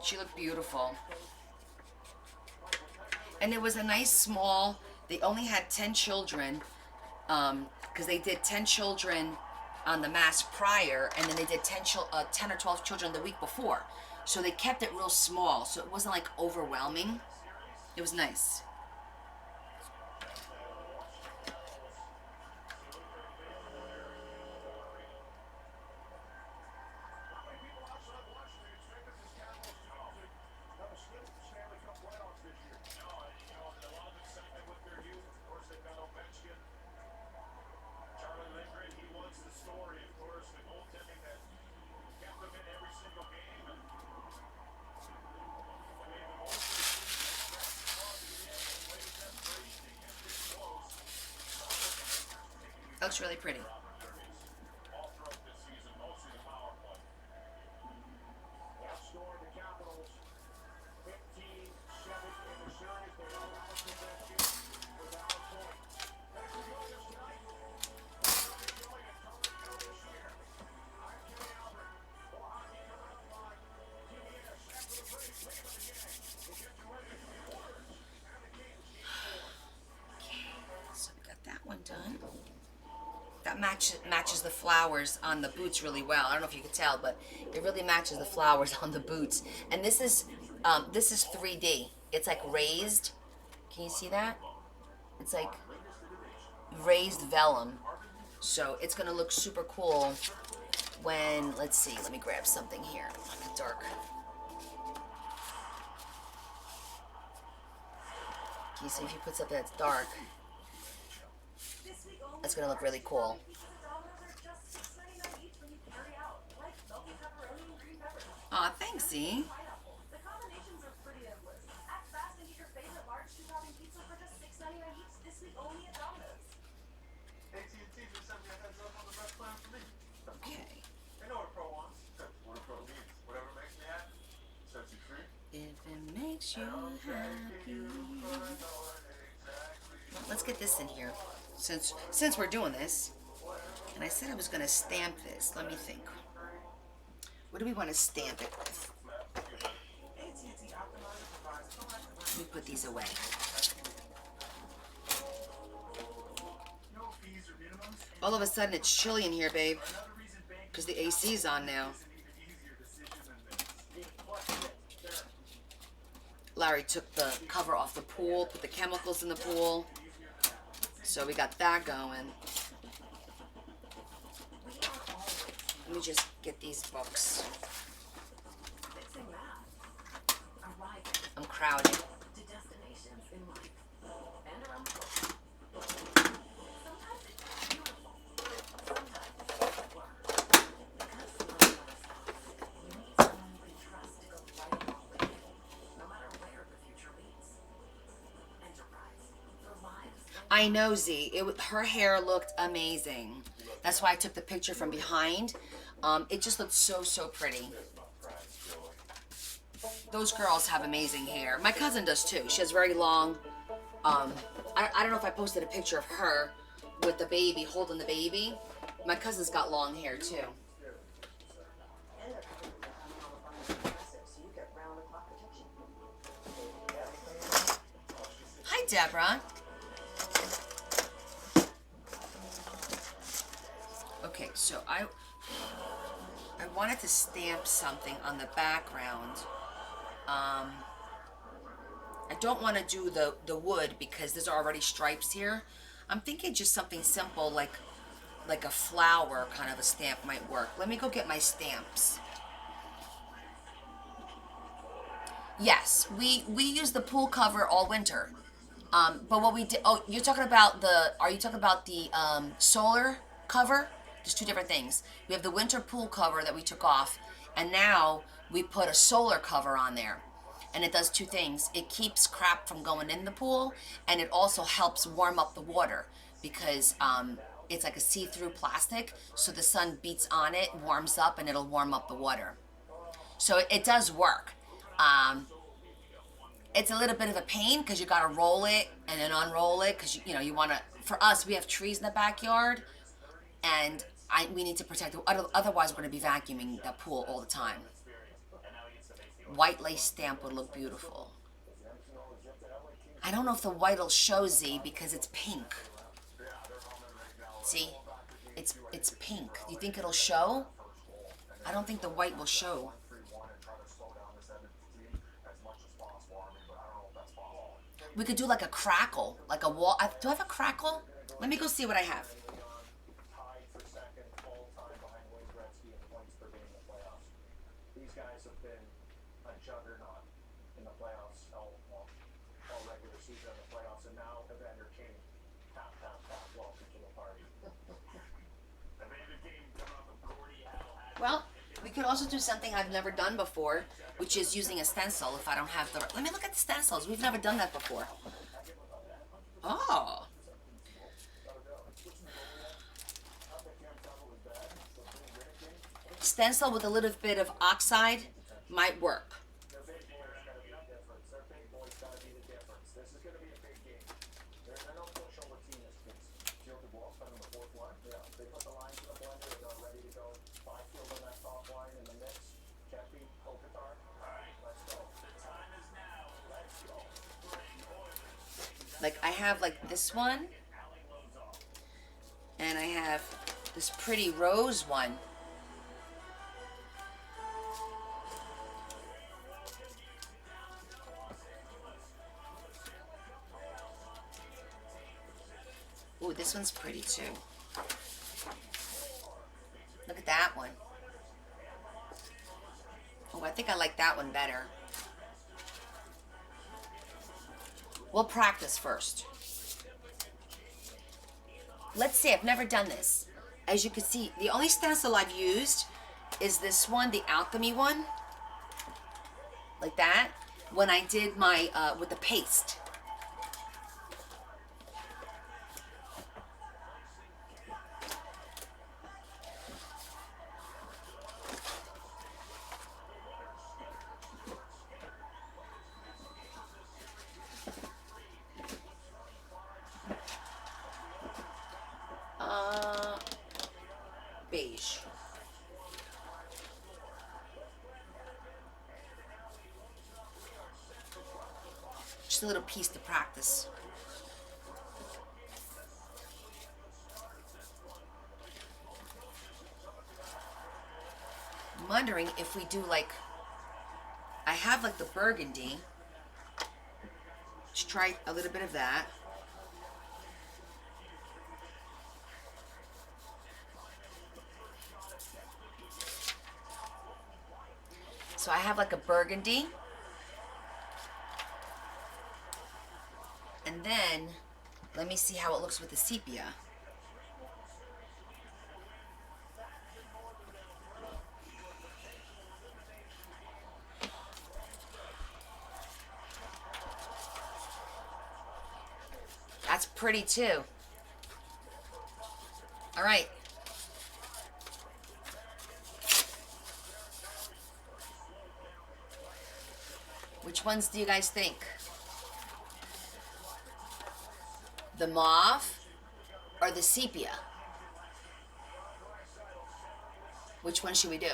She looked beautiful. And it was a nice small, they only had 10 children, because they did 10 children on the mass prior, and then they did 10 or 12 children the week before. So they kept it real small, so it wasn't like overwhelming. It was nice.
Not many people outside Washington expected this Capitals team to have a sniff at the Stanley Cup playoffs this year. No, a lot of excitement with their youth. Of course, they've got Ovechkin. Charlie Lindgren, he was the story, of course, the goaltending that kept them in every single game. And I mean, the most of the season, they scratched the ball to get in and played with desperation. They kept it close.
That looks really pretty.
All throughout this season, mostly the power play. Outscored the Capitals 15-17.
matches the flowers on the boots really well. I don't know if you could tell, but it really matches the flowers on the boots. And this is 3D. It's like raised. Can you see that? It's like raised vellum. So it's gonna look super cool when, let's see, let me grab something here. Like a dark. Can you see if you put something that's dark? That's gonna look really cool. Aw, thanks, Z.
The combinations are pretty endless. Act fast and get your favorite large two-topping pizza for just $6.99 each this week only at Domino's.
AT&T just sent me a heads up on the best plan for me.
Okay.
They know what a pro wants. What a pro needs. Whatever makes me happy. Sets you free.
If it makes you happy. Let's get this in here. Since we're doing this, and I said I was gonna stamp this. Let me think. What do we want to stamp it with? Let me put these away.
No fees or minimums.
All of a sudden it's chilly in here, babe. Because the AC's on now. Larry took the cover off the pool, put the chemicals in the pool. So we got that going. Let me just get these books. I'm crowded.
To destinations in life and around the world. Sometimes it's beautiful. Sometimes it's work. Because someone knows us, you need someone you can trust to go right along with you, no matter where the future leads. Enterprise. For lives.
I know, Z. Her hair looked amazing. That's why I took the picture from behind. It just looked so pretty. Those girls have amazing hair. My cousin does too. She has very long, I don't know if I posted a picture of her with the baby, holding the baby. My cousin's got long hair too. Hi, Deborah. Okay, so I wanted to stamp something on the background. I don't want to do the wood because there's already stripes here. I'm thinking just something simple like a flower kind of a stamp might work. Let me go get my stamps. Yes, we use the pool cover all winter. But what we did, oh, you're talking about are you talking about the solar cover? There's two different things. We have the winter pool cover that we took off, and now we put a solar cover on there. And it does two things. It keeps crap from going in the pool, and it also helps warm up the water because it's like a see-through plastic, so the sun beats on it, warms up, and it'll warm up the water. So it does work. It's a little bit of a pain because you got to roll it and then unroll it because you want to. For us, we have trees in the backyard, and we need to protect it. Otherwise, we're going to be vacuuming the pool all the time. White lace stamp would look beautiful. I don't know if the white will show, Z, because it's pink. See? It's pink. Do you think it'll show? I don't think the white will show. We could do like a crackle, like a wall. Do I have a crackle? Let me go see what I have.
Tied for second all-time behind Wayne Gretzky in points per game in the playoffs. These guys have been a juggernaut in the playoffs, all regular season in the playoffs, and now Evander King, tap, welcome to the party.
Well, we could also do something I've never done before, which is using a stencil if I don't have the... Let me look at the stencils. We've never done that before. Oh. Stencil with a little bit of oxide might work.
Their big boys gotta be the difference. This is gonna be a big game. They're no pushover team, this piece. Gilles Dubois playing on the fourth line. Yeah, they put the lines in the blender. They're ready to go. Byfield on that top line in the mix. Kempy, Kopitar. All right, let's go. The time is now. Let's go.
Like I have like this one, and I have this pretty rose one. Ooh, this one's pretty too. Look at that one. Oh, I think I like that one better. We'll practice first. Let's see, I've never done this. As you can see, the only stencil I've used is this one, the Alchemy one. Like that. When I did my, with the paste. Beige. Just a little piece to practice. I'm wondering if we do like, I have like the burgundy. Let's try a little bit of that. So I have like a burgundy. And then, let me see how it looks with the sepia. That's pretty too. All right. Which ones do you guys think? The mauve or the sepia? Which one should we do?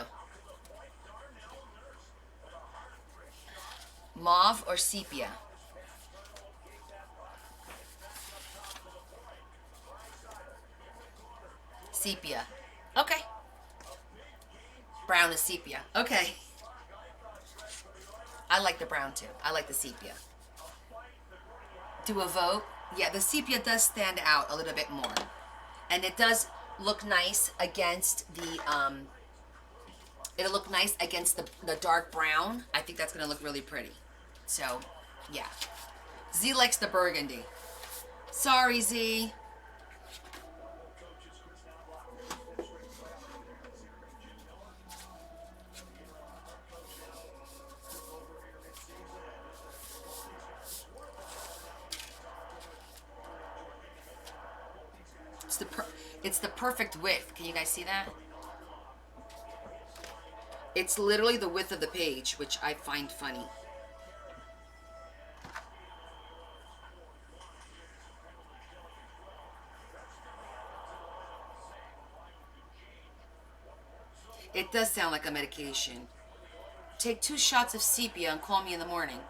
Mauve or sepia? Sepia. Okay. Brown is sepia. Okay. I like the brown too. I like the sepia. Do a vote? Yeah, the sepia does stand out a little bit more. And it does look nice against the, it'll look nice against the dark brown. I think that's gonna look really pretty. So, yeah. Z likes the burgundy. Sorry, Z. It's the perfect width. Can you guys see that? It's literally the width of the page, which I find funny. It does sound like a medication. Take 2 shots of sepia and call me in the morning.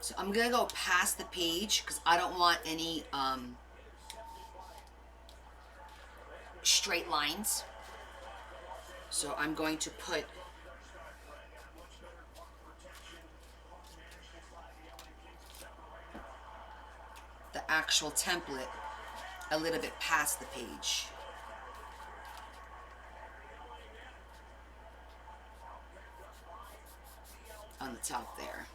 So I'm gonna go past the page because I don't want any straight lines. So I'm going to put the actual template a little bit past the page. On the top there.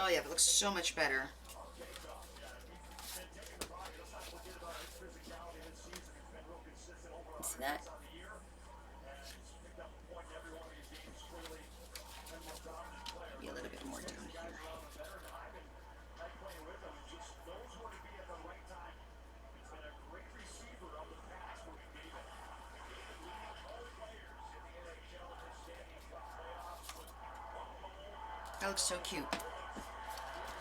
Oh yeah, it looks so much better. See that? Be a little bit more down here. That looks so cute.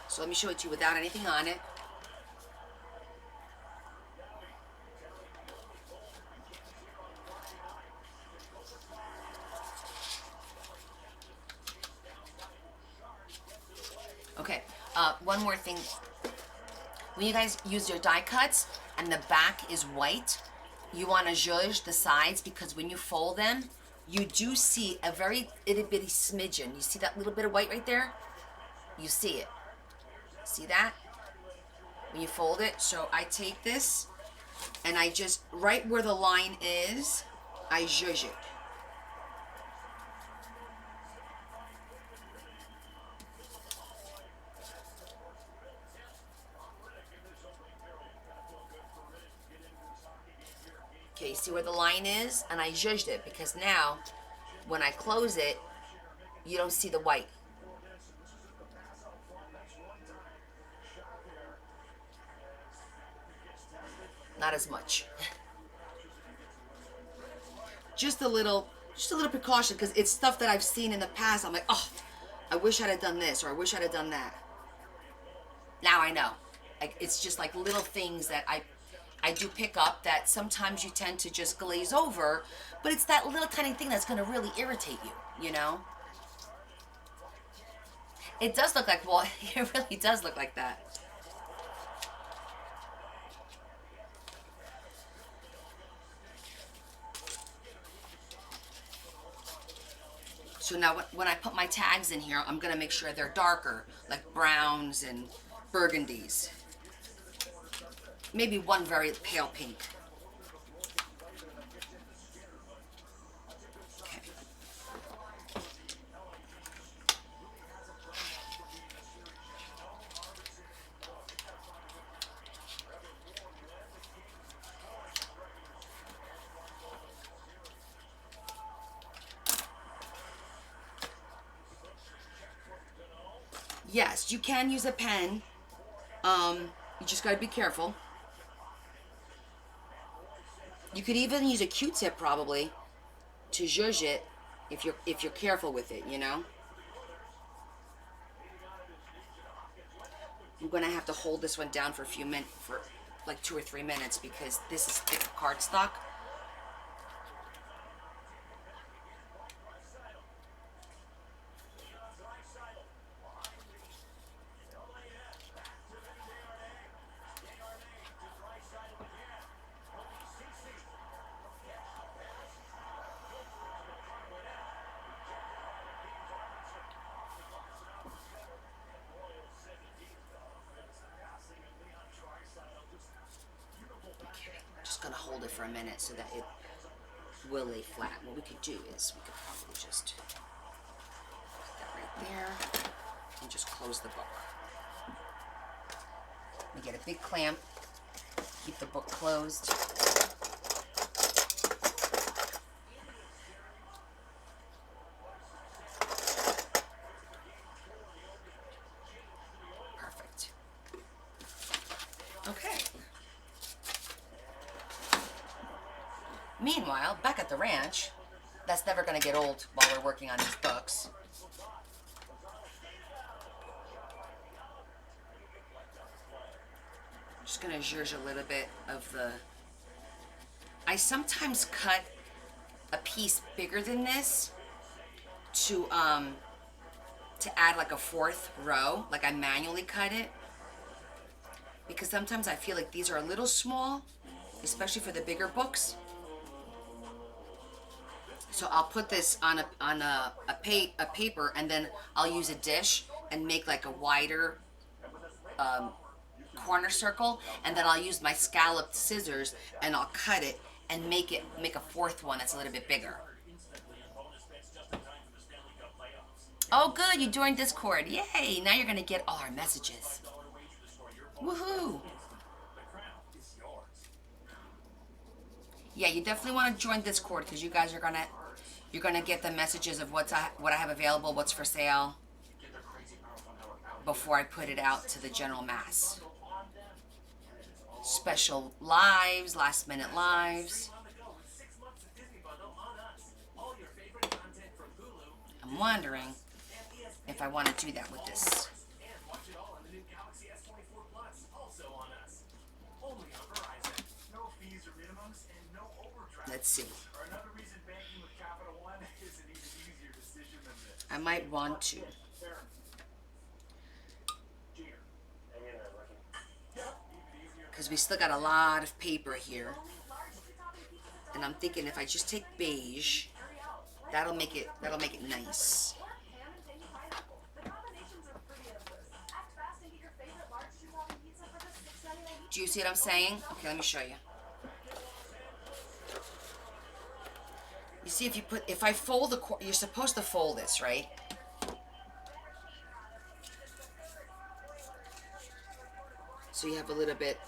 So let me show it to you without anything on it. Okay, one more thing. When you guys use your die cuts and the back is white, you want to zhuzh the sides, because when you fold them, you do see a very itty bitty smidgen. You see that little bit of white right there? You see it. See that? When you fold it. So I take this and I just, right where the line is, I zhuzh it. Okay, you see where the line is? And I zhuzhed it, because now when I close it, you don't see the white. Not as much. Just a little precaution, because it's stuff that I've seen in the past. I'm like, oh, I wish I'd have done this, or I wish I'd have done that. Now I know. Like, it's just like little things that I do pick up that sometimes you tend to just glaze over, but it's that little tiny thing that's going to really irritate you, you know? It does look like, well, it really does look like that. So now when I put my tags in here, I'm going to make sure they're darker, like browns and burgundies. Maybe one very pale pink. Okay. Yes, you can use a pen. You just gotta be careful. You could even use a Q-tip probably to zhuzh it if you're careful with it, you know. I'm gonna have to hold this one down for a few minutes, for like 2 or 3 minutes, because this is thick cardstock. Gonna hold it for a minute so that it will lay flat. What we could do is we could probably just put that right there and just close the book. We get a big clamp, keep the book closed. Perfect. Okay. Meanwhile, back at the ranch, that's never going to get old while we're working on these books. I'm just going to zhuzh a little bit of the... I sometimes cut a piece bigger than this to add like a 4th row, like I manually cut it. Because sometimes I feel like these are a little small, especially for the bigger books. So I'll put this on a paper, and then I'll use a dish and make like a wider corner circle, and then I'll use my scalloped scissors and I'll cut it and make a 4th one that's a little bit bigger. Oh, good. You joined Discord. Yay. Now you're going to get all our messages. Woohoo. Yeah, you definitely want to join Discord because you guys are you're gonna get the messages of what I have available, what's for sale, before I put it out to the general mass. Special lives, last minute lives. I'm wondering if I want to do that with this. Let's see. I might want to. Because we still got a lot of paper here. And I'm thinking if I just take beige, that'll make it nice. Do you see what I'm saying? Okay, let me show you. You see, if I fold you're supposed to fold this, right? So you have a little bit.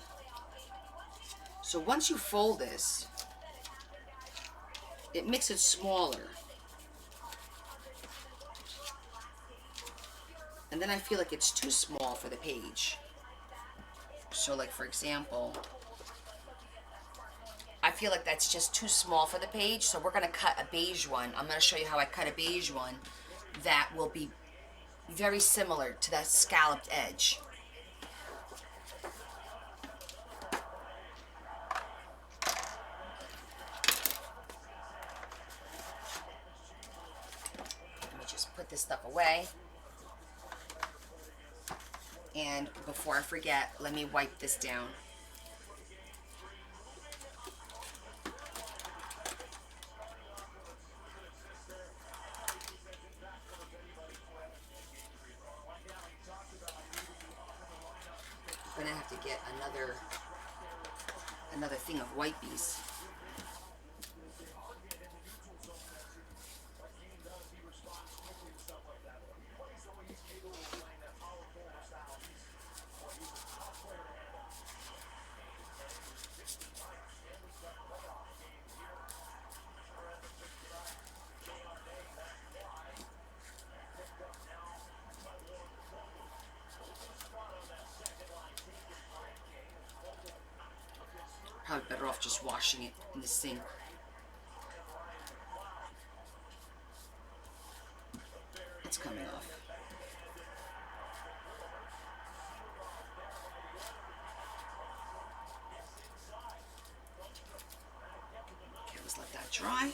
So once you fold this, it makes it smaller. And then I feel like it's too small for the page. So like, for example, I feel like that's just too small for the page, so we're going to cut a beige one. I'm going to show you how I cut a beige one that will be very similar to that scalloped edge. Let me just put this stuff away. And before I forget, let me wipe this down. I'm gonna have to get another thing of white bees. Probably better off just washing it in the sink. It's coming off. Okay, let's let that dry.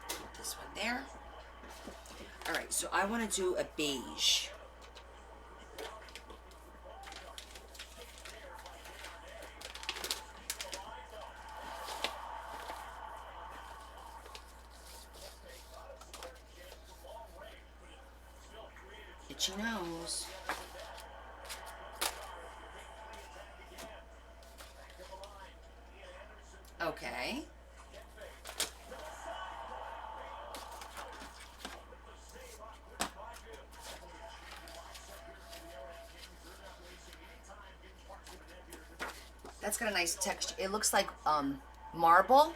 Put this one there. Alright, so I want to do a beige. Itchy nose. Okay. That's got a nice texture. It looks like marble.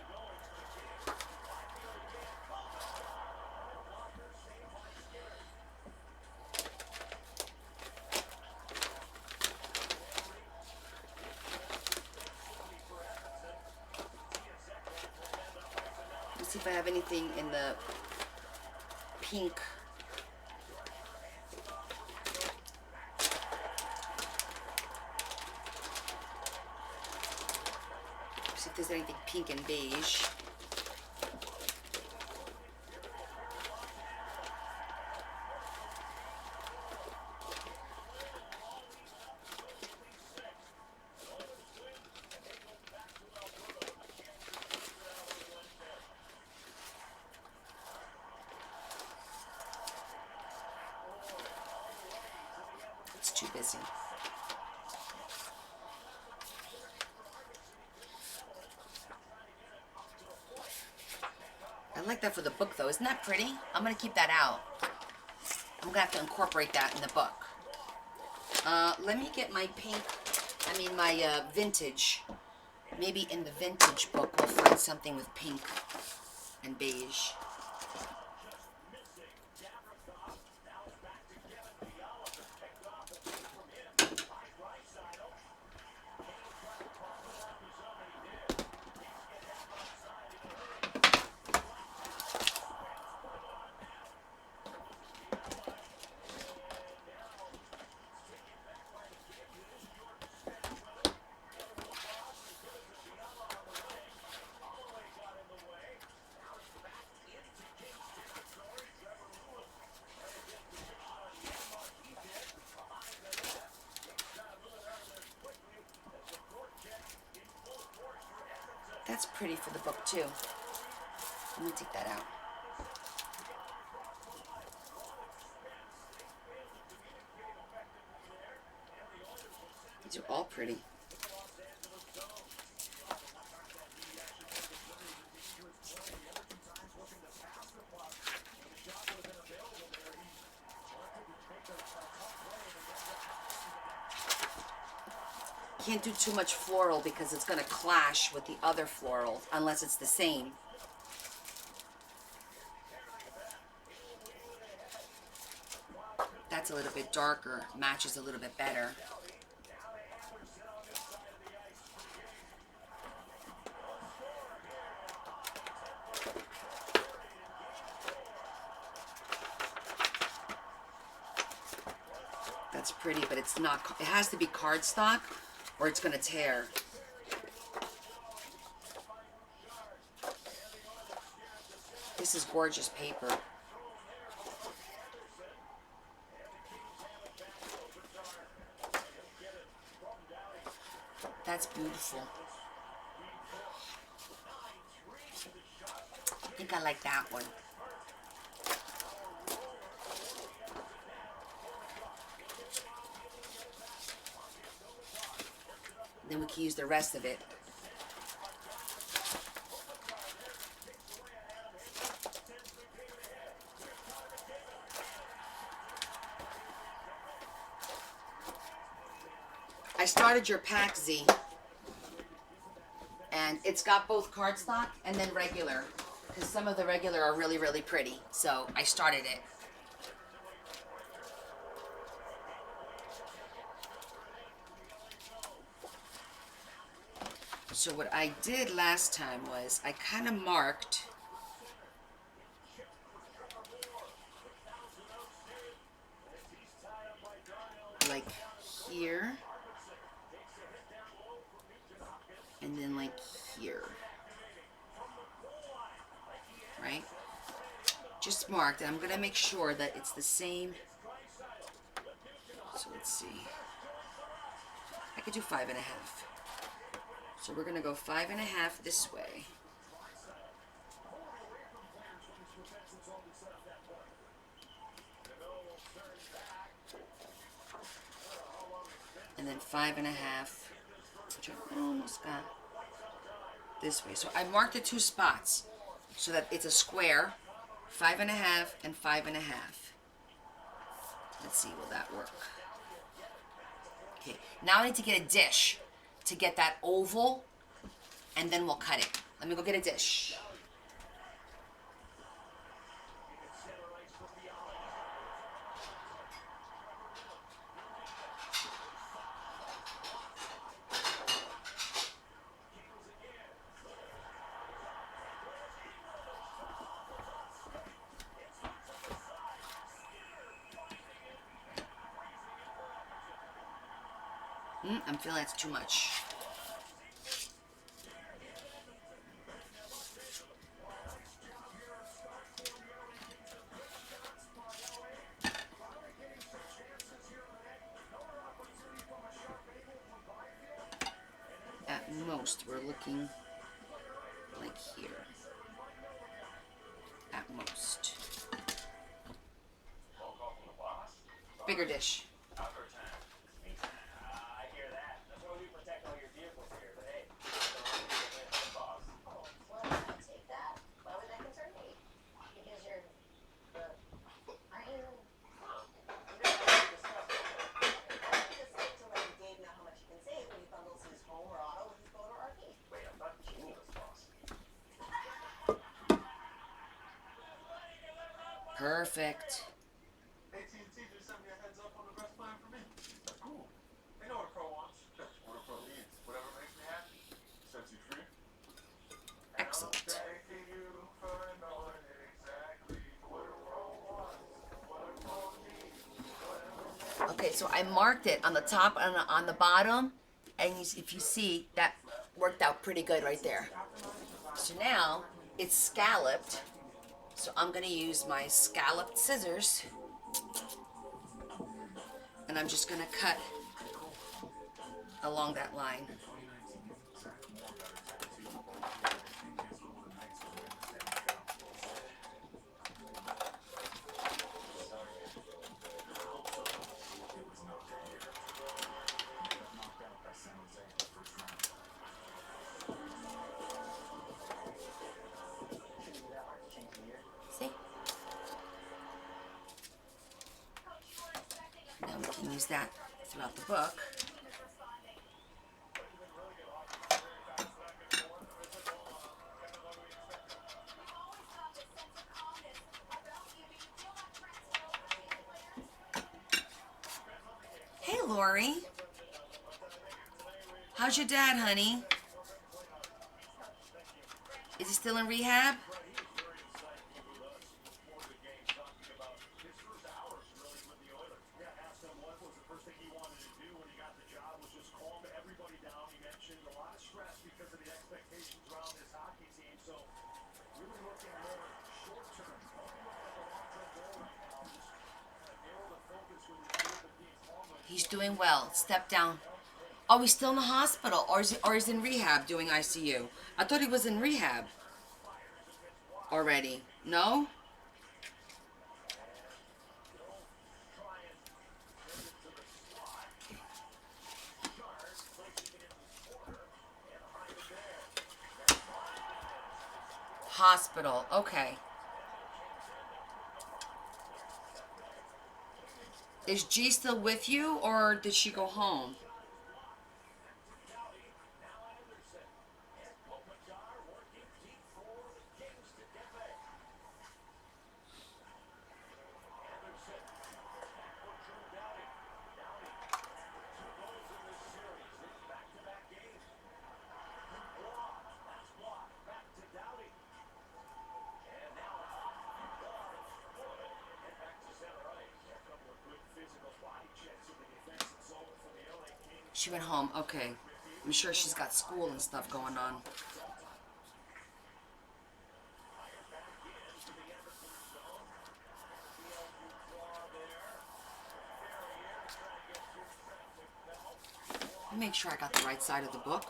Let's see if I have anything in the pink. See if there's anything pink and beige. It's too busy. I like that for the book though. Isn't that pretty? I'm gonna keep that out. I'm gonna have to incorporate that in the book. Let me get my pink, my vintage. Maybe in the vintage book we'll find something with pink and beige. That's pretty for the book too. Let me take that out. These are all pretty. Can't do too much floral because it's going to clash with the other floral unless it's the same. That's a little bit darker, matches a little bit better. That's pretty, but it's not, it has to be cardstock or it's going to tear. This is gorgeous paper. That's beautiful. I think I like that one. Then we can use the rest of it. I started your pack, Z, and it's got both cardstock and then regular, because some of the regular are really, really pretty, so I started it. So what I did last time was I kind of marked like here and then like here, right? Just marked, and I'm gonna make sure that it's the same. So let's see, I could do 5.5. So we're gonna go 5.5 this way. And then 5.5, which I almost got this way. So I marked the 2 spots so that it's a square, 5.5 and 5.5. Let's see, will that work? Okay, now I need to get a dish to get that oval, and then we'll cut it. Let me go get a dish. I'm feeling it's too much. At most, we're looking like here. At most. Bigger dish. perfect.
AT&T just sent me a heads up on the best plan for me. That's cool. They know what a pro wants. That's what a pro needs. Whatever makes me happy. Sets you free.
Excellent.
Thanking you for knowing exactly what a pro wants. What a pro needs.
Okay, so I marked it on the top and on the bottom, and if you see, that worked out pretty good right there. So now it's scalloped, so I'm gonna use my scalloped scissors, and I'm just gonna cut along that line. See? Now we can use that throughout the book. Hey, Lori. How's your dad, honey? Is he still in rehab? He's doing well. Step down. Oh, he's still in the hospital, or is in rehab doing ICU? I thought he was in rehab already. No? Hospital. Okay. Is G still with you, or did she go home? She went home. Okay. I'm sure she's got school and stuff going on. Let me make sure I got the right side of the book.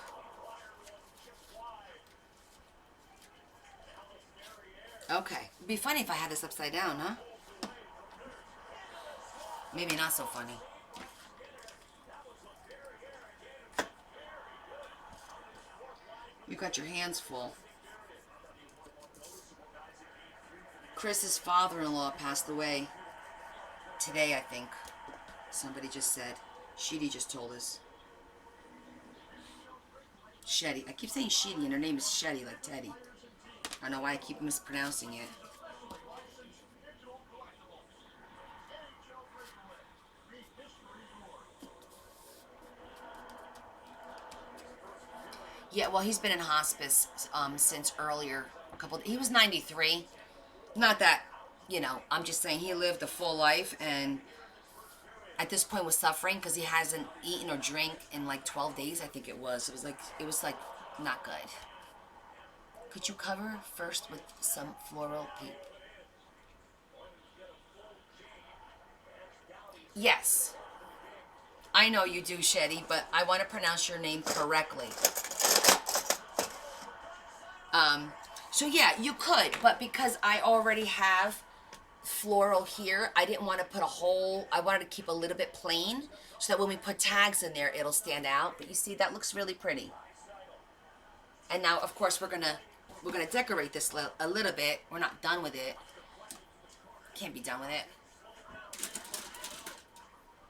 Okay. It'd be funny if I had this upside down, huh? Maybe not so funny. You got your hands full. Chris's father-in-law passed away today, I think. Somebody just said. Sheedy just told us. Shetty. I keep saying Sheedy, and her name is Shetty, like Teddy. I don't know why I keep mispronouncing it. Yeah, well, he's been in hospice since earlier. He was 93. Not that, I'm just saying he lived a full life, and at this point was suffering because he hasn't eaten or drank in like 12 days, I think it was. It was like not good. Could you cover first with some floral paper? Yes. I know you do, Shetty, but I want to pronounce your name correctly. So yeah, you could, but because I already have floral here, I didn't want to put a whole, I wanted to keep a little bit plain so that when we put tags in there, it'll stand out. But you see, that looks really pretty. And now, of course, we're gonna decorate this a little bit. We're not done with it. Can't be done with it.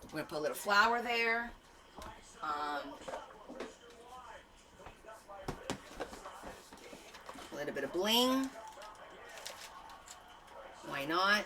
We're gonna put a little flower there. A little bit of bling. Why not?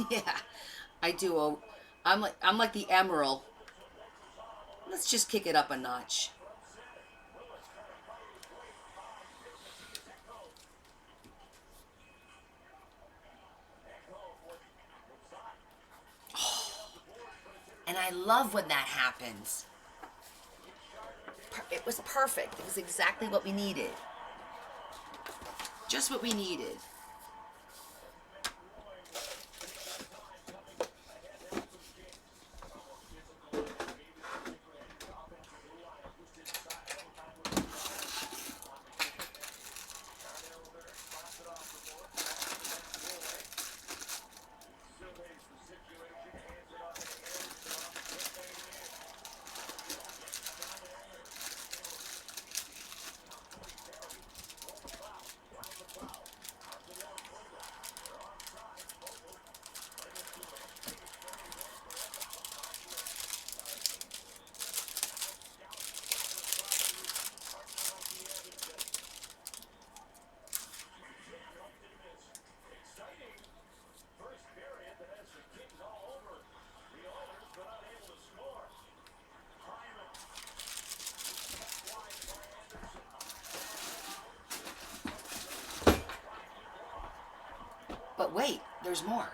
Yeah, I do. Oh, I'm like the Emerald. Let's just kick it up a notch. And I love when that happens. It was perfect. It was exactly what we needed. Just what we needed. But wait, there's more.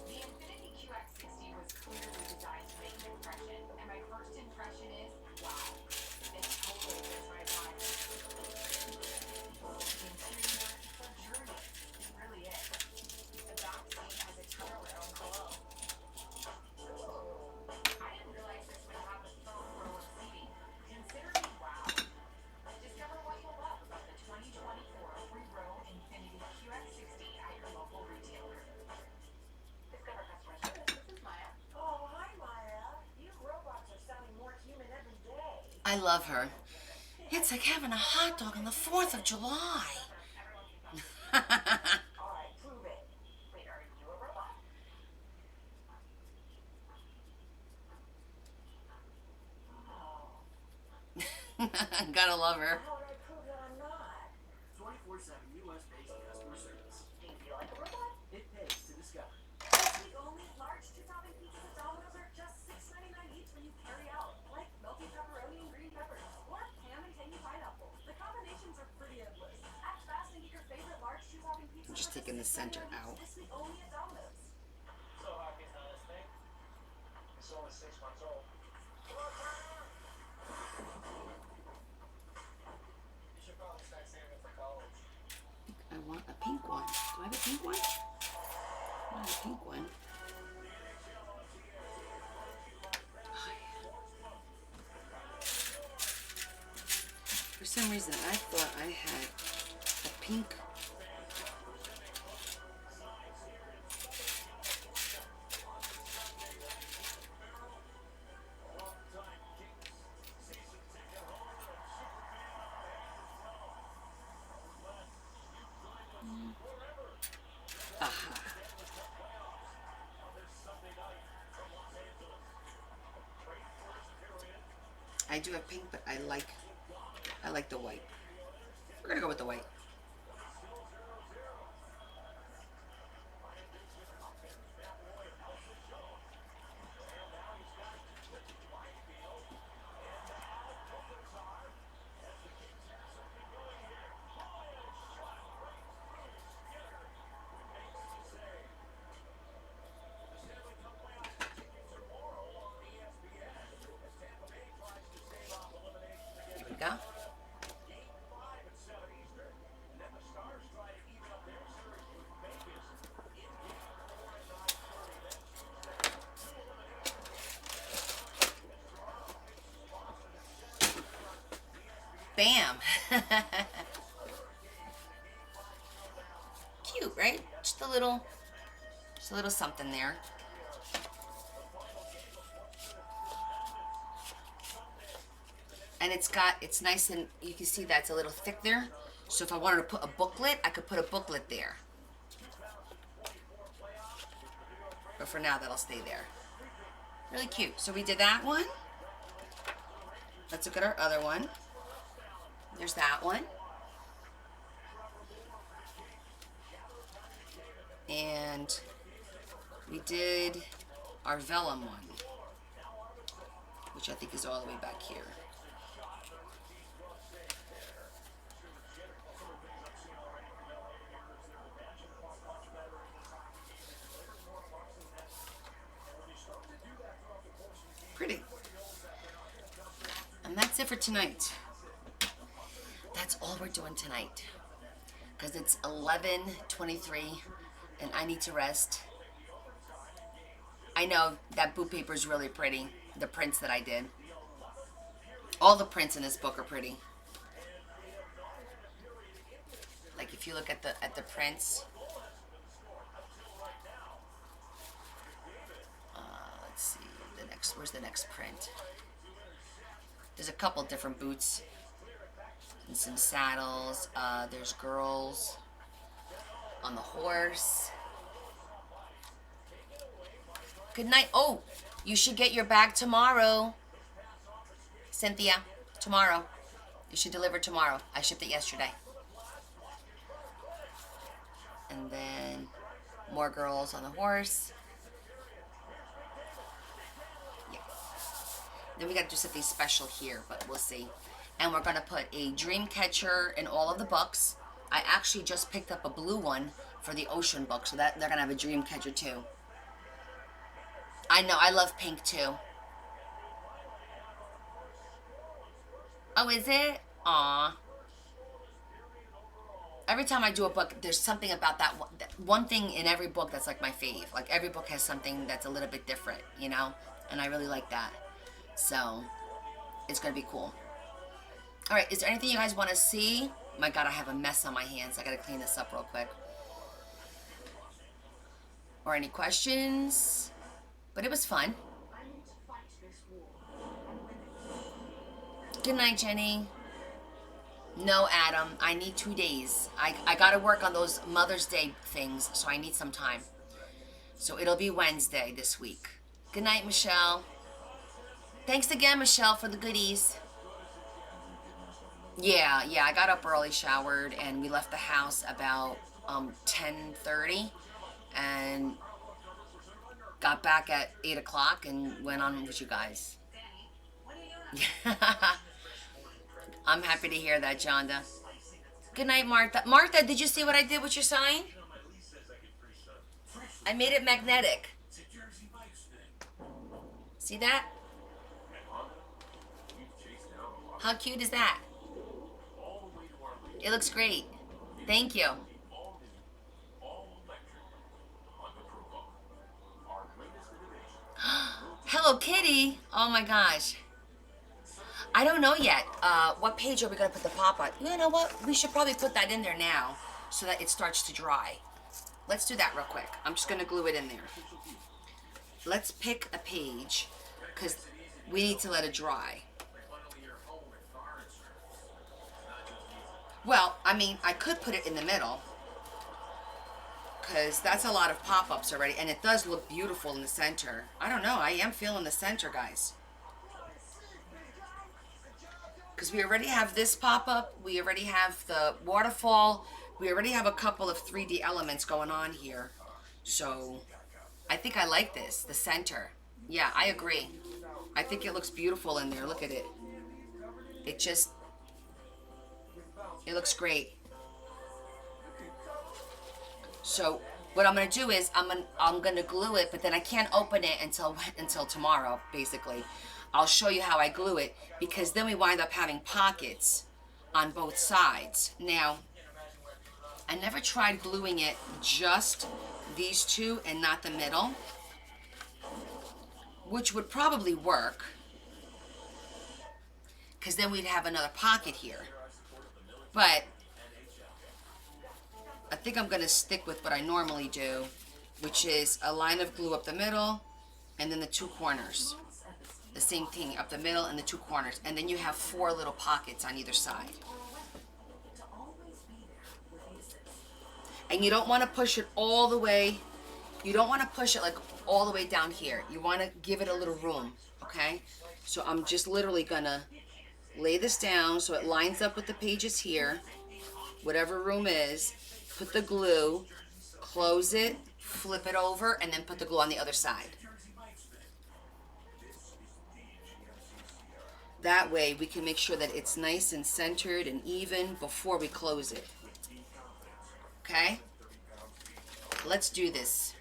The Infiniti QX60 was clearly designed to make an impression, and my first impression is, wow, this totally fits my vibe. The interior, it's luxurious. It really is. The back seat has a turnaround hello. I didn't realize this would have a third row of seating. Consider me wowed. Discover what you'll love about the 2024 three-row Infiniti QX60 at your local retailer. Discover customer service. This is Maya.
Oh, hi, Maya. You robots are sounding more human every day.
I love her. It's like having a hot dog on the 4th of July.
All right, prove it.
Wait, are you a robot?
Gotta love her.
How would I prove that I'm not?
24/7 US-based customer service.
Do you feel like a robot?
It pays to discover.
The only large 2-topping pizzas at Domino's are just $6.99 each when you carry out, like melty pepperoni and green peppers, or ham and tangy pineapple. The combinations are pretty endless. Act fast and get your favorite large 2-topping pizza.
I'm just taking the center out.
This week only at Domino's.
So how can this thing? It's only 6 months old. You should probably start saving for college.
I want a pink one. Do I have a pink one? I have a pink one. For some reason, I thought I had a pink. Aha. I do have pink, but I like the white. We're gonna go with the white. Here we go. Bam. Cute, right? Just a little something there. And it's nice, and you can see that it's a little thick there. So if I wanted to put a booklet, I could put a booklet there. But for now, that'll stay there. Really cute. So we did that one. Let's look at our other one. There's that one. And we did our vellum one, which I think is all the way back here. Pretty. And that's it for tonight. That's all we're doing tonight. Because it's 11:23 and I need to rest. I know that boot paper is really pretty. The prints that I did. All the prints in this book are pretty. Like if you look at the prints. Let's see. Where's the next print? There's a couple different boots. And some saddles. There's girls on the horse. Good night. Oh, you should get your bag tomorrow. Cynthia, tomorrow. You should deliver tomorrow. I shipped it yesterday. And then more girls on the horse. Yeah. Then we got to do something special here, but we'll see. And we're going to put a dream catcher in all of the books. I actually just picked up a blue one for the ocean book, so that they're going to have a dream catcher too. I know, I love pink too. Oh, is it? Aw. Every time I do a book, there's something about that one thing in every book that's like my fave. Like every book has something that's a little bit different, you know? And I really like that. So, it's going to be cool. Alright, is there anything you guys want to see? My God, I have a mess on my hands. I got to clean this up real quick. Or any questions? But it was fun. Good night, Jenny. No, Adam. I need 2 days. I got to work on those Mother's Day things, so I need some time. So it'll be Wednesday this week. Good night, Michelle. Thanks again, Michelle, for the goodies. Yeah, I got up early, showered, and we left the house about 10:30, and got back at 8 o'clock and went on with you guys. I'm happy to hear that, Jonda. Good night, Martha. Martha, did you see what I did with your sign? I made it magnetic. See that? How cute is that? It looks great. Thank you. Hello Kitty. Oh my gosh. I don't know yet. What page are we going to put the pop-up? You know what? We should probably put that in there now so that it starts to dry. Let's do that real quick. I'm just going to glue it in there. Let's pick a page because we need to let it dry. Well, I mean, I could put it in the middle because that's a lot of pop-ups already, and it does look beautiful in the center. I don't know. I am feeling the center, guys. Because we already have this pop-up. We already have the waterfall. We already have a couple of 3D elements going on here. So, I think I like this, the center. Yeah, I agree. I think it looks beautiful in there. Look at it. It looks great. So what I'm gonna do is I'm gonna glue it, but then I can't open it until tomorrow. Basically, I'll show you how I glue it because then we wind up having pockets on both sides. Now, I never tried gluing it just these two and not the middle, which would probably work because then we'd have another pocket here. But I think I'm going to stick with what I normally do, which is a line of glue up the middle and then the two corners. the same thing up the middle and the two corners, and then you have 4 little pockets on either side.
To always be there with the assist.
And you don't want to push it all the way. You don't want to push it like all the way down here. You want to give it a little room, okay? So I'm just literally gonna lay this down so it lines up with the pages here, whatever room is. Put the glue, close it, flip it over, and then put the glue on the other side. That way we can make sure that it's nice and centered and even before we close it. Okay? Let's do this.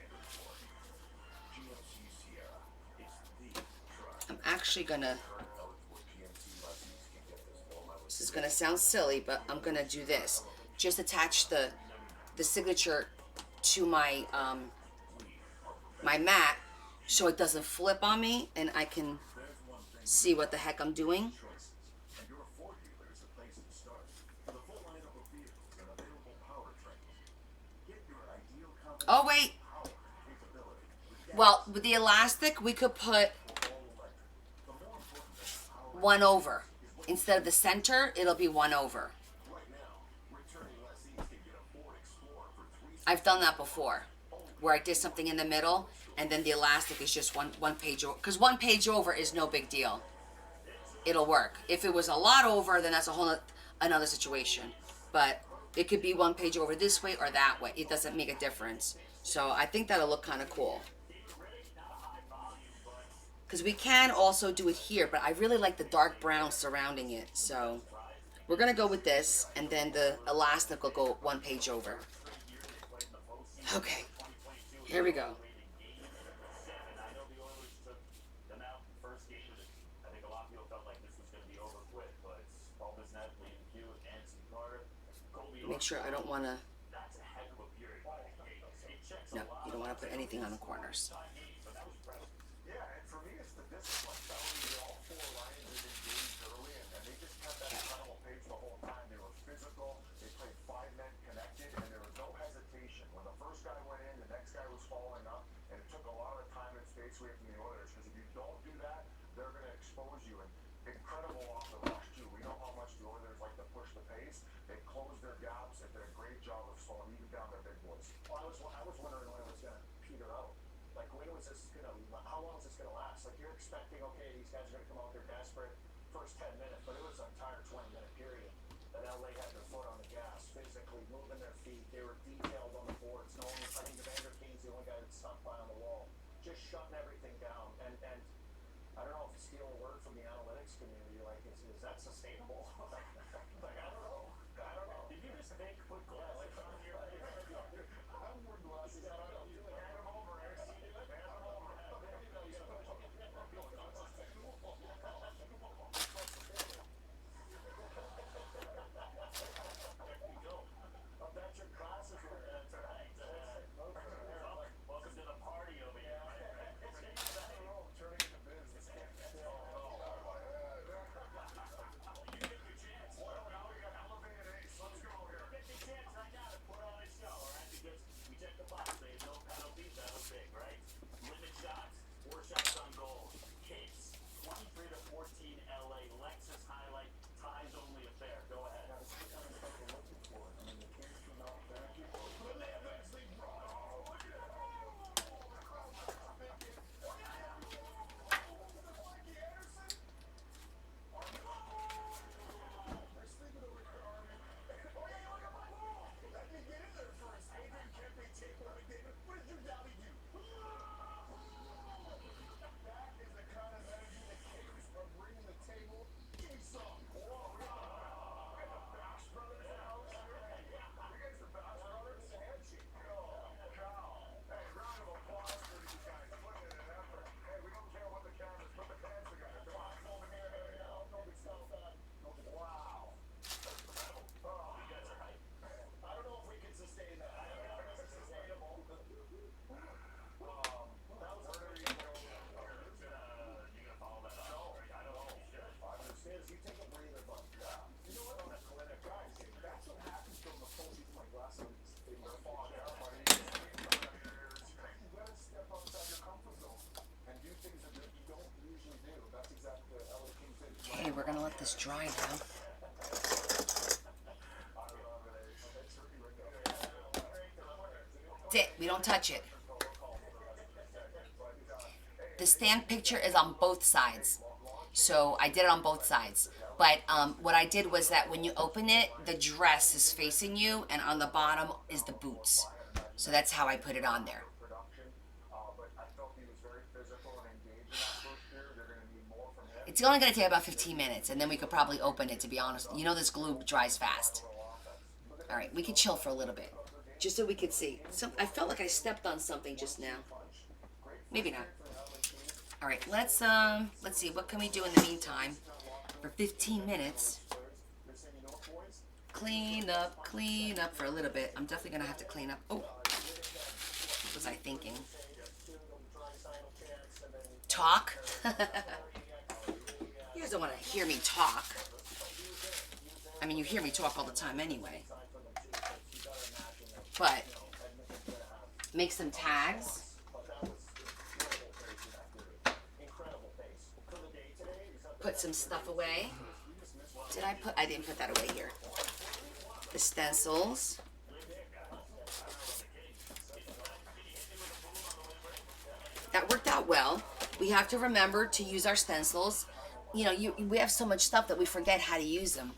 I'm actually gonna, this is gonna sound silly, but I'm gonna do this. Just attach the signature to my my mat so it doesn't flip on me and I can see what the heck I'm doing.
And your Ford dealer is the place to start. With a full lineup of vehicles and available powertrains. Get your ideal combination
Oh wait,
of power and capability with
well with the elastic we could put
all electric. But more important than the power,
1 over. Instead of the center, it'll be 1 over.
right now, returning lessees can get a Ford Explorer for
I've done that before, where I did something in the middle, and then the elastic is just one page over. Because 1 page over is no big deal. It'll work. If it was a lot over, then that's a whole another situation. But it could be 1 page over this way or that way. It doesn't make a difference. So I think that'll look kind of cool. Because we can also do it here, but I really like the dark brown surrounding it. So we're going to go with this, and then the elastic will go 1 page over. Okay, here we go.
I know the Oilers took them out in the first game. I think a lot of people felt like this was going to be over quick, but Paul Bissonnette, Lee McHugh, Anson Carter, Colby.
Make sure I don't want to,
That's a heck of a period. It checks
no, you don't want to put anything on the corners.
Yeah, and for me, it's the discipline. All 4 lines is engaged early, and they just kept that final pace the whole time. They were physical. They played 5 men connected, and there was no hesitation. When the first guy went in, the next guy was following up, and it took a lot of time and space away from the Oilers. Because if you don't do that, they're going to expose you. And incredible off the rush too. We know how much the Oilers like to push the pace. They closed their gaps and did a great job of slowing even down their big boys.
Well, I was wondering when it was gonna peter out. Like, when was this gonna? How long is this gonna last? Like, you're expecting, okay, these guys are gonna come out there desperate first 10 minutes, but it was an entire 20-minute period that LA had their foot on the gas, physically moving their feet. They were detailed on the boards. No one was. I think Evander Kane's the only guy that stuck by on the wall, just shutting everything down. And I don't know if it's steal a word from the analytics community. Like, is that sustainable? like, I don't know. I don't know.
Did you just make quick
Yeah, like,
glasses on your
I'm wearing glasses. I don't know.
hand them over, Eric? Hand them over.
I bet your glasses were. That's right.
Welcome to the party over here.
Turning into business.
You get your chance.
Well, now we got elevated ace. Let's go here.
Get your chance right now to
Okay, we're gonna let this dry now. That's it. We don't touch it. The stand picture is on both sides. So I did it on both sides. But what I did was that when you open it, the dress is facing you, and on the bottom is the boots. So that's how I put it on there. It's only going to take about 15 minutes, and then we could probably open it, to be honest. You know this glue dries fast. All right, we could chill for a little bit, just so we could see. I felt like I stepped on something just now. Maybe not. All right, let's see. What can we do in the meantime for 15 minutes? Clean up for a little bit. I'm definitely going to have to clean up. Oh, what was I thinking? Talk? You guys don't want to hear me talk. I mean, you hear me talk all the time anyway. But make some tags. Put some stuff away. I didn't put that away here. The stencils. That worked out well. We have to remember to use our stencils. You know, we have so much stuff that we forget how to use them.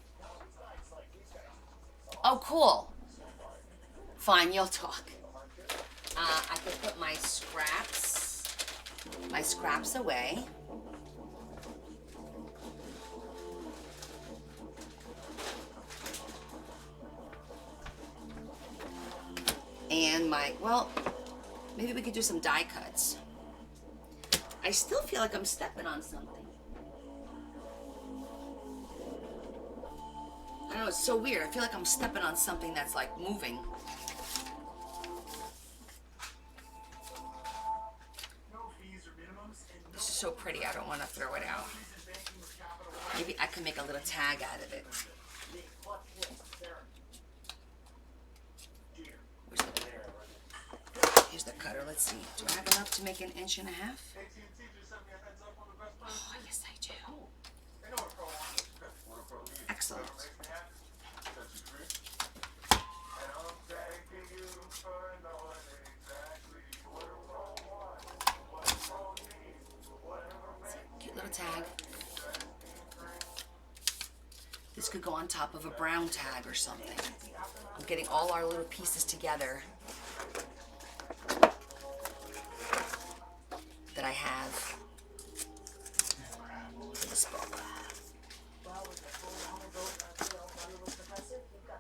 Oh, cool. Fine, you'll talk. I could put my scraps away. And well, maybe we could do some die cuts. I still feel like I'm stepping on something. I don't know, it's so weird. I feel like I'm stepping on something that's like moving. This is so pretty, I don't want to throw it out. Maybe I can make a little tag out of it. Here's the cutter, let's see. Do I have enough to make 1.5 inches? Oh, yes I do. Excellent. Cute little tag. This could go on top of a brown tag or something. I'm getting all our little pieces together that I have for this book.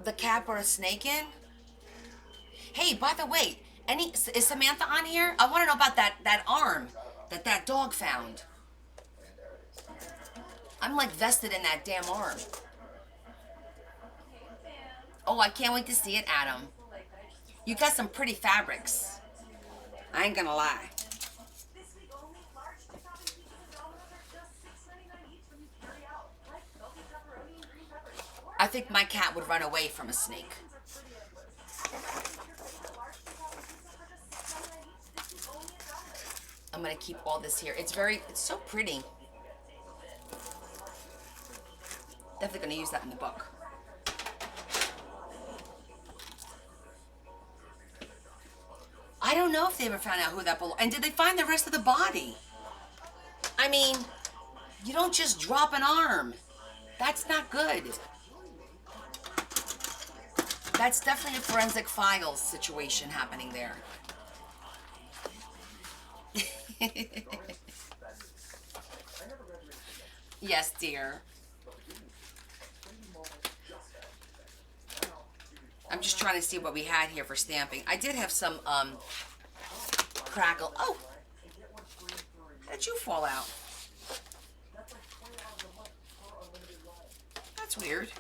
The cat brought a snake in? Hey, by the way, is Samantha on here? I want to know about that arm that dog found. I'm like vested in that damn arm. Oh, I can't wait to see it, Adam. You got some pretty fabrics. I ain't gonna lie.
This week only, large 2,000 pieces of Domino's are just $6.99 each when you carry out. Like melty pepperoni and green peppers. Or
I think my cat would run away from a snake.
are pretty endless. Large 2,000 pieces for just $6.99 each. This week only at Domino's.
I'm gonna keep all this here. It's so pretty. Definitely gonna use that in the book. I don't know if they ever found out who that belonged. And did they find the rest of the body? I mean, you don't just drop an arm. That's not good. That's definitely a forensic files situation happening there. Yes, dear. I'm just trying to see what we had here for stamping. I did have some crackle. Oh, how did you fall out? That's weird.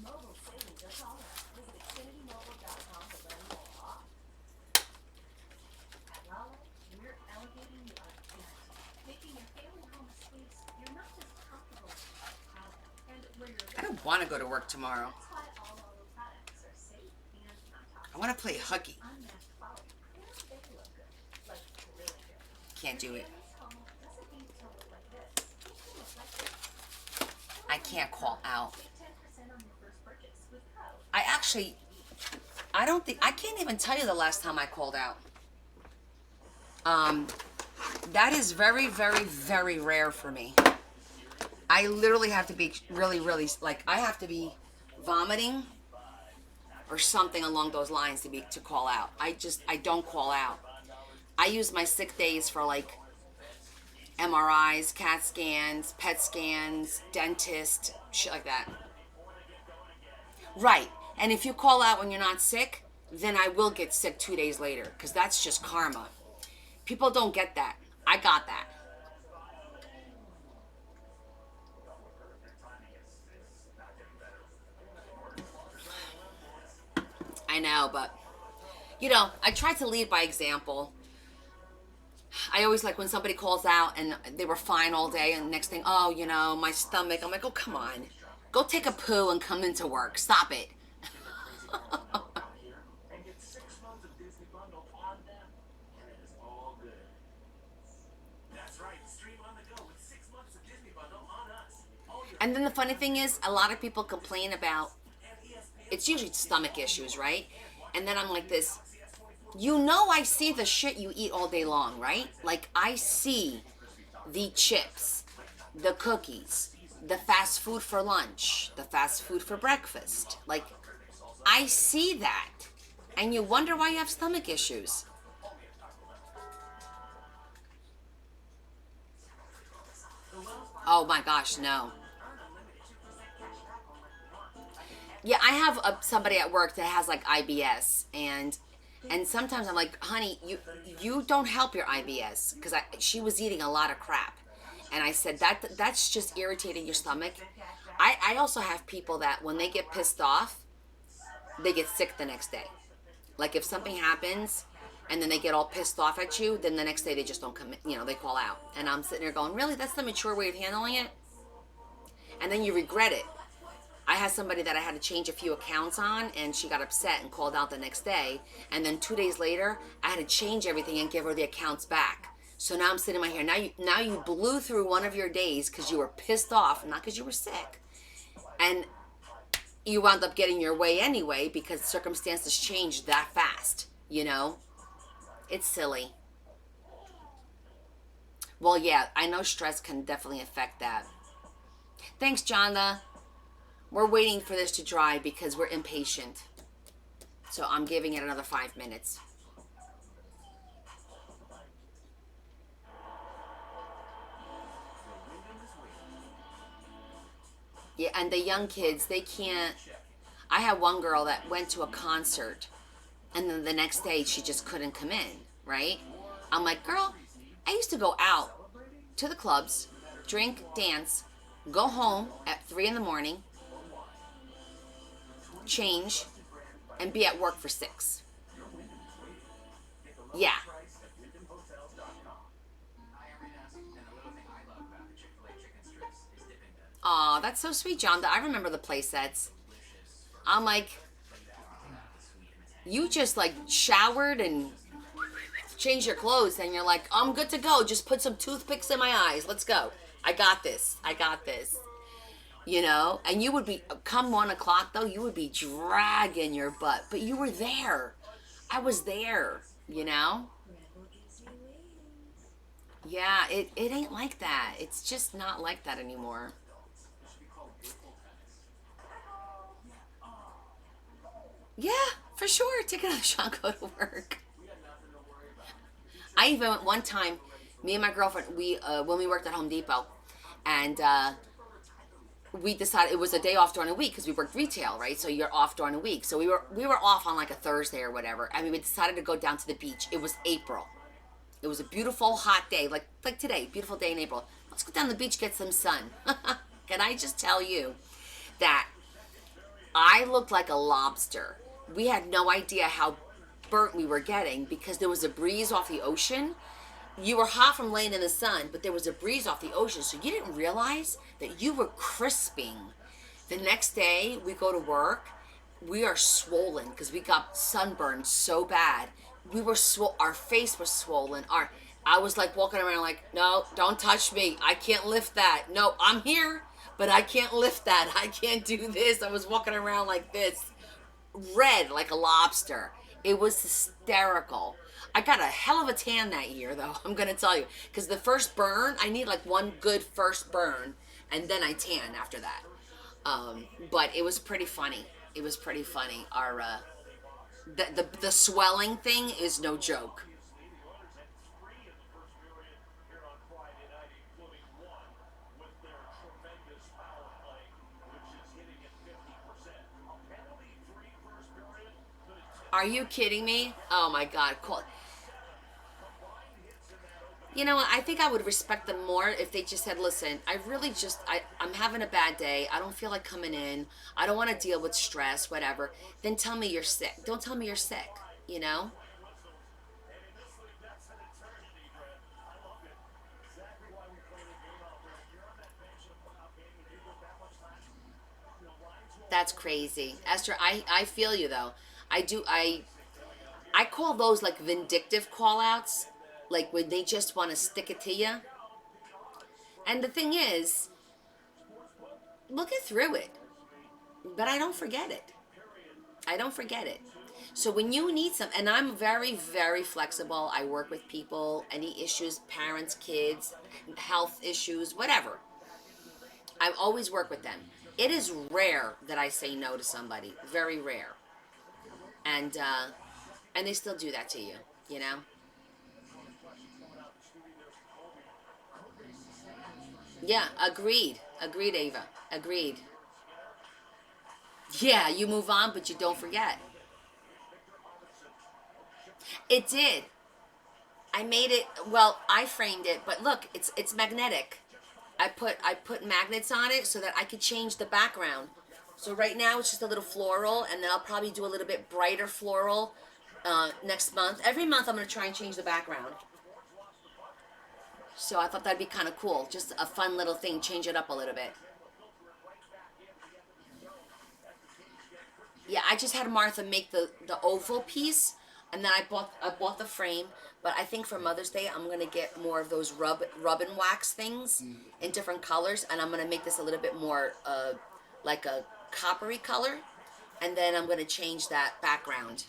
Mobile savings are calling. Visit XfinityMobile.com to learn more. At Lala, we're elevating your identity, making your family home a space you're not just comfortable with, and where you're
I don't want to go to work tomorrow.
That's why all Lala products are safe and non-toxic.
I want to play hooky.
Unmatched quality, and they look good, like really good.
Can't do it.
Family's home doesn't need to look like this.
I can't call out.
Save 10% on your first purchase with Pro.
I can't even tell you the last time I called out. That is very, very, very rare for me. I literally have to be really, really, like, I have to be vomiting or something along those lines to call out. I don't call out. I use my sick days for, like, MRIs, CAT scans, PET scans, dentist, shit like that. Right. And if you call out when you're not sick, then I will get sick 2 days later, because that's just karma. People don't get that. I got that. I know, but, you know, I try to lead by example. I always like when somebody calls out and they were fine all day, and next thing, oh, you know, my stomach. I'm like, oh, come on. Go take a poo and come into work. Stop it.
And get 6 months of Disney Bundle on them, and it is all good. That's right, stream on the go with 6 months of Disney Bundle on us. All your
And then the funny thing is, a lot of people complain about, it's usually stomach issues, right? And then I'm like this, you know, I see the shit you eat all day long, right? Like, I see the chips, the cookies, the fast food for lunch, the fast food for breakfast. Like, I see that. And you wonder why you have stomach issues. Oh my gosh, no. Yeah, I have somebody at work that has like IBS, and sometimes I'm like, honey, you don't help your IBS, because she was eating a lot of crap, and I said that's just irritating your stomach. I also have people that when they get pissed off, they get sick the next day. Like if something happens, and then they get all pissed off at you, then the next day they just don't come in, you know, they call out, and I'm sitting there going, really, that's the mature way of handling it? And then you regret it. I had somebody that I had to change a few accounts on, and she got upset and called out the next day. And then 2 days later, I had to change everything and give her the accounts back. So now I'm sitting right here. Now you blew through one of your days because you were pissed off, not because you were sick. And you wound up getting your way anyway because circumstances changed that fast, you know? It's silly. Well, yeah, I know stress can definitely affect that. Thanks, Jonda. We're waiting for this to dry because we're impatient. So I'm giving it another 5 minutes. Yeah, and the young kids, they can't. I had one girl that went to a concert, and then the next day she just couldn't come in, right? I'm like, girl, I used to go out to the clubs, drink, dance, go home at 3 in the morning, change, and be at work for 6. Yeah. Aw, that's so sweet, John. I remember the play sets. I'm like, you just like showered and changed your clothes, and you're like, I'm good to go. Just put some toothpicks in my eyes. Let's go. I got this. I got this. You know, and you would be, come 1 o'clock though, you would be dragging your butt, but you were there. I was there, you know? Yeah, it ain't like that. It's just not like that anymore. Yeah, for sure. Take another shot, go to work. I even went one time, me and my girlfriend, when we worked at Home Depot, and we decided it was a day off during the week because we worked retail, right? So you're off during the week. So we were off on like a Thursday or whatever. I mean, we decided to go down to the beach. It was April. It was a beautiful hot day, like today, beautiful day in April. Let's go down to the beach, get some sun. Can I just tell you that I looked like a lobster. We had no idea how burnt we were getting because there was a breeze off the ocean. You were hot from laying in the sun, but there was a breeze off the ocean, so you didn't realize that you were crisping. The next day, we go to work, we are swollen because we got sunburned so bad. We were our face was swollen. I was like walking around like, no, don't touch me. I can't lift that. No, I'm here. but I can't lift that. I can't do this. I was walking around like this, red like a lobster. It was hysterical. I got a hell of a tan that year, though, I'm going to tell you. Because the first burn, I need like one good first burn, and then I tan after that. But it was pretty funny. It was pretty funny. Our, the swelling thing is no joke. Are you kidding me? Oh my God. You know what? I think I would respect them more if they just said, listen, I'm having a bad day. I don't feel like coming in. I don't want to deal with stress, whatever. Then tell me you're sick. Don't tell me you're sick, you know? That's crazy. Esther, I feel you though. I call those like vindictive call outs. Like when they just want to stick it to you. And the thing is, look it through it. But I don't forget it. I don't forget it. So when you need some, and I'm very, very flexible. I work with people, any issues, parents, kids, health issues, whatever. I always work with them. It is rare that I say no to somebody. Very rare. And they still do that to you, you know? Yeah, agreed. Agreed, Ava. Agreed. Yeah, you move on, but you don't forget. It did. I made it, well, I framed it, but look, it's magnetic. I put magnets on it so that I could change the background. So right now it's just a little floral, and then I'll probably do a little bit brighter floral next month. Every month I'm going to try and change the background. So I thought that'd be kind of cool. Just a fun little thing, change it up a little bit. Yeah, I just had Martha make the oval piece, and then I bought the frame. But I think for Mother's Day I'm gonna get more of those rub and wax things in different colors, and I'm gonna make this a little bit more like a coppery color, and then I'm gonna change that background.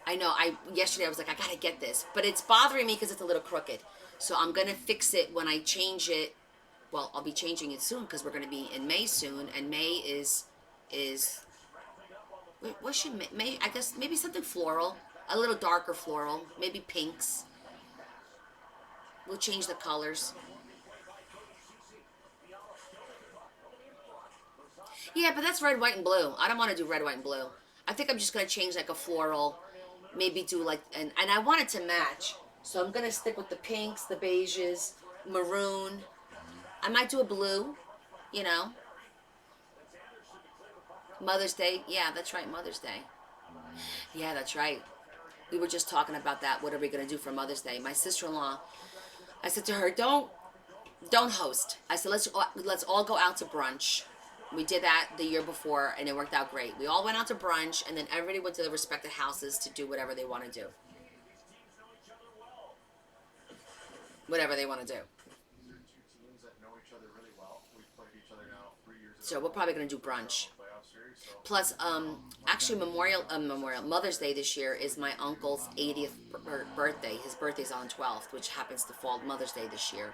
I know. Yesterday I was like, I gotta get this, but it's bothering me because it's a little crooked. So I'm gonna fix it when I change it. Well, I'll be changing it soon because we're gonna be in May soon, and May is. Wait, what should May? I guess maybe something floral, a little darker floral, maybe pinks. We'll change the colors. Yeah, but that's red, white, and blue. I don't want to do red, white, and blue. I think I'm just gonna change like a floral. Maybe do like, and I want it to match. So I'm going to stick with the pinks, the beiges, maroon. I might do a blue, you know. Mother's Day. Yeah, that's right, Mother's Day. Yeah, that's right. We were just talking about that. What are we going to do for Mother's Day? My sister-in-law, I said to her, don't host. I said, let's all go out to brunch. We did that the year before, and it worked out great. We all went out to brunch, and then everybody went to their respective houses to do whatever they want to do. Whatever they want to do.
These are two teams that know each other really well. We've played each other now 3 years.
So we're probably going to do brunch.
Playoff series, so.
Plus, actually, Mother's Day this year is my uncle's 80th birthday. His birthday's on the 12th, which happens to fall Mother's Day this year.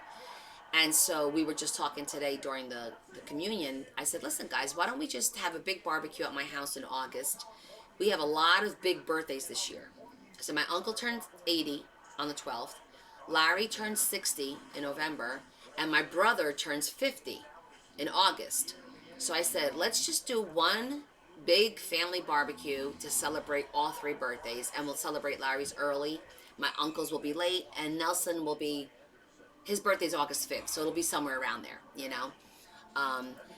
And so we were just talking today during the communion. I said, listen, guys, why don't we just have a big barbecue at my house in August? We have a lot of big birthdays this year. So my uncle turned 80 on the 12th. Larry turns 60 in November. And my brother turns 50 in August. So I said, let's just do one big family barbecue to celebrate all three birthdays. And we'll celebrate Larry's early. My uncle's will be late. And Nelson will be... His birthday's August 5th, so it'll be somewhere around there, you know?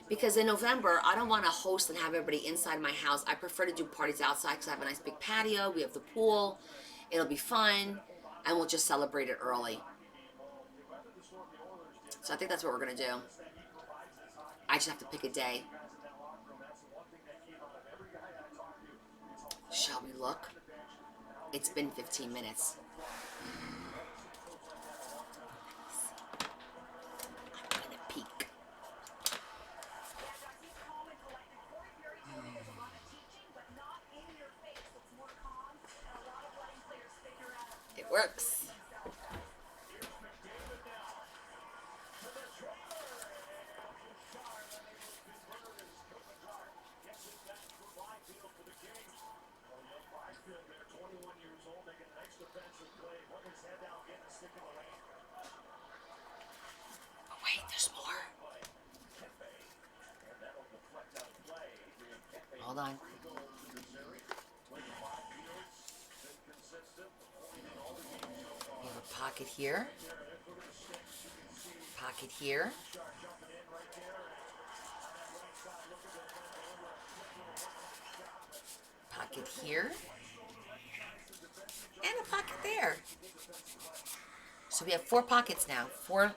Because in November, I don't want to host and have everybody inside my house. I prefer to do parties outside because I have a nice big patio. We have the pool. It'll be fun, and we'll just celebrate it early. So I think that's what we're going to do. I just have to pick a day. Shall we look? It's been 15 minutes. Works.
They're 21 years old, making a nice defensive play, putting his head down, getting a stick in the lane.
Oh, wait, there's more.
And that'll deflect out of play. Adrian Pepe,
Hold on.
3 goals in this series. Played 5 years, been consistent, pointing all the games so far.
We have a pocket here. Pocket here. Pocket here. And a pocket there. So we have 4 pockets now. Four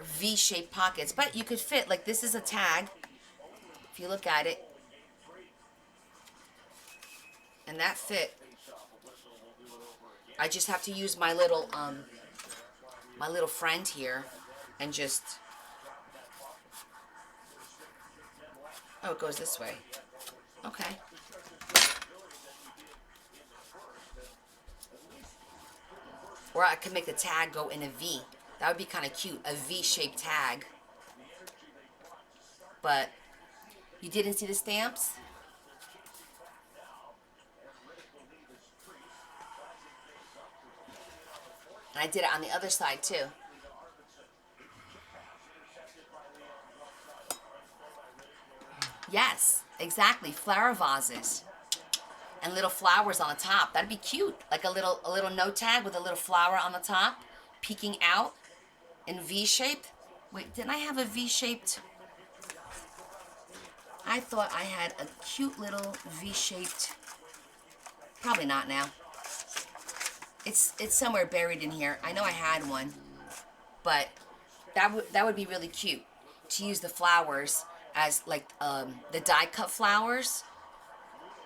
V-shaped pockets. But you could fit, like this is a tag. If you look at it. And that fit. I just have to use my little friend here and just, oh, it goes this way. Okay. Or I could make the tag go in a V. That would be kind of cute, a V-shaped tag. But you didn't see the stamps? And I did it on the other side too. Yes, exactly. Flower vases. And little flowers on the top. That'd be cute. Like a little note tag with a little flower on the top, peeking out in V-shaped. Wait, didn't I have a V-shaped? I thought I had a cute little V-shaped. Probably not now. It's somewhere buried in here. I know I had one, but that would be really cute to use the flowers as like the die cut flowers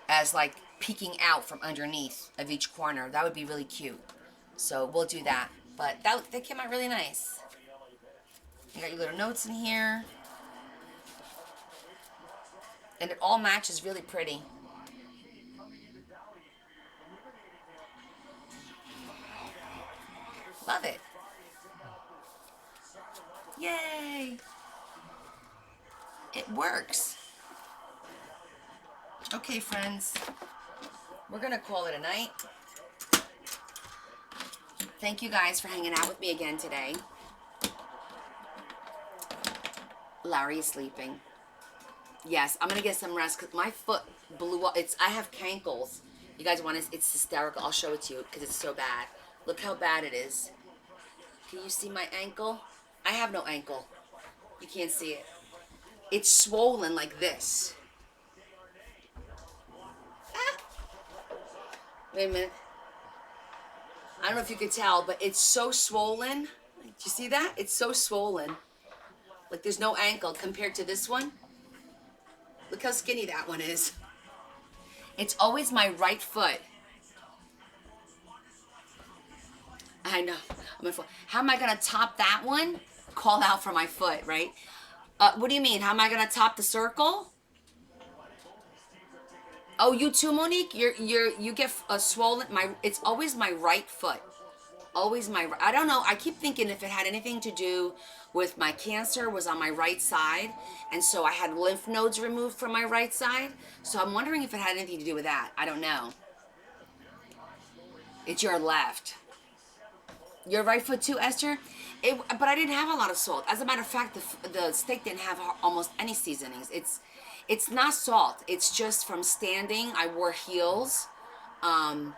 as like peeking out from underneath of each corner. That would be really cute. So we'll do that. But that came out really nice. You got your little notes in here, and it all matches really pretty. Love it. Yay. It works. Okay, friends. We're going to call it a night. Thank you guys for hanging out with me again today. Larry is sleeping. Yes, I'm going to get some rest because my foot blew up. I have cankles. You guys want to, it's hysterical. I'll show it to you because it's so bad. Look how bad it is. Can you see my ankle? I have no ankle. You can't see it. It's swollen like this. Ah. Wait a minute. I don't know if you could tell, but it's so swollen. Do you see that? It's so swollen. Like there's no ankle compared to this one. Look how skinny that one is. It's always my right foot. I know. How am I going to top that one? Call out for my foot, right? What do you mean? How am I going to top the circle? Oh, you too, Monique? You get a swollen, it's always my right foot. Always I don't know. I keep thinking if it had anything to do with my cancer was on my right side. And so I had lymph nodes removed from my right side. So I'm wondering if it had anything to do with that. I don't know. It's your left. Your right foot too, Esther? But I didn't have a lot of salt. As a matter of fact, the steak didn't have almost any seasonings. It's not salt. It's just from standing. I wore heels. And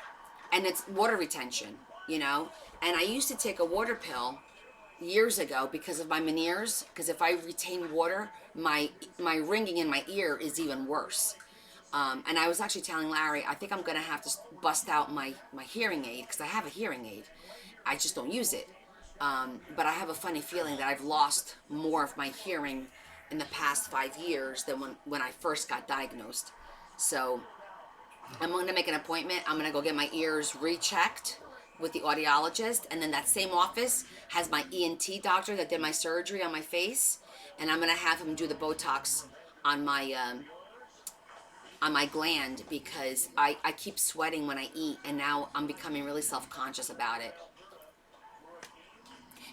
it's water retention, you know? And I used to take a water pill years ago because of my Meniere's. Because if I retain water, my ringing in my ear is even worse. And I was actually telling Larry, I think I'm going to have to bust out my hearing aid because I have a hearing aid. I just don't use it. But I have a funny feeling that I've lost more of my hearing in the past 5 years than when I first got diagnosed. So I'm going to make an appointment. I'm going to go get my ears rechecked with the audiologist. And then that same office has my ENT doctor that did my surgery on my face. And I'm going to have him do the Botox on my on my gland because I keep sweating when I eat, and now I'm becoming really self-conscious about it.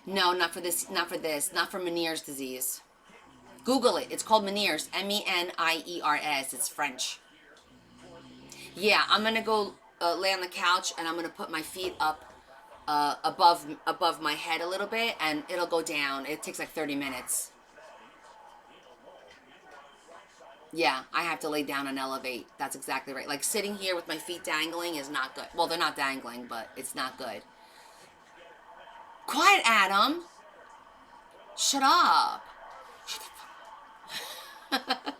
No, not for this, not for Meniere's disease. Google it. It's called Meniere's, Meniers. It's French. Yeah, I'm gonna go lay on the couch, and I'm gonna put my feet up above my head a little bit, and it'll go down. It takes like 30 minutes. Yeah, I have to lay down and elevate. That's exactly right. Like sitting here with my feet dangling is not good. Well, they're not dangling, but it's not good. Quiet, Adam. Shut up. Shut the fuck up.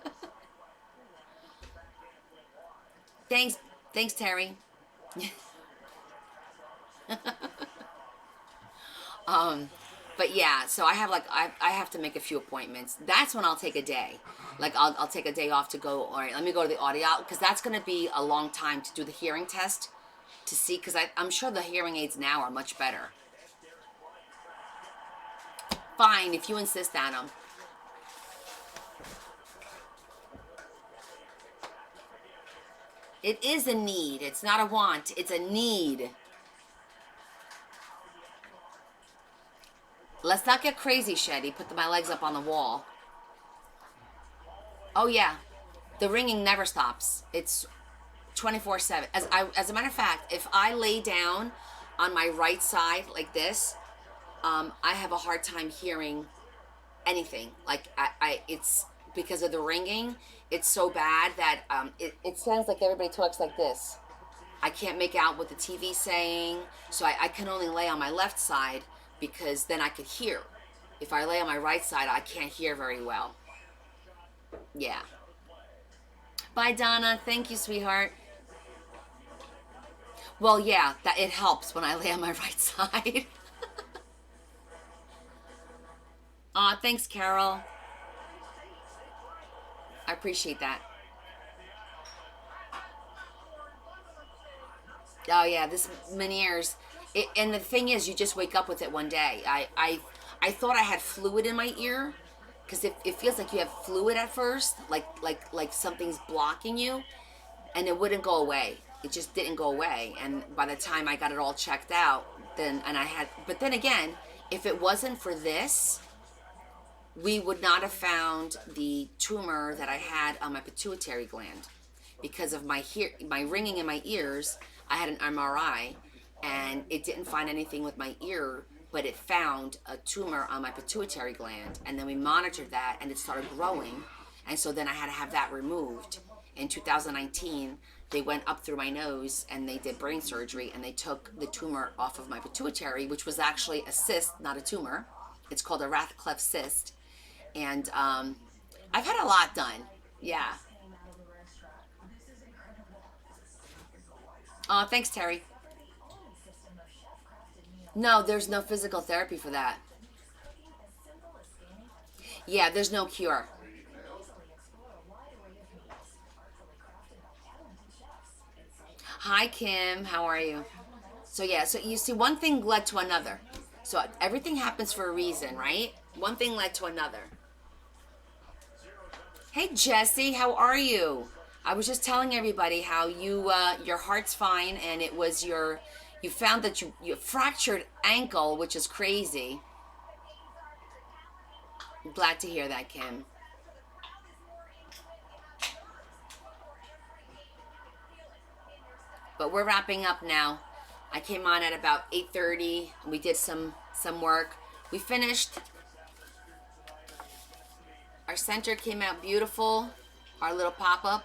Thanks, Terry. But yeah, so I have I have to make a few appointments. That's when I'll take a day. Like I'll take a day off to go. All right, let me go to the audio, because that's going to be a long time to do the hearing test to see, because I'm sure the hearing aids now are much better. Fine, if you insist, Adam. It is a need. It's not a want. It's a need. Let's not get crazy, Shetty. Put my legs up on the wall. Oh, yeah. The ringing never stops. It's 24/7. As a matter of fact, if I lay down on my right side like this, I have a hard time hearing anything. Like, it's because of the ringing. It's so bad that it sounds like everybody talks like this. I can't make out what the TV's saying, so I can only lay on my left side, because then I could hear. If I lay on my right side, I can't hear very well. Yeah. Bye, Donna. Thank you, sweetheart. Well, yeah, that it helps when I lay on my right side. Aw, thanks, Carol. I appreciate that. Oh, yeah, this Meniere's. And the thing is, you just wake up with it one day. I thought I had fluid in my ear, because it feels like you have fluid at first, like something's blocking you, and it wouldn't go away. It just didn't go away. And by the time I got it all checked out, but then again, if it wasn't for this, we would not have found the tumor that I had on my pituitary gland. Because of my ringing in my ears, I had an MRI, and it didn't find anything with my ear, but it found a tumor on my pituitary gland. And then we monitored that, and it started growing. And so then I had to have that removed. In 2019, they went up through my nose, and they did brain surgery, and they took the tumor off of my pituitary, which was actually a cyst, not a tumor. It's called a Rathcliffe cyst. And I've had a lot done. Yeah. Oh, thanks, Terry. No, there's no physical therapy for that. Yeah, there's no cure. Hi, Kim. How are you? So, yeah, so you see, one thing led to another. So everything happens for a reason, right? One thing led to another. Hey, Jesse, how are you? I was just telling everybody how your heart's fine, and it was you found that you fractured ankle, which is crazy. I'm glad to hear that, Kim. But we're wrapping up now. I came on at about 8:30. We did some work. We finished. Our center came out beautiful. Our little pop-up.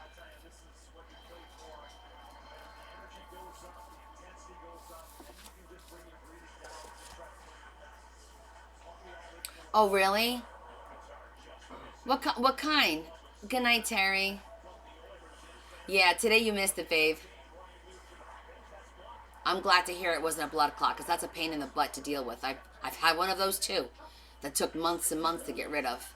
Oh, really? What kind? Good night, Terry. Yeah, today you missed it, babe. I'm glad to hear it wasn't a blood clot, because that's a pain in the butt to deal with. I've had one of those too. That took months and months to get rid of.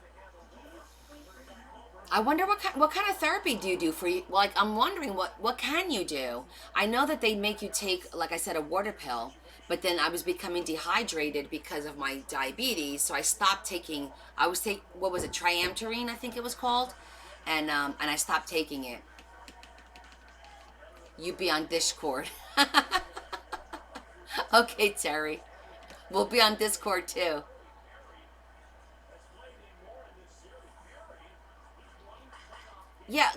I wonder what kind of therapy do you do for you? Like, I'm wondering what can you do? I know that they make you take, like I said, a water pill, but then I was becoming dehydrated because of my diabetes, so I stopped taking. What was it, Triamterene, I think it was called, and I stopped taking it. You be on Discord. Okay, Terry. We'll be on Discord too. Yeah,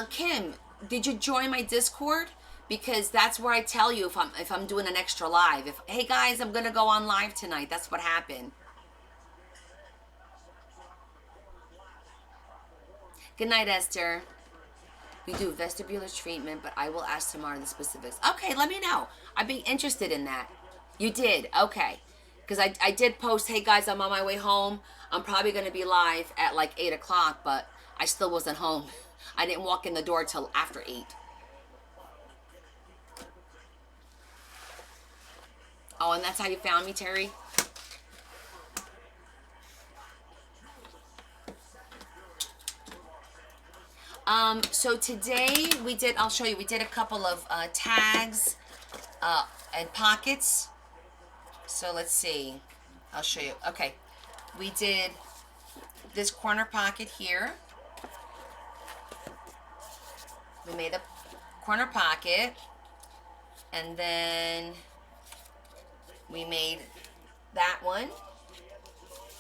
Kim, did you join my Discord? Because that's where I tell you if I'm doing an extra live. If hey guys, I'm gonna go on live tonight. That's what happened. Good night, Esther. We do vestibular treatment, but I will ask tomorrow the specifics. Okay, let me know. I'd be interested in that. You did? Okay. Because I did post, hey guys, I'm on my way home. I'm probably going to be live at like 8 o'clock, but I still wasn't home. I didn't walk in the door till after 8. Oh, and that's how you found me, Terry? So today we did, I'll show you, we did a couple of tags and pockets. So let's see, I'll show you. Okay, we did this corner pocket here. We made a corner pocket, and then we made that one,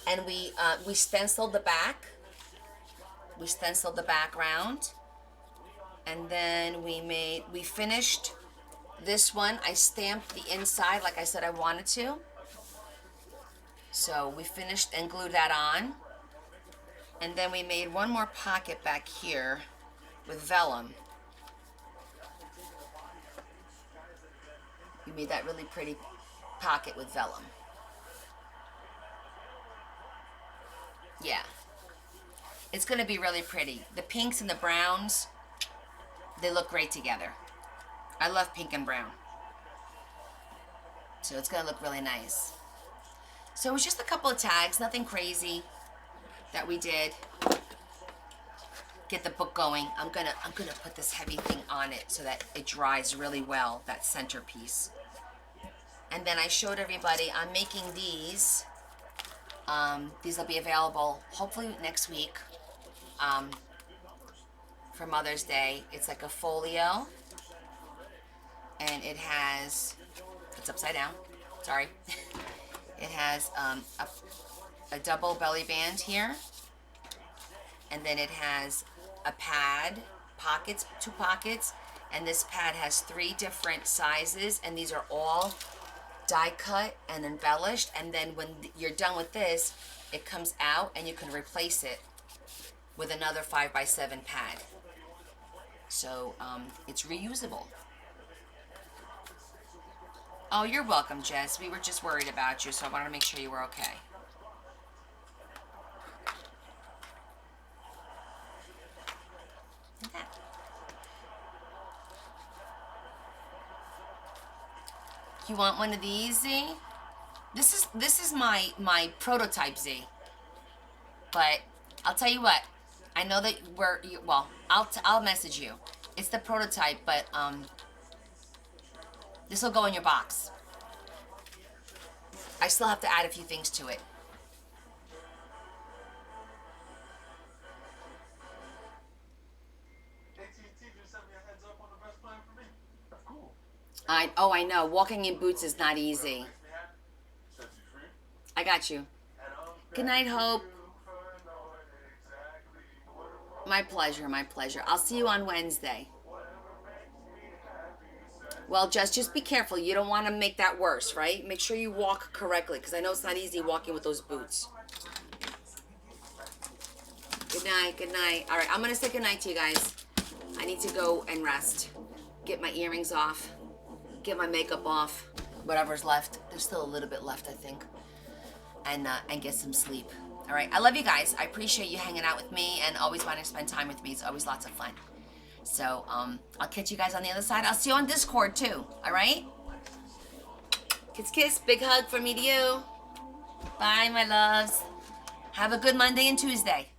and we stenciled the back. We stenciled the background, and then we finished this one. I stamped the inside like I said I wanted to. So we finished and glued that on. And then we made one more pocket back here with vellum. We made that really pretty pocket with vellum. Yeah. It's going to be really pretty. The pinks and the browns, they look great together. I love pink and brown. So it's going to look really nice. So it was just a couple of tags, nothing crazy that we did. Get the book going. I'm gonna put this heavy thing on it so that it dries really well, that centerpiece. And then I showed everybody I'm making these. These will be available hopefully next week. For Mother's Day. It's like a folio, and it has, it's upside down, sorry. It has a double belly band here, and then it has a pad, pockets, 2 pockets, and this pad has 3 different sizes, and these are all die cut and embellished, and then when you're done with this, it comes out and you can replace it with another 5x7 pad. So it's reusable. Oh, you're welcome, Jess. We were just worried about you, so I wanted to make sure you were okay. Okay. You want one of these, Z? This is my prototype, Z. But I'll tell you what. I know that well, I'll message you. It's the prototype, but this will go in your box. I still have to add a few things to it.
AT&T just sent me a heads up on the best plan for me. That's cool.
I know. Walking in boots is not easy.
Makes me happy. Sets you free.
I got you.
And I'm
Good night, Hope.
thankful for knowing exactly what it was.
My pleasure, my pleasure. I'll see you on Wednesday.
Whatever makes me happy, said
Well, just be careful. You don't want to make that worse, right? Make sure you walk correctly, because I know it's not easy walking with those boots. Good night, good night. All right, I'm going to say good night to you guys. I need to go and rest. Get my earrings off. Get my makeup off. Whatever's left. There's still a little bit left, I think. And get some sleep. All right, I love you guys. I appreciate you hanging out with me and always wanting to spend time with me. It's always lots of fun. So I'll catch you guys on the other side. I'll see you on Discord too. All right? Kiss, kiss. Big hug from me to you. Bye, my loves. Have a good Monday and Tuesday.